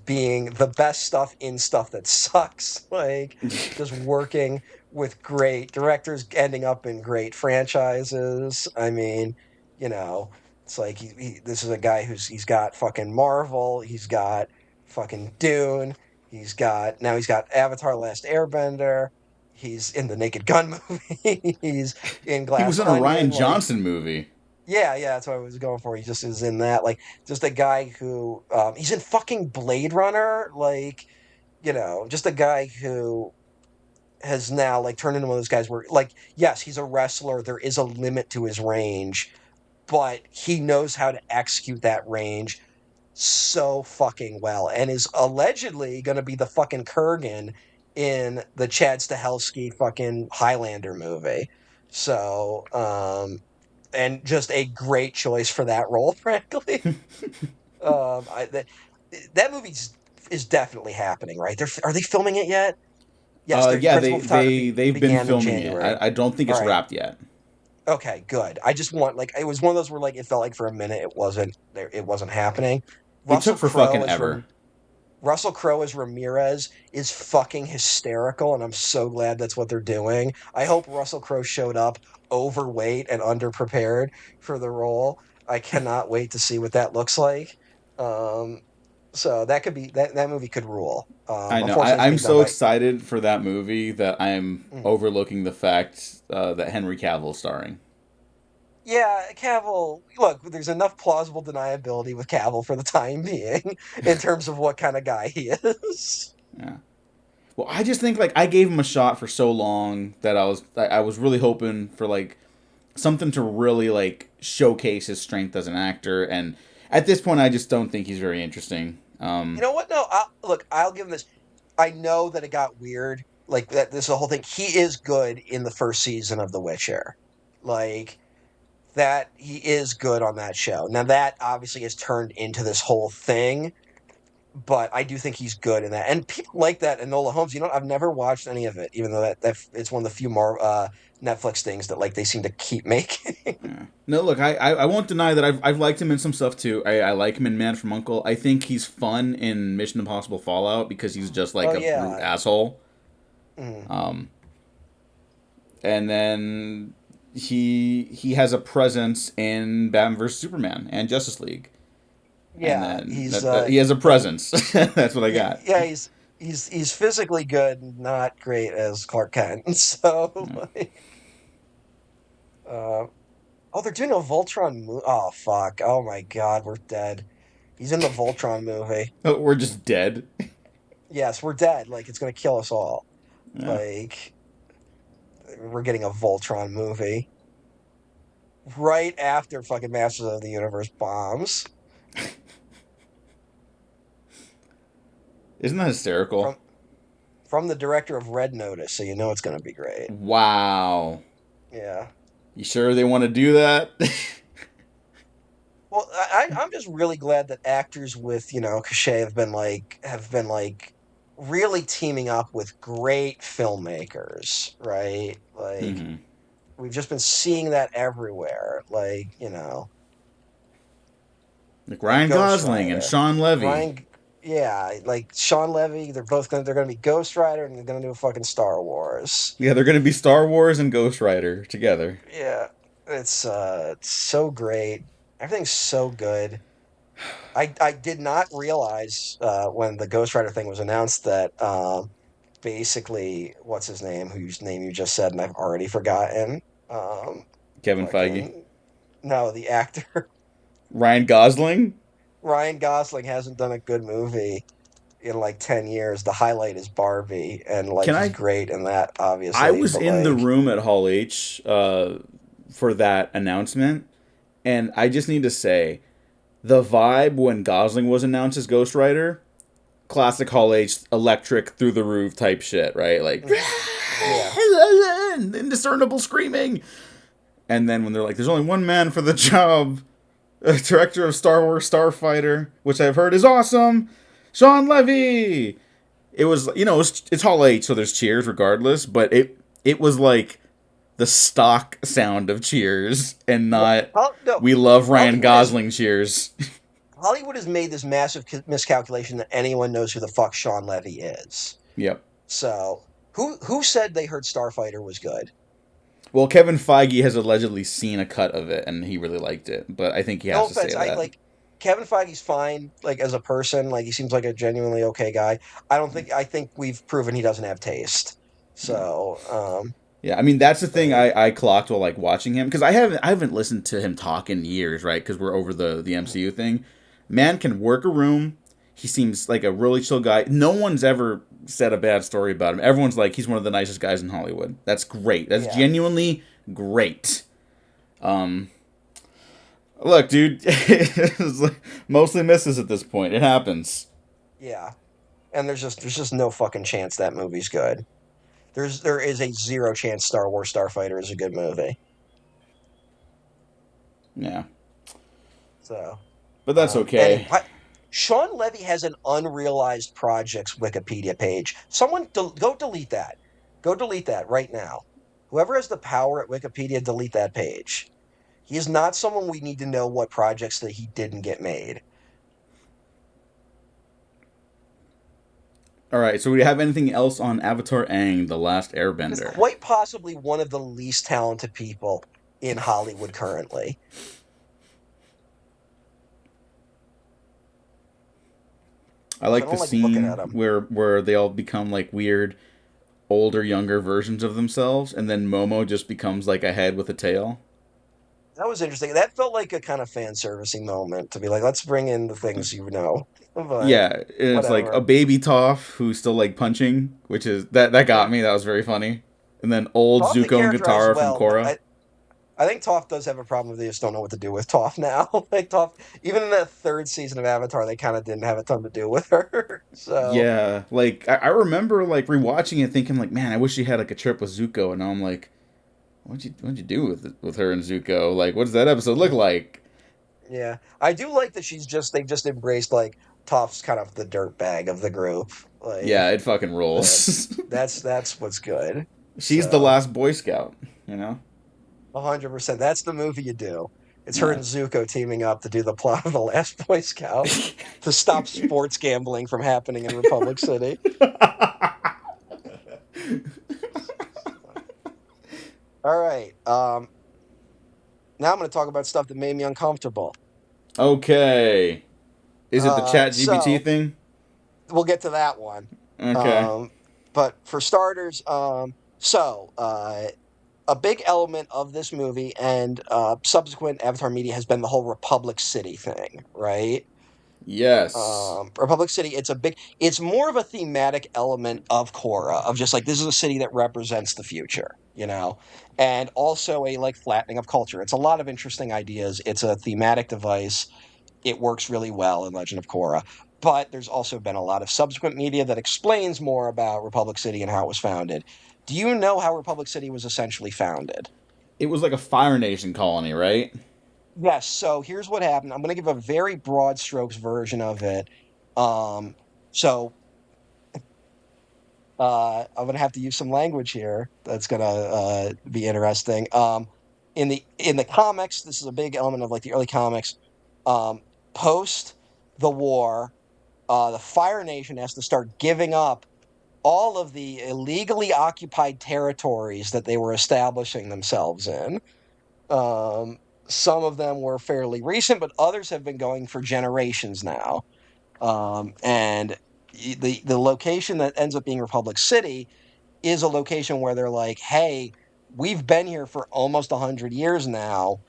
being the best stuff in stuff that sucks, like just working with great directors, ending up in great franchises. I mean, you know, it's like this is a guy he's got fucking Marvel, he's got fucking Dune, he's got Avatar: Last Airbender. He's in the Naked Gun movie. He's in He was Glass in a Onion. Ryan Like, Johnson movie. yeah, that's what I was going for. He just is in that. Like, just a guy who he's in fucking Blade Runner. Like, just a guy who has now like turned into one of those guys where like, yes, he's a wrestler. There is a limit to his range, but he knows how to execute that range so fucking well, and is allegedly going to be the fucking Kurgan in the Chad Stahelski fucking Highlander movie. So, and just a great choice for that role, frankly. That movie is definitely happening, right? Are they filming it yet? Yes, their Yeah, principal photography they've been began in filming it. January. I don't think All it's right. wrapped yet. Okay, good. I just want like it was one of those where like it felt like for a minute it wasn't there, it wasn't happening. It took Russell for Crowe fucking as ever. Ram- Russell Crowe as Ramirez is fucking hysterical, and I'm so glad that's what they're doing. I hope Russell Crowe showed up overweight and underprepared for the role. I cannot wait to see what that looks like. Um, so that could be that movie could rule. I know. Unfortunately, it's I'm being done so by. excited for that movie that I'm Mm. overlooking the fact that Henry Cavill is starring. Yeah, Cavill. Look, there's enough plausible deniability with Cavill for the time being in terms of what kind of guy he is. Yeah. Well, I just think like I gave him a shot for so long that I was really hoping for like something to really like showcase his strength as an actor, and at this point, I just don't think he's very interesting. You know what? No, look, I'll give him this. I know that it got weird, like that. This whole thing. He is good in the first season of The Witcher, like that. He is good on that show. Now that obviously has turned into this whole thing, but I do think he's good in that. And people like that. Enola Holmes. I've never watched any of it, even though that it's one of the few more Netflix things that like they seem to keep making. Yeah. No, look, I won't deny that I've liked him in some stuff too. I like him in Man from Uncle. I think he's fun in Mission Impossible Fallout because he's just like Oh a brute yeah. asshole. Mm. Um, and then he has a presence in Batman vs Superman and Justice League. And Yeah, then he's he has a like presence. That's what I yeah, got. yeah, he's physically good, not great as Clark Kent. So Yeah. like, oh, they're doing a Voltron Oh fuck! Oh my God, we're dead. He's in the Voltron movie. Oh, we're just dead. Yes, we're dead. Like it's gonna kill us all. Yeah. Like we're getting a Voltron movie right after fucking Masters of the Universe bombs Isn't that hysterical? from from the director of Red Notice. So you know it's gonna be great. Wow. Yeah. You sure they want to do that? Well, I'm just really glad that actors with cachet have been like really teaming up with great filmmakers, right? Like Hmm. we've just been seeing that everywhere. Like Like Ryan Ghost Gosling and Rider, Sean Levy. Ryan, yeah, like Sean Levy. They're gonna be Ghost Rider, and they're gonna do a fucking Star Wars. Yeah, they're going to be Star Wars and Ghost Rider together. Yeah, It's so great. Everything's so good. I did not realize when the Ghost Rider thing was announced that basically what's his name, whose name you just said and I've already forgotten. Um, Kevin Feige. fucking no, the actor Ryan Gosling. Ryan Gosling hasn't done a good movie in like 10 years. The highlight is Barbie, and like Can he's I? great in that, I obviously, was but in the like room at Hall H for that announcement, and I just need to say the vibe when Gosling was announced as Ghost Rider, classic Hall H, electric through the roof type shit, right? Like yeah, indiscernible screaming. And then when they're like, "There's only one man for the job," director of Star Wars Starfighter, which I've heard is awesome, Sean Levy. It was, it's Hall H, so there's cheers regardless, but it was like the stock sound of cheers and well, not no, we love Ryan Hollywood has Gosling cheers. Hollywood has made this massive miscalculation that anyone knows who the fuck Sean Levy is. Yep. So who said they heard Starfighter was good? Well, Kevin Feige has allegedly seen a cut of it and he really liked it, but I think he No has to say offense, I that. like Kevin Feige's fine, like as a person, like he seems like a genuinely okay guy. I think we've proven he doesn't have taste. Yeah. So, Yeah, I mean that's the thing like, I clocked while like watching him because I haven't listened to him talk in years, right? Because we're over the MCU thing. Man can work a room. He seems like a really chill guy. No one's ever said a bad story about him. Everyone's like he's one of the nicest guys in Hollywood. That's great. That's yeah, genuinely great. Um, Look, dude, it's like mostly misses at this point. It happens. yeah. And there's just no fucking chance that movie's good. There is a zero chance Star Wars Starfighter is a good movie. Yeah, So, but that's anyway, okay. Sean Levy has an unrealized projects Wikipedia page. Someone go delete that. Go delete that right now. Whoever has the power at Wikipedia, delete that page. He is not someone we need to know what projects that he didn't get made. All right, so we have anything else on Avatar Aang, The Last It's Airbender? quite possibly one of the least talented people in Hollywood currently. I Also, I like the don't like looking at scene him. where they all become like weird older younger versions of themselves and then Momo just becomes like a head with a tail. That was interesting. That felt like a kind of fan servicing moment to be like, let's bring in the things you know. But Yeah, and it's like a whatever. baby Toph who's still like punching, which is that got Yeah. me. That was very funny. And then old Toph they Zuko and characterized Katara from well, but Korra. I think Toph does have a problem. They just don't know what to do with Toph now. Like Toph, even in that third season of Avatar, they kind of didn't have a ton to do with her. So Yeah, like I remember like rewatching it thinking like, man, I wish she had like a trip with Zuko and now I'm like, what'd you do with her and Zuko? Like what does that episode look like? yeah, I do like that they've just embraced like Toph's kind of the dirt bag of the group. Yeah, Like it fucking that's rolls. that's what's good. She's the So last Boy Scout, you know? 100%, that's the movie you do. It's her Yeah. and Zuko teaming up to do the plot of the Last Boy Scout to stop sports gambling from happening in Republic City. All right. Now I'm going to talk about stuff that made me uncomfortable. Okay. Is it the Chat GPT So thing? we'll get to that one. Okay. Um, but for starters, a big element of this movie and subsequent Avatar media has been the whole Republic City thing, right? Yes. Republic City, it's more of a thematic element of Korra, of just like this is a city that represents the future, and also a like flattening of culture. It's a lot of interesting ideas. It's a thematic device. It works really well in Legend of Korra. But there's also been a lot of subsequent media that explains more about Republic City and how it was founded. Do you know how Republic City was essentially founded? It was like a Fire Nation colony, right? Yes, so here's what happened. I'm going to give a very broad strokes version of it. Um, so I'm going to have to use some language here that's going to be interesting. In the comics, this is a big element of like the early comics. Um, Post the war, the Fire Nation has to start giving up all of the illegally occupied territories that they were establishing themselves in. Um, some of them were fairly recent, but others have been going for generations now. And the location that ends up being Republic City is a location where they're like, hey, we've been here for almost 100 years now,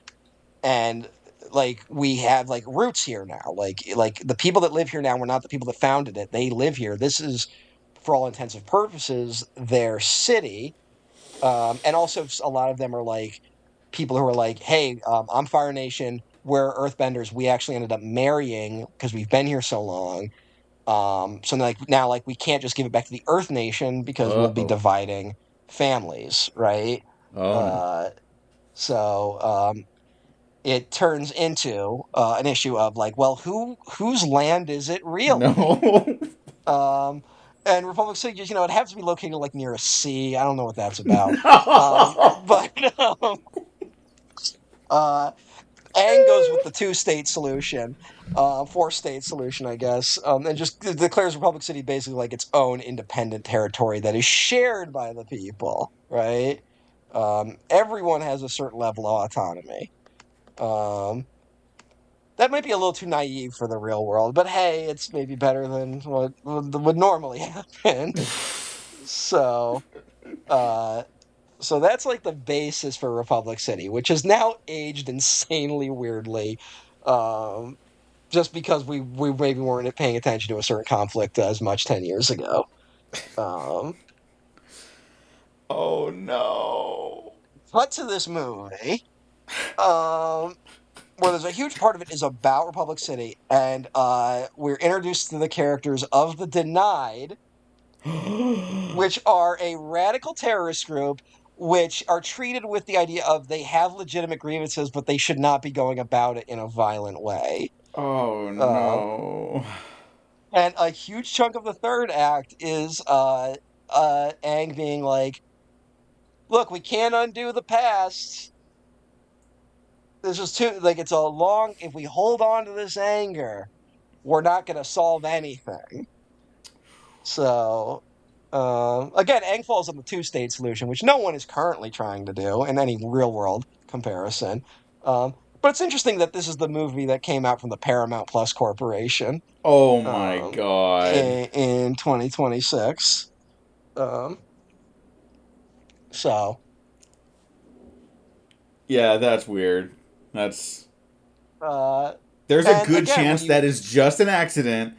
and like we have like roots here now. Like the people that live here now were not the people that founded it. They live here. This is, for all intents and purposes, their city. And also a lot of them are like people who are like, hey, I'm Fire Nation. We're Earthbenders. We actually ended up marrying because we've been here so long. So like now, like we can't just give it back to the Earth Nation because we'll be Uh-oh. dividing families, right? Oh no. Uh, so it turns into an issue of like, well, whose land is it really? No. Um, and Republic City, just it has to be located like near a sea. I don't know what that's about. No. But uh, Aang goes with the two-state solution, four-state solution, I guess, and just declares Republic City basically like its own independent territory that is shared by the people, right? Everyone has a certain level of autonomy. Um, that might be a little too naive for the real world, but hey, it's maybe better than what would normally happen. So, uh, so that's like the basis for Republic City, which has now aged insanely weirdly, um, just because we maybe weren't paying attention to a certain conflict as much 10 years ago. Um, Oh no. cut to this movie, um, where there's a huge part of it is about Republic City, and we're introduced to the characters of the Denied, which are a radical terrorist group which are treated with the idea of they have legitimate grievances, but they should not be going about it in a violent way. Oh Um, no. and a huge chunk of the third act is Aang being like, "Look, we can't undo the past. This is too like it's a long. If we hold on to this anger, we're not going to solve anything." So, again, Aang falls on the two-state solution, which no one is currently trying to do in any real-world comparison. But it's interesting that this is the movie that came out from the Paramount Plus Corporation Oh my god. in 2026. Um, so, Yeah, that's weird. That's uh, there's a and good again, when chance you that is just an accident,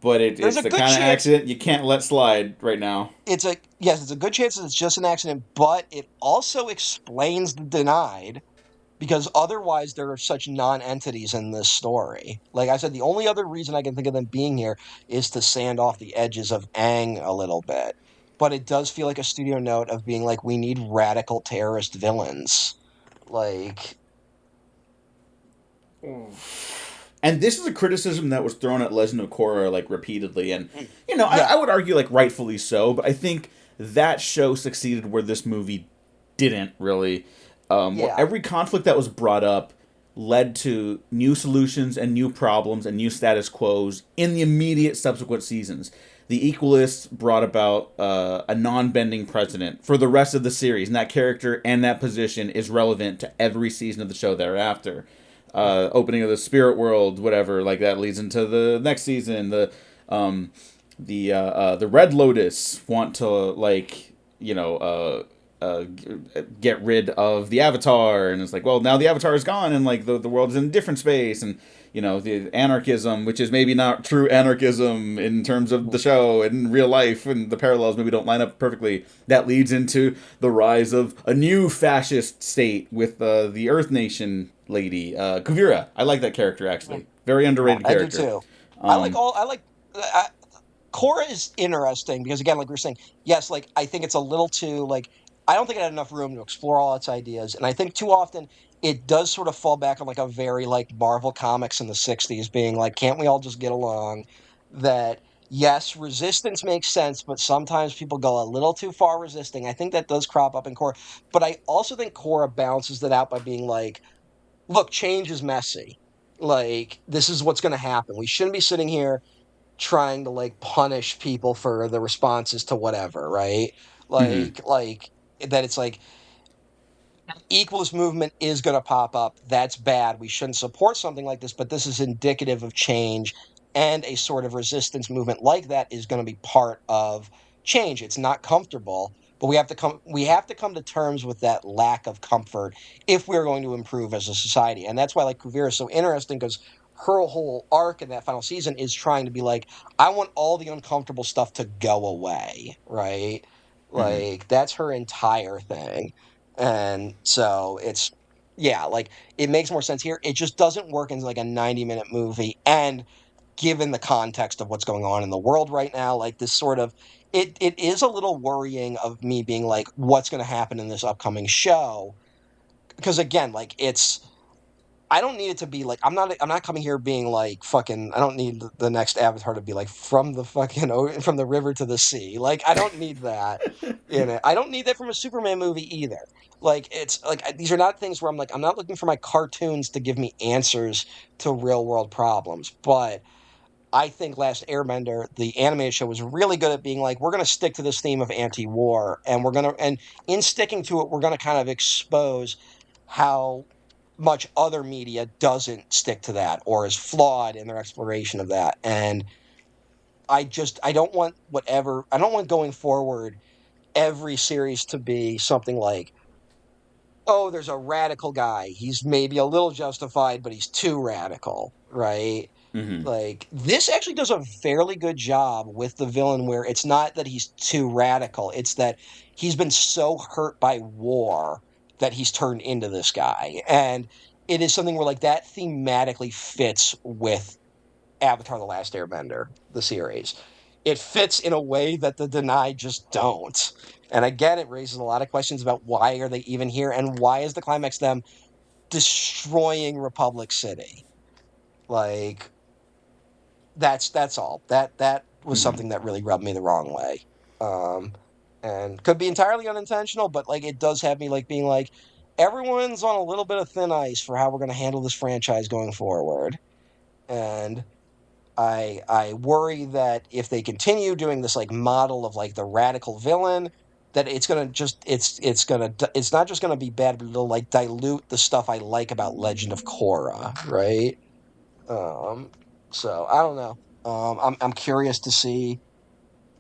but there's it's a the good kind of chance accident you can't let slide right now. it's a yes, it's a good chance that it's just an accident, but it also explains the Denied because otherwise there are such non-entities in this story. Like I said, the only other reason I can think of them being here is to sand off the edges of Aang a little bit. But it does feel like a studio note of being like, we need radical terrorist villains. Like, And this is a criticism that was thrown at Legend of Korra like repeatedly, and I yeah, would argue like rightfully so. But I think that show succeeded where this movie didn't really. Where yeah, every conflict that was brought up led to new solutions and new problems and new status quos in the immediate subsequent seasons. The Equalists brought about a non-bending president for the rest of the series, and that character and that position is relevant to every season of the show thereafter. Opening of the spirit world, whatever, like that leads into the next season. The Red Lotus want to get rid of the Avatar, and it's like, well, now the Avatar is gone, and like the world is in a different space, and the anarchism, which is maybe not true anarchism in terms of the show and in real life, and the parallels maybe don't line up perfectly. That leads into the rise of a new fascist state with the Earth Nation lady, Kuvira. I like that character actually. Very yeah, underrated I do character. too. Um, I like Korra is interesting because again, like we are saying, yes, like I think it's a little too like I don't think it had enough room to explore all its ideas, and I think too often it does sort of fall back on like a very like Marvel comics in the '60s, being like, can't we all just get along? That yes, resistance makes sense, but sometimes people go a little too far resisting. I think that does crop up in Korra, but I also think Korra balances that out by being like, look, change is messy. Like this is what's going to happen. We shouldn't be sitting here trying to like punish people for the responses to whatever, right? mhm. Like that it's like equalist movement is going to pop up. That's bad. We shouldn't support something like this, but this is indicative of change, and a sort of resistance movement like that is going to be part of change. It's not comfortable, but we have to come to terms with that lack of comfort if we're going to improve as a society. And that's why like Kuvira is so interesting, because her whole arc in that final season is trying to be like, I want all the uncomfortable stuff to go away, right? Hmm. Like that's her entire thing. And so it's, yeah, like it makes more sense here. It just doesn't work in like a 90-minute movie. And given the context of what's going on in the world right now, like this sort of, it is a little worrying of me being like, what's going to happen in this upcoming show? Because again, like it's, I don't need it to be like, I'm not coming here being like fucking, I don't need the next Avatar to be like from the fucking from the river to the sea. Like I don't need that in it. I don't need that from a Superman movie either. Like it's like these are not things where I'm like, I'm not looking for my cartoons to give me answers to real world problems. But I think Last Airbender, the animated show, was really good at being like, we're going to stick to this theme of anti-war, and and in sticking to it, we're going to kind of expose how much other media doesn't stick to that or is flawed in their exploration of that. And I don't want going forward every series to be something like, oh, there's a radical guy. He's maybe a little justified, but he's too radical, right? Hmm. Like this actually does a fairly good job with the villain, where it's not that he's too radical, it's that he's been so hurt by war that he's turned into this guy. And it is something where like that thematically fits with Avatar: The Last Airbender, the series. It fits in a way that the Deny just don't. And again, it raises a lot of questions about why are they even here, and why is the climax them destroying Republic City? Like that's all. That was Hmm. something that really rubbed me the wrong way. Um, and could be entirely unintentional, but like it does have me like being like, everyone's on a little bit of thin ice for how we're going to handle this franchise going forward. And I worry that if they continue doing this like model of like the radical villain, that it's gonna just it's not just gonna be bad, but it'll like dilute the stuff I like about Legend of Korra, right? Um, so I don't know. I'm curious to see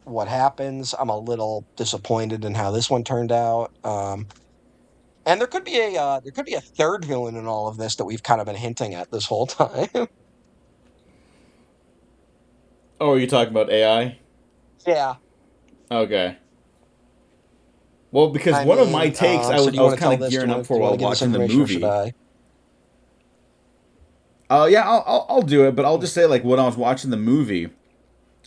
what happens. I'm a little disappointed in how this one turned out. And there could be a third villain in all of this that we've kind of been hinting at this whole time. Oh, are you talking about AI? Yeah, Okay. Well, because I one of my mean, takes so do I you was want to kind tell of this? gearing up Do for you want while to give this watching the information, or should movie. I? Yeah, I'll do it, but I'll just say like when I was watching the movie,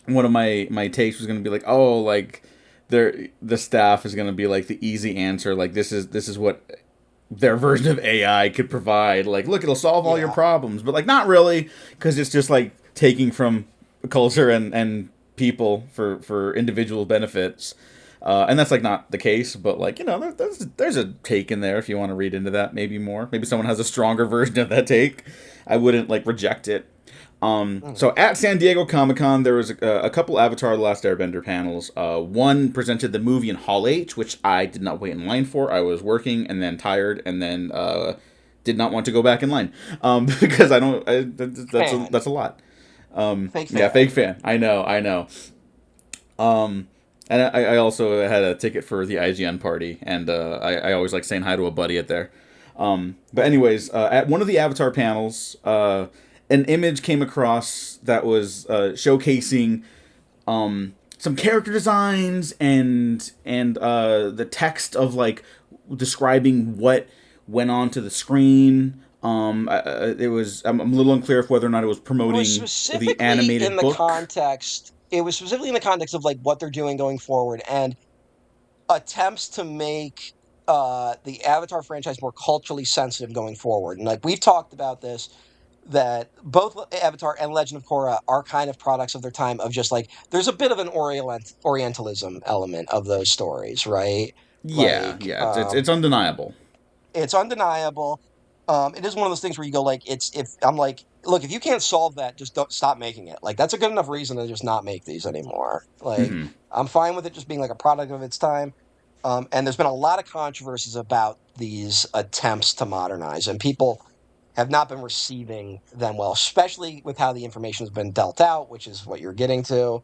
one of my takes was gonna be like, oh, like the staff is gonna be like the easy answer, like this is what their version of AI could provide. Like, look, it'll solve all your Yeah. problems, but like not really, because it's just like taking from culture and people for individual benefits. And that's like not the case, but like there's a take in there if you want to read into that maybe more. Maybe someone has a stronger version of that take. I wouldn't like reject it. Mm. So at San Diego Comic Con, there was a couple Avatar: The Last Airbender panels. One presented the movie in Hall H, which I did not wait in line for. I was working and then tired and then did not want to go back in line because I don't. Fan. That's a lot. Fake Yeah, fan. fake fan. I know. I know. And I also had a ticket for the IGN party, and I always like saying hi to a buddy at there. But anyways, at one of the Avatar panels, an image came across that was showcasing some character designs and the text of like describing what went onto the screen. It was I'm a little unclear of whether or not it was It was promoting the specifically in animated the book. context. It was specifically in the context of like what they're doing going forward, and attempts to make the Avatar franchise more culturally sensitive going forward. And like we've talked about this, that both Avatar and Legend of Korra are kind of products of their time, of just like there's a bit of an Orientalism element of those stories, right? Yeah, Like yeah, it's undeniable. it's undeniable. It is one of those things where you go like, it's if I'm like, look, if you can't solve that, just don't stop making it. Like that's a good enough reason to just not make these anymore. Like Hmm. I'm fine with it just being like a product of its time. And there's been a lot of controversies about these attempts to modernize, and people have not been receiving them well, especially with how the information has been dealt out, which is what you're getting to.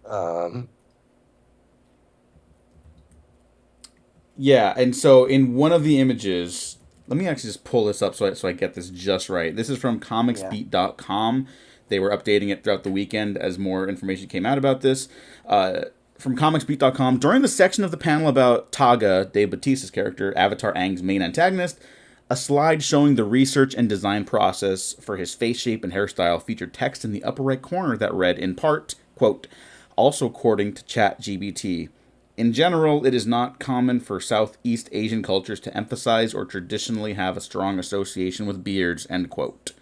Um, Yeah, and so in one of the images, let me actually just pull this up so I get this just right. This is from yeah. comicsbeat.com. They were updating it throughout the weekend as more information came out about this. From comicsbeat.com, during the section of the panel about Taga, Dave Bautista's character, Avatar Aang's main antagonist, a slide showing the research and design process for his face shape and hairstyle featured text in the upper right corner that read, in part, quote, also according to ChatGPT. In general, it is not common for Southeast Asian cultures to emphasize or traditionally have a strong association with beards, end quote.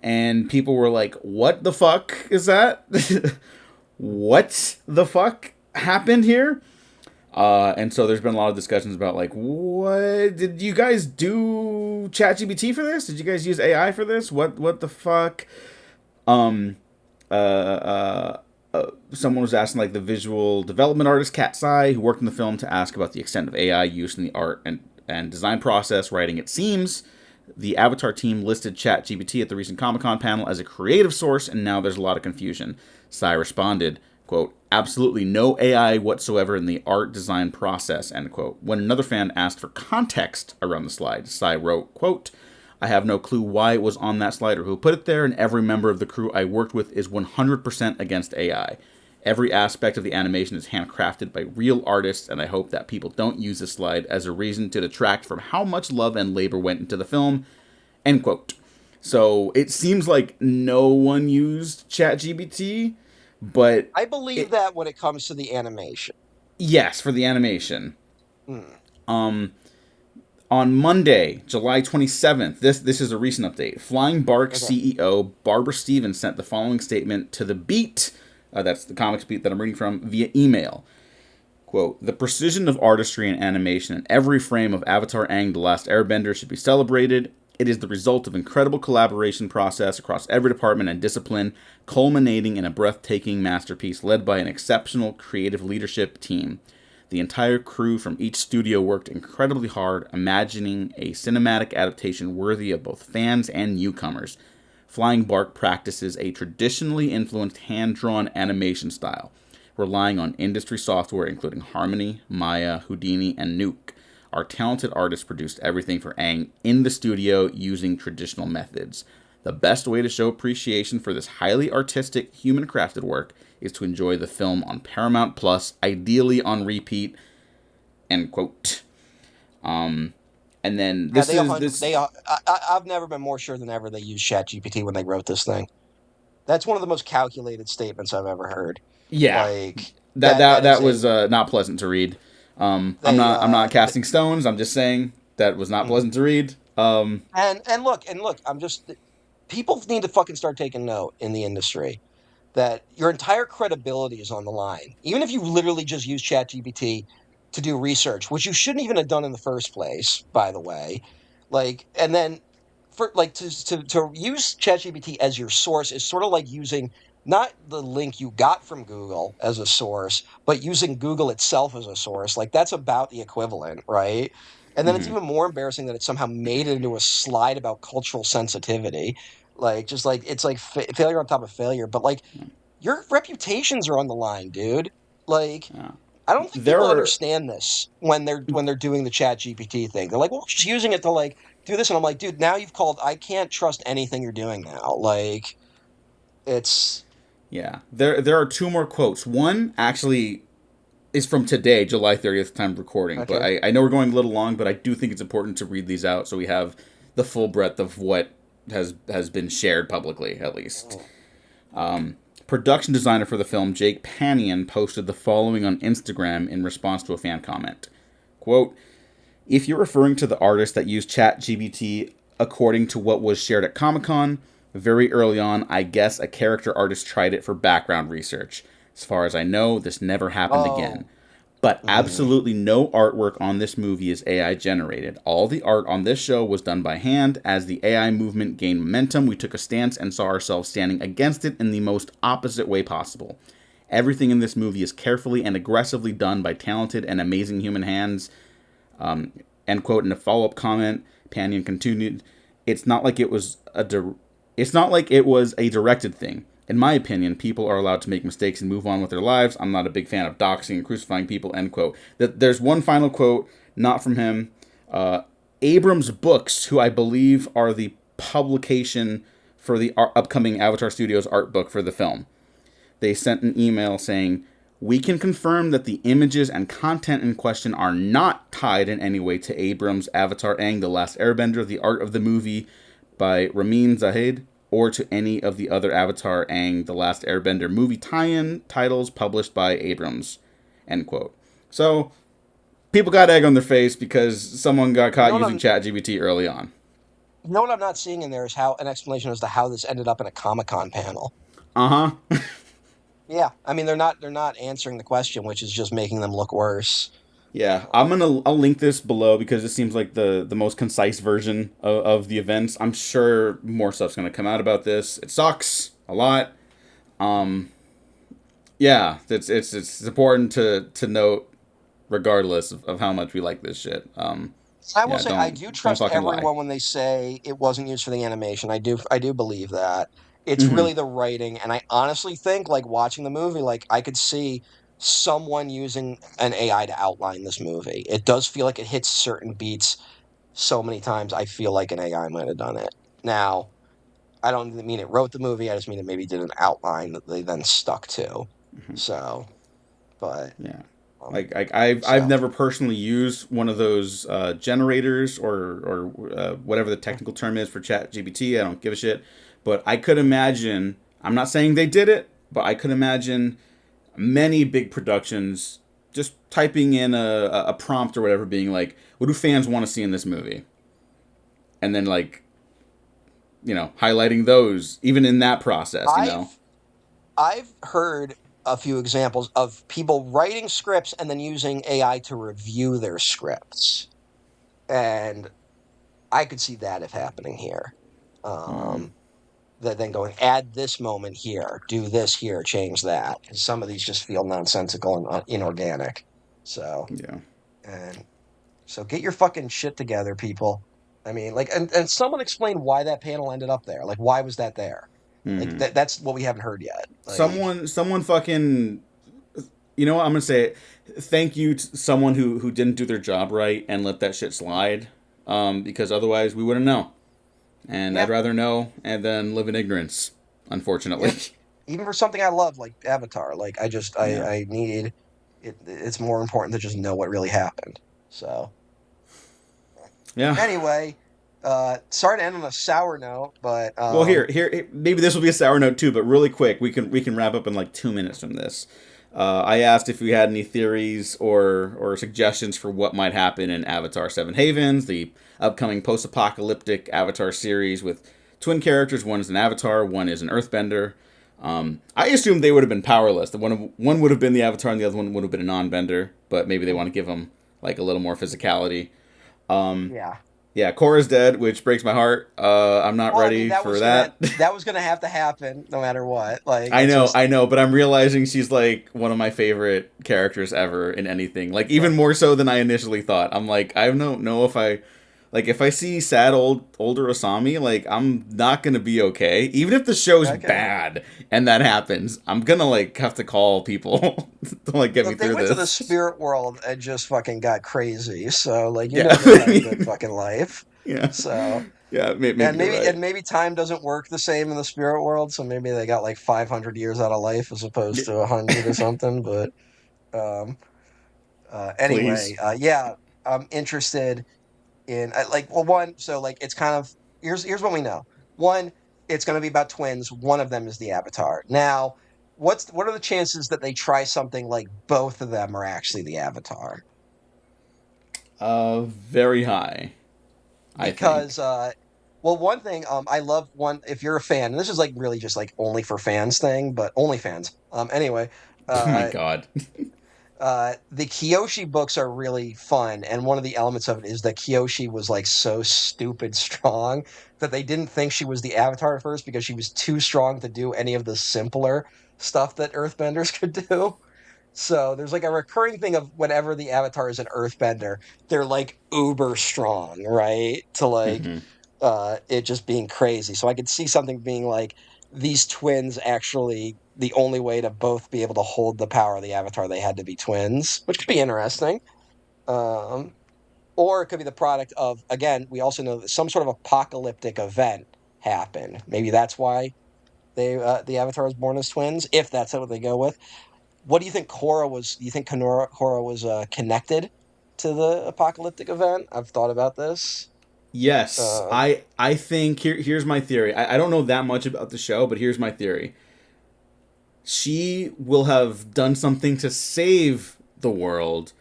And people were like, what the fuck is that? What the fuck happened here? And so there's been a lot of discussions about like, what did you guys do ChatGPT for this? Did you guys use AI for this? What the fuck? Um, uh, uh, Someone was asking like the visual development artist Kat Sai, who worked in the film, to ask about the extent of AI use in the art and design process. Writing, it seems the Avatar team listed ChatGPT at the recent Comic-Con panel as a creative source, and now there's a lot of confusion. Sai responded, quote, absolutely no AI whatsoever in the art design process, end quote. When another fan asked for context around the slide, Sai wrote, quote, I have no clue why it was on that slide or who put it there, and every member of the crew I worked with is 100% against AI. Every aspect of the animation is handcrafted by real artists, and I hope that people don't use this slide as a reason to detract from how much love and labor went into the film. End quote. So it seems like no one used ChatGPT, but I believe it, that when it comes to the animation. yes, for the animation. Hmm. Um, on Monday, July 27th, this is a recent update. Flying Bark Okay. CEO Barbara Stevens sent the following statement to the Beat, that's the comics beat that I'm reading from, via email. Quote, the precision of artistry and animation in every frame of Avatar Aang The Last Airbender should be celebrated. It is the result of incredible collaboration process across every department and discipline, culminating in a breathtaking masterpiece led by an exceptional creative leadership team. The entire crew from each studio worked incredibly hard, imagining a cinematic adaptation worthy of both fans and newcomers. Flying Bark practices a traditionally influenced hand-drawn animation style, relying on industry software including Harmony, Maya, Houdini, and Nuke. Our talented artists produced everything for Aang in the studio using traditional methods. The best way to show appreciation for this highly artistic, human-crafted work is to enjoy the film on Paramount Plus, ideally on repeat. End quote. And then Yeah, this they a is hundred. this. I've never been more sure than ever they used ChatGPT when they wrote this thing. That's one of the most calculated statements I've ever heard. Yeah, Like that that. that That is that a was not pleasant to read. they. I'm not casting stones. I'm just saying that was not Mhm. pleasant to read. And look. I'm just people need to fucking start taking note in the industry that your entire credibility is on the line. Even if you literally just use ChatGPT to do research, which you shouldn't even have done in the first place, by the way. Like, and then for like to use ChatGPT as your source is sort of like using not the link you got from Google as a source, but using Google itself as a source. Like that's about the equivalent, right? And then it's Mm-hmm. even more embarrassing that it somehow made it into a slide about cultural sensitivity. Like just like it's like failure on top of failure. But like your reputations are on the line, dude. Like, Yeah. I don't think There people are understand this when they're doing the Chat GPT thing. They're like, well, just using it to like do this, and I'm like, dude, now you've called. I can't trust anything you're doing now. Like, it's yeah. There are two more quotes. One actually is from today, July 30th, time of recording. But okay. I know we're going a little long, but I do think it's important to read these out so we have the full breadth of what has been shared publicly, at least. Mm. Production designer for the film, Jake Panion, posted the following on Instagram in response to a fan comment. Quote, if you're referring to the artist that used ChatGPT according to what was shared at Comic Con, very early on, I guess a character artist tried it for background research. As far as I know, this never happened again. Oh, But mhm. absolutely no artwork on this movie is AI generated. All the art on this show was done by hand. As the AI movement gained momentum, we took a stance and saw ourselves standing against it in the most opposite way possible. Everything in this movie is carefully and aggressively done by talented and amazing human hands. End quote. In a follow-up comment, Panyan continued, "It's not like it was it's not like it was a directed thing. In my opinion, people are allowed to make mistakes and move on with their lives. I'm not a big fan of doxing and crucifying people." End quote. There's one final quote, not from him. Abrams Books, who I believe are the publication for the upcoming Avatar Studios art book for the film, they sent an email saying, "We can confirm that the images and content in question are not tied in any way to Abrams' Avatar Aang, The Last Airbender, the art of the movie by Ramin Zahid, or to any of the other Avatar Aang, The Last Airbender movie tie-in titles published by Abrams." End quote. So, people got egg on their face because someone got You know caught what using I'm ChatGPT early on. you know what I'm not seeing in there is how an explanation as to how this ended up in a Comic-Con panel. Uh-huh. Yeah, I mean they're not answering the question, which is just making them look worse. Yeah, I'll link this below because it seems like the most concise version of the events. I'm sure more stuff's gonna come out about this. It sucks a lot. Um, yeah, it's important to note, regardless of how much we like this shit. I will Yeah, say I do don't trust fucking lie. everyone when they say it wasn't used for the animation. I do believe that. It's Mm-hmm. really the writing, and I honestly think like watching the movie, like I could see someone using an AI to outline this movie. It does feel like it hits certain beats so many times. I feel like an AI might have done it. Now, I don't mean it wrote the movie. I just mean it maybe did an outline that they then stuck to. So, but Yeah. um, I've so never personally used one of those generators or whatever the technical term is for Chat GPT. I don't give a shit. But I could imagine, I'm not saying they did it, but I could imagine many big productions just typing in a prompt or whatever, being like, what do fans want to see in this movie? And then, like, highlighting those, even in that process, you know? I've I've heard a few examples of people writing scripts and then using AI to review their scripts, and I could see that if happening here. Mm, Um, that then going add this moment here, do this here, change that. 'Cause some of these just feel nonsensical and inorganic. So yeah. and so get your fucking shit together, people. I mean, like, and someone explain why that panel ended up there. Like, why was that there? Like Hmm. that's what we haven't heard yet. Like, Someone fucking, you know what, I'm gonna say it. Thank you to someone who didn't do their job right and let that shit slide, because otherwise we wouldn't know, and I'd yeah, rather know and then live in ignorance, unfortunately. yeah. Even for something I love like Avatar, like I just Yeah. I need it. It's more important to just know what really happened. So Yeah. anyway, sorry to end on a sour note, but Well, maybe this will be a sour note too, but really quick, we can wrap up in like 2 minutes from this. I asked if we had any theories or suggestions for what might happen in Avatar: Seven Havens, the upcoming post-apocalyptic Avatar series with twin characters. One is an Avatar, one is an Earthbender. I assumed they would have been powerless. The one would have been the Avatar, and the other one would have been a non-bender. But maybe they want to give them like a little more physicality. yeah. Yeah, Korra's dead, which breaks my heart. I'm not Well, I mean ready for that. that was gonna have to happen no matter what. Like it's just I know, but I'm realizing she's like one of my favorite characters ever in anything. Like yeah. even more so than I initially thought. I'm like, I don't know if I see sad older Asami, like I'm not gonna be okay. Even if the show's Okay. bad and that happens, I'm gonna like have to call people to like get me Look, they through went to the this. spirit world and just fucking got crazy. So like you Yeah, know they'll I have a good mean, fucking life. yeah, So yeah. Maybe and you're right. maybe time doesn't work the same in the spirit world. So maybe they got like 500 years out of life as opposed to 100 or something. But um, anyway, Please. yeah, I'm interested in like well one. So like it's kind of here's what we know. One, it's going to be about twins. One of them is the Avatar. Now, what are the chances that they try something like both of them are actually the Avatar? Very high, I Because think. well one thing I love one if you're a fan and this is like really just like only for fans thing but only fans anyway Oh my uh god. the Kyoshi books are really fun, and one of the elements of it is that Kyoshi was like so stupid strong that they didn't think she was the Avatar at first because she was too strong to do any of the simpler stuff that Earthbenders could do. So there's like a recurring thing of whenever the Avatar is an Earthbender, they're like uber strong, right? To like Hmm. it just being crazy. So I could see something being like these twins actually the only way to both be able to hold the power of the Avatar, they had to be twins, which could be interesting. Um, or it could be the product of, again, we also know that some sort of apocalyptic event happened. Maybe that's why the Avatar was born as twins, if that's what they go with. What do you think Korra was? Do you think Korra was connected to the apocalyptic event? I've thought about this. Yes, Um, I think here's my theory. I don't know that much about the show, but here's my theory. She will have done something to save the world,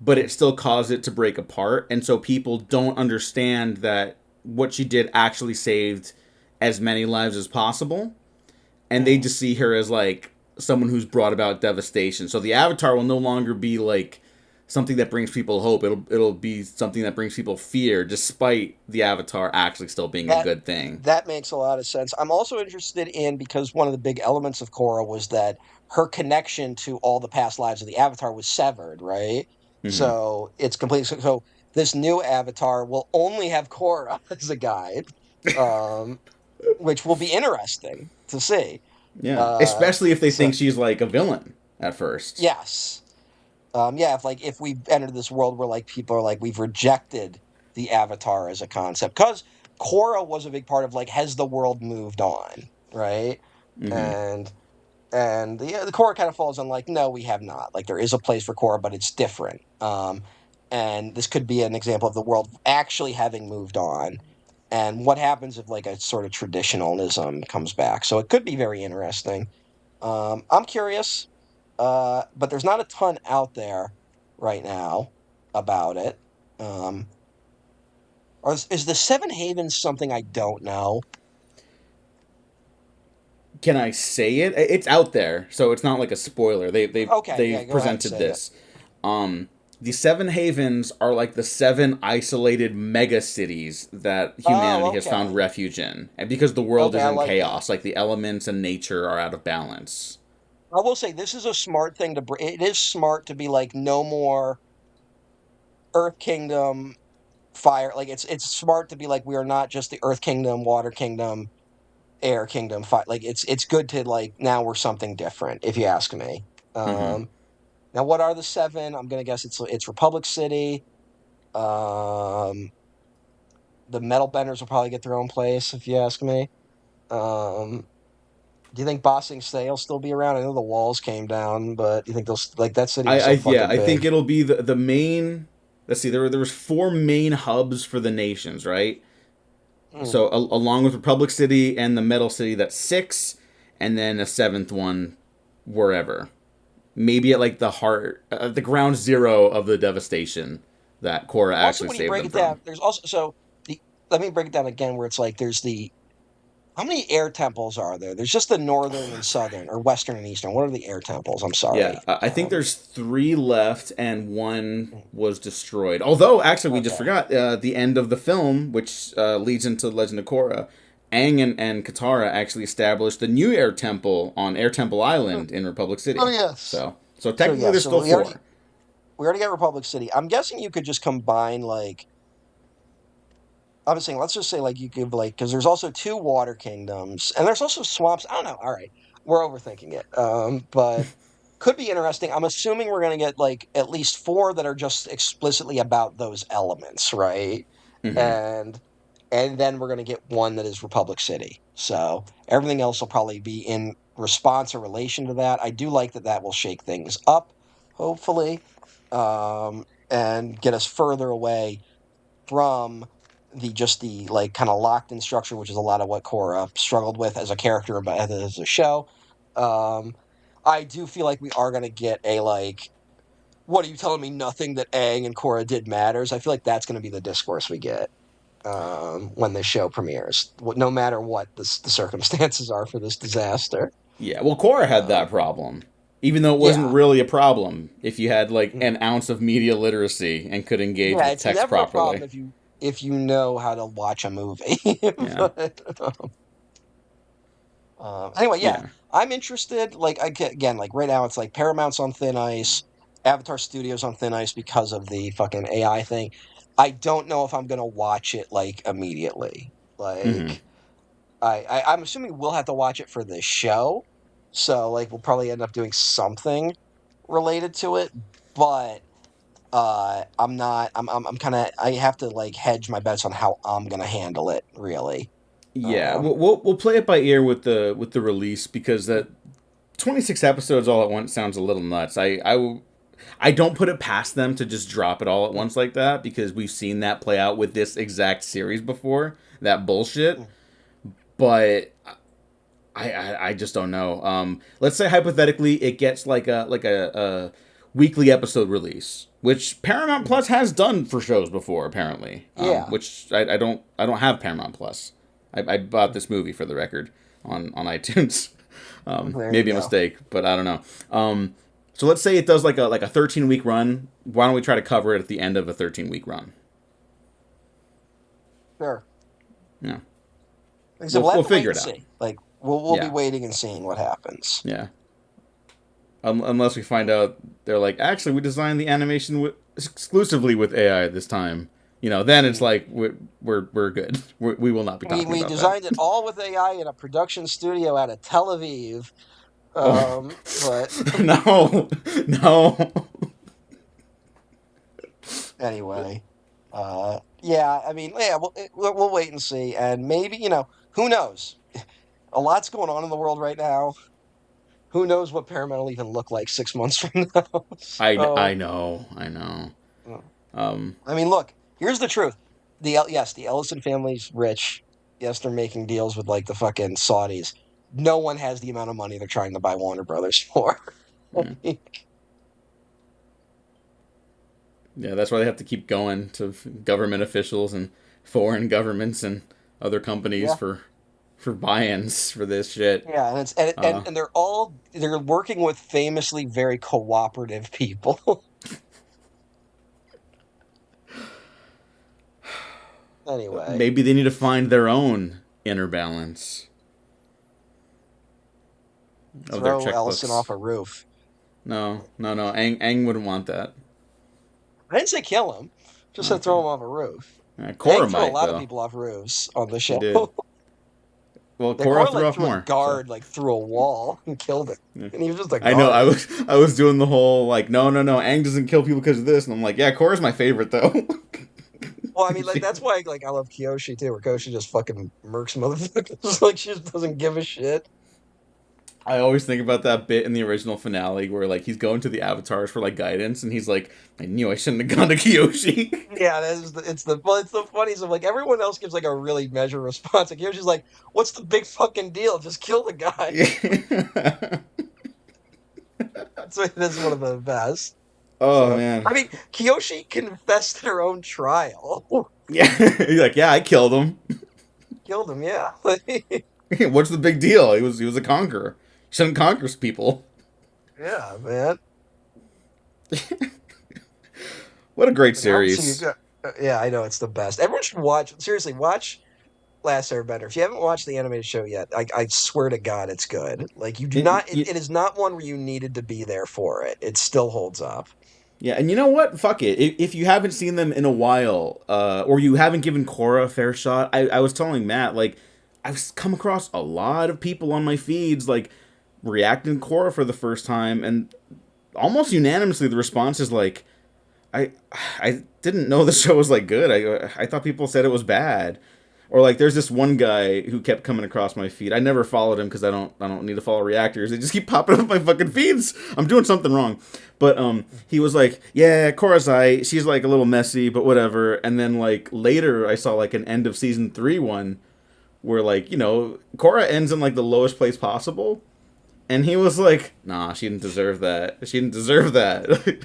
but it still caused it to break apart, and so people don't understand that what she did actually saved as many lives as possible, and they hmm. just see her as like someone who's brought about devastation. So the Avatar will no longer be like something that brings people hope. It'll be something that brings people fear, despite the Avatar actually still being a That good thing. that makes a lot of sense. I'm also interested in because one of the big elements of Korra was that her connection to all the past lives of the Avatar was severed, right? Hmm. So it's complete. So this new Avatar will only have Korra as a guide, um, which will be interesting to see. Yeah, Uh, especially if they so think she's like a villain at first. yes, yeah, if we entered this world where like people are like we've rejected the Avatar as a concept because Korra was a big part of like has the world moved on, right? Hmm. And the Korra kind of falls on like no, we have not. Like there is a place for Korra, but it's different. And this could be an example of the world actually having moved on. And what happens if like a sort of traditionalism comes back? So it could be very interesting. I'm curious, but there's not a ton out there right now about it. Um, is the Seven Havens something I don't know? Can I say it? It's out there, so it's not like a spoiler. Okay, yeah, They've go ahead, presented say it. this. Um, the Seven Havens are like the seven isolated mega cities that humanity Oh, has found okay, refuge in, and because the world okay, is I in like that. chaos, like the elements and nature are out of balance. I will say this is a smart thing to bring. It is smart to be like no more Earth Kingdom fire. Like it's smart to be like we are not just the Earth Kingdom, Water Kingdom, Air Kingdom. Like it's good to like now we're something different. If you ask me. Hmm. Um, Now, what are the seven? I'm gonna guess it's Republic City. Um, the Metal Benders will probably get their own place, if you ask me. Um, do you think Bossing Stay will still be around? I know the walls came down, but do you think they'll like that city was so Yeah, fucking I big? think it'll be the main. Let's see, there was four main hubs for the nations, right? Hmm. So along with Republic City and the Metal City, that's six, and then a seventh one wherever. Maybe at like the heart, the ground zero of the devastation that Korra Also, actually when you saved break them it down, from. there's also so the let me break it down again. Where it's like there's the how many air temples are there? There's just the northern and southern, or western and eastern. What are the air temples? I'm Yeah, sorry. I think there's three left, and one was destroyed. Although, actually, we just Okay. forgot the end of the film, which leads into Legend of Korra. Aang and Katara actually established the new Air Temple on Air Temple Oh, Island in Republic oh City. yes. So So technically, yeah. there's So still four. we already got Republic City. I'm guessing you could just combine like I'm just saying, let's just say like you could like because there's also two water kingdoms and there's also swamps. I don't know. All right, we're overthinking it. But could be interesting. I'm assuming we're gonna get like at least four that are just explicitly about those elements, right? Hmm. And and then we're gonna get one that is Republic City. So everything else will probably be in response or relation to that. I do like that that will shake things up, hopefully, and get us further away from the just the like kind of locked in structure, which is a lot of what Korra struggled with as a character, but as a show. Um, I do feel like we are gonna get a like, what are you telling me? Nothing that Aang and Korra did matters. I feel like that's gonna be the discourse we get when this show premieres, no matter what the circumstances are for this disaster. Yeah, well, Korra had that Um, problem, even though it wasn't yeah, really a problem if you had like mm, an ounce of media literacy and could engage yeah, with it's text never a properly. problem if you know how to watch a movie. Yeah, But, anyway, yeah, yeah. I'm interested. Like again, like right now, it's like Paramount's on thin ice, Avatar Studios on thin ice because of the fucking AI thing. I don't know if I'm gonna watch it like immediately. Hmm. Like I'm assuming we'll have to watch it for this show, so like we'll probably end up doing something related to it. But I'm not. I'm kind of. I have to like hedge my bets on how I'm gonna handle it. Really. Yeah, Um. we'll play it by ear with the release because that 26 episodes all at once sounds a little nuts. I don't put it past them to just drop it all at once like that because we've seen that play out with this exact series before. That bullshit. But I just don't know. Let's say hypothetically it gets a weekly episode release, which Paramount Plus has done for shows before, apparently. Yeah. Which I don't have Paramount Plus. I bought this movie for the record on iTunes. There you Maybe a go. mistake, but I don't know. So let's say it does like a 13-week run. Why don't we try to cover it at the end of a 13-week run? Sure. Yeah, Like I said, we'll we'll have to wait figure and it out. see. Like we'll be Yeah, waiting and seeing what happens. yeah. Unless we find out they're like, actually, we designed the animation exclusively with AI this time. Then it's Mm. like we're good. We will not be talking We about that. designed it all with AI in a production studio out of Tel Aviv. Oh But no, no. anyway, yeah. I mean, yeah. We'll wait and see, and maybe who knows? A lot's going on in the world right now. Who knows what Paramount will even look like 6 months from now? I So, know, I know. Um, I mean, look. Here's the truth. Yes, the Ellison family's rich. Yes, they're making deals with like the fucking Saudis. No one has the amount of money they're trying to buy Warner Brothers for. yeah. Yeah, that's why they have to keep going to government officials and foreign governments and other companies Yeah, for buy-ins for this shit. yeah, and it's and, and Uh, and they're working with famously very cooperative people. Anyway, Maybe they need to find their own inner balance of their throw Ellison checkbooks. off a roof. No, no, no. Aang wouldn't want that. I didn't say kill him, just said throw Okay. him off a roof. Korra Aang threw a might lot of though. people off roofs on the He show. did. Well, The Korra Korra threw like off threw a more. So guard like through a wall and killed him, yeah. and he was just a I know. guard. I was doing the whole like no, no, no. Aang doesn't kill people because of this, and I'm like, yeah, Korra's my favorite though. Well, I mean, like that's why like I love Kyoshi too, where Kyoshi just fucking murks motherfuckers. Like she just doesn't give a shit. I always think about that bit in the original finale where like he's going to the avatars for like guidance, and he's like, I knew I shouldn't have gone to Kyoshi. Yeah, it's the funniest of like everyone else gives like a really measured response. Like Kyoshi's like, "What's the big fucking deal? Just kill the guy." Yeah. That's one of the best. Oh So man. I mean, Kyoshi confessed in her own trial. Yeah. He's like, yeah, I killed him. Killed him, yeah. What's the big deal? He was a conqueror. He shouldn't conquer people. Yeah, man. What a great Like, obviously, you series. got. Yeah, I know it's the best. Everyone should watch. Seriously, watch Last Airbender. If you haven't watched the animated show yet, I swear to God, it's good. Like you do It, not. you, It is not one where you needed to be there for it. It still holds up. yeah, and you know what? Fuck it. If you haven't seen them in a while, or you haven't given Korra a fair shot, I was telling Matt, like, I've come across a lot of people on my feeds, like, reacting to Korra for the first time, and almost unanimously the response is like, I I didn't know the show was like good. I thought people said it was bad. Or like there's this one guy who kept coming across my feed. I never followed him because I don't need to follow reactors. They just keep popping up my fucking feeds. I'm doing something wrong. But he was like, yeah, Korazai, she's like a little messy, but whatever. And then like later I saw like an end of season 3 one where like, Korra ends in like the lowest place possible. And he was like, nah, she didn't deserve that. She didn't deserve that.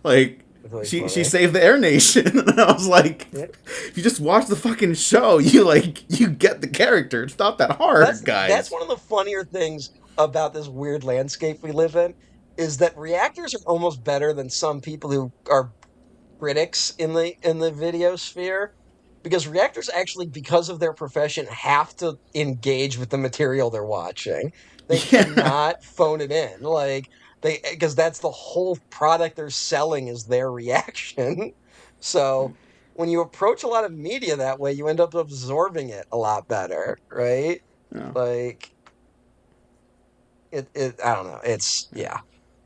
Like It's really she funny. saved the Air Nation, and I was like, Yeah. if you just watch the fucking show, you get the character. It's not that That's hard, that's guys. one of the funnier things about this weird landscape we live in is that reactors are almost better than some people who are critics in the video sphere because reactors actually because of their profession have to engage with the material they're watching. They Yeah. cannot phone it in. Like because that's the whole product they're selling is their reaction. So when you approach a lot of media that way, you end up absorbing it a lot better, right? Yeah. Like it I don't know. It's yeah.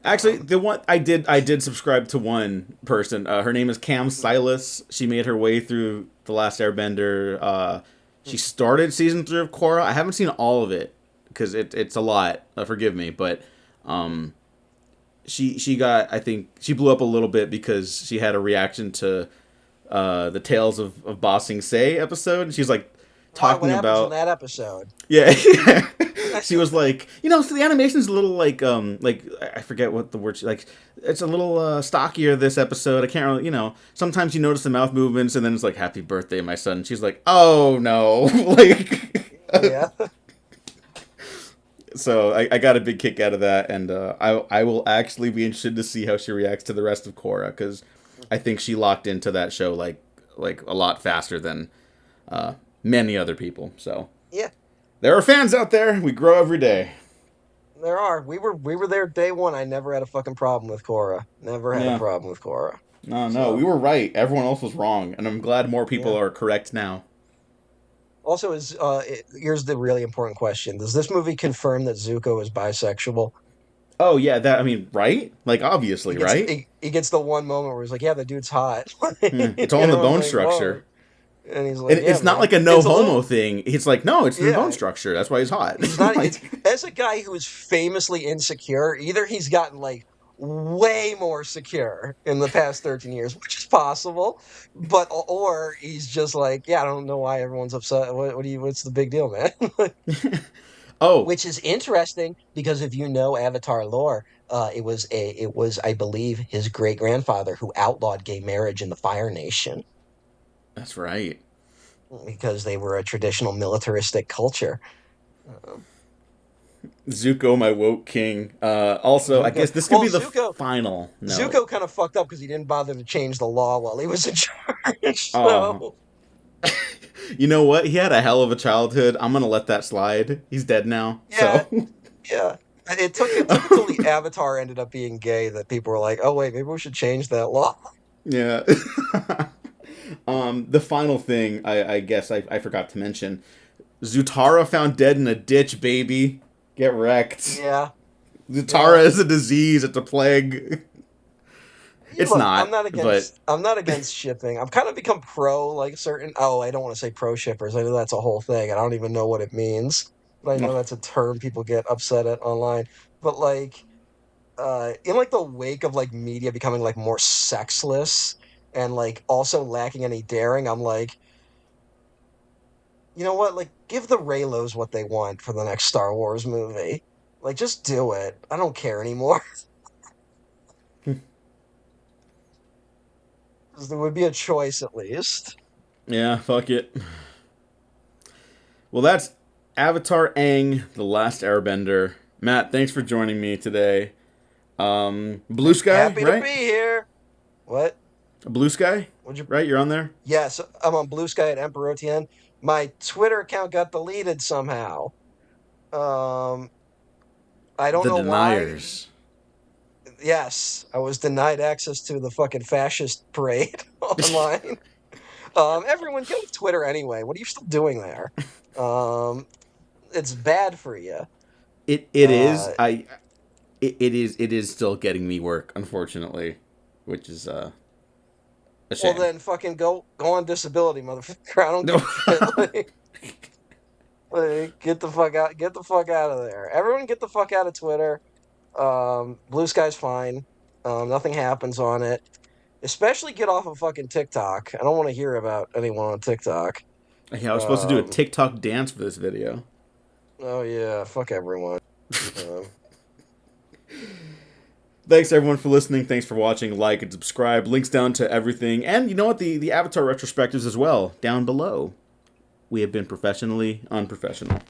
Actually, Um the one I did subscribe to one person. Her name is Cam Silas. She made her way through the last Airbender. She started season 3 of Korra. I haven't seen all of it because it's a lot. Forgive me, but um, she got, I think she blew up a little bit because she had a reaction to the Tales of Bossing Say episode. And she's like why what talking happens in about, that episode? yeah. She was like, so the animation's a little like I forget what the word she like. It's a little stockier this episode. I can't really, sometimes you notice the mouth movements, and then it's like, "Happy birthday, my son." She's like, "Oh no!" like, Yeah. so I got a big kick out of that, and I will actually be interested to see how she reacts to the rest of Korra, because I think she locked into that show like a lot faster than many other people. So Yeah. there are fans out there. We grow every day. There are. We were there day one. I never had a fucking problem with Korra. Never had a Yeah. problem with Korra. No, we So were right. Everyone else was wrong, and I'm glad more people yeah. are correct now. Also, here's the really important question: does this movie confirm that Zuko is bisexual? Oh yeah, that I mean, right? Like He obviously, gets right? he gets the one moment where he's like, "Yeah, the dude's hot," Yeah, it's all in the I'm bone like, "Whoa," structure. and he's And like, "Yeah, it's not man, like a no it's a homo little, thing. It's like, no, it's in the bone yeah." structure. That's why he's hot. He's not. It's like, as a guy who is famously insecure. Either he's gotten like way more secure in the past 13 years, which is possible, but or he's just like, yeah, I don't know why everyone's upset. What's the big deal, man? oh, Which is interesting because if you know Avatar lore, it was I believe his great grandfather who outlawed gay marriage in the Fire Nation that's right. because they were a traditional militaristic culture. Um, Zuko, my woke king. Also, I Zuko, guess this could well, be the Zuko final note. Zuko kind of fucked up because he didn't bother to change the law while he was in charge. Oh, So you know what? He had a hell of a childhood. I'm gonna let that slide. He's dead now. yeah, So, yeah. It took until the Avatar ended up being gay that people were like, oh wait, maybe we should change that law. yeah. The final thing I guess I forgot to mention. Zutara found dead in a ditch, baby. Get wrecked. Yeah, yeah. Zutara is a disease. It's a plague. It's Look, not, but I'm not against shipping. I've kind of become pro like certain oh, I don't want to say pro shippers. I know that's a whole thing. I don't even know what it means. But I know that's a term people get upset at online. But like in like the wake of like media becoming like more sexless and like also lacking any daring, I'm like, you know what? Like give the Raylos what they want for the next Star Wars movie. Like just do it. I don't care anymore. There would be a choice at least. yeah, fuck it. Well, that's Avatar Aang, The Last Airbender. Matt, thanks for joining me today. Blue Sky, Happy to be right? here. What? Blue Sky, Would you? right? You're on there. Yes, I'm on Blue Sky at Emperor TN. My Twitter account got deleted somehow. Um, I don't The know why. Deniers. Yes, I was denied access to the fucking fascist parade online. Everyone get off Twitter anyway. What are you still doing there? Um, it's bad for you. It is. Uh, It is still getting me work, unfortunately, which is a well shame. then, fucking go on disability, motherfucker. I don't No. give a shit. Like, get the fuck out. Get the fuck out of there. Everyone, get the fuck out of Twitter. Blue Sky's fine. Nothing happens on it. Especially get off of fucking TikTok. I don't want to hear about anyone on TikTok. Yeah, I was supposed to do a Um, TikTok dance for this video. oh yeah, fuck everyone. Um, Thanks everyone for listening. Thanks for watching. Like and subscribe. Links down to everything. And you know what? The Avatar retrospectives as well down below. We have been professionally unprofessional.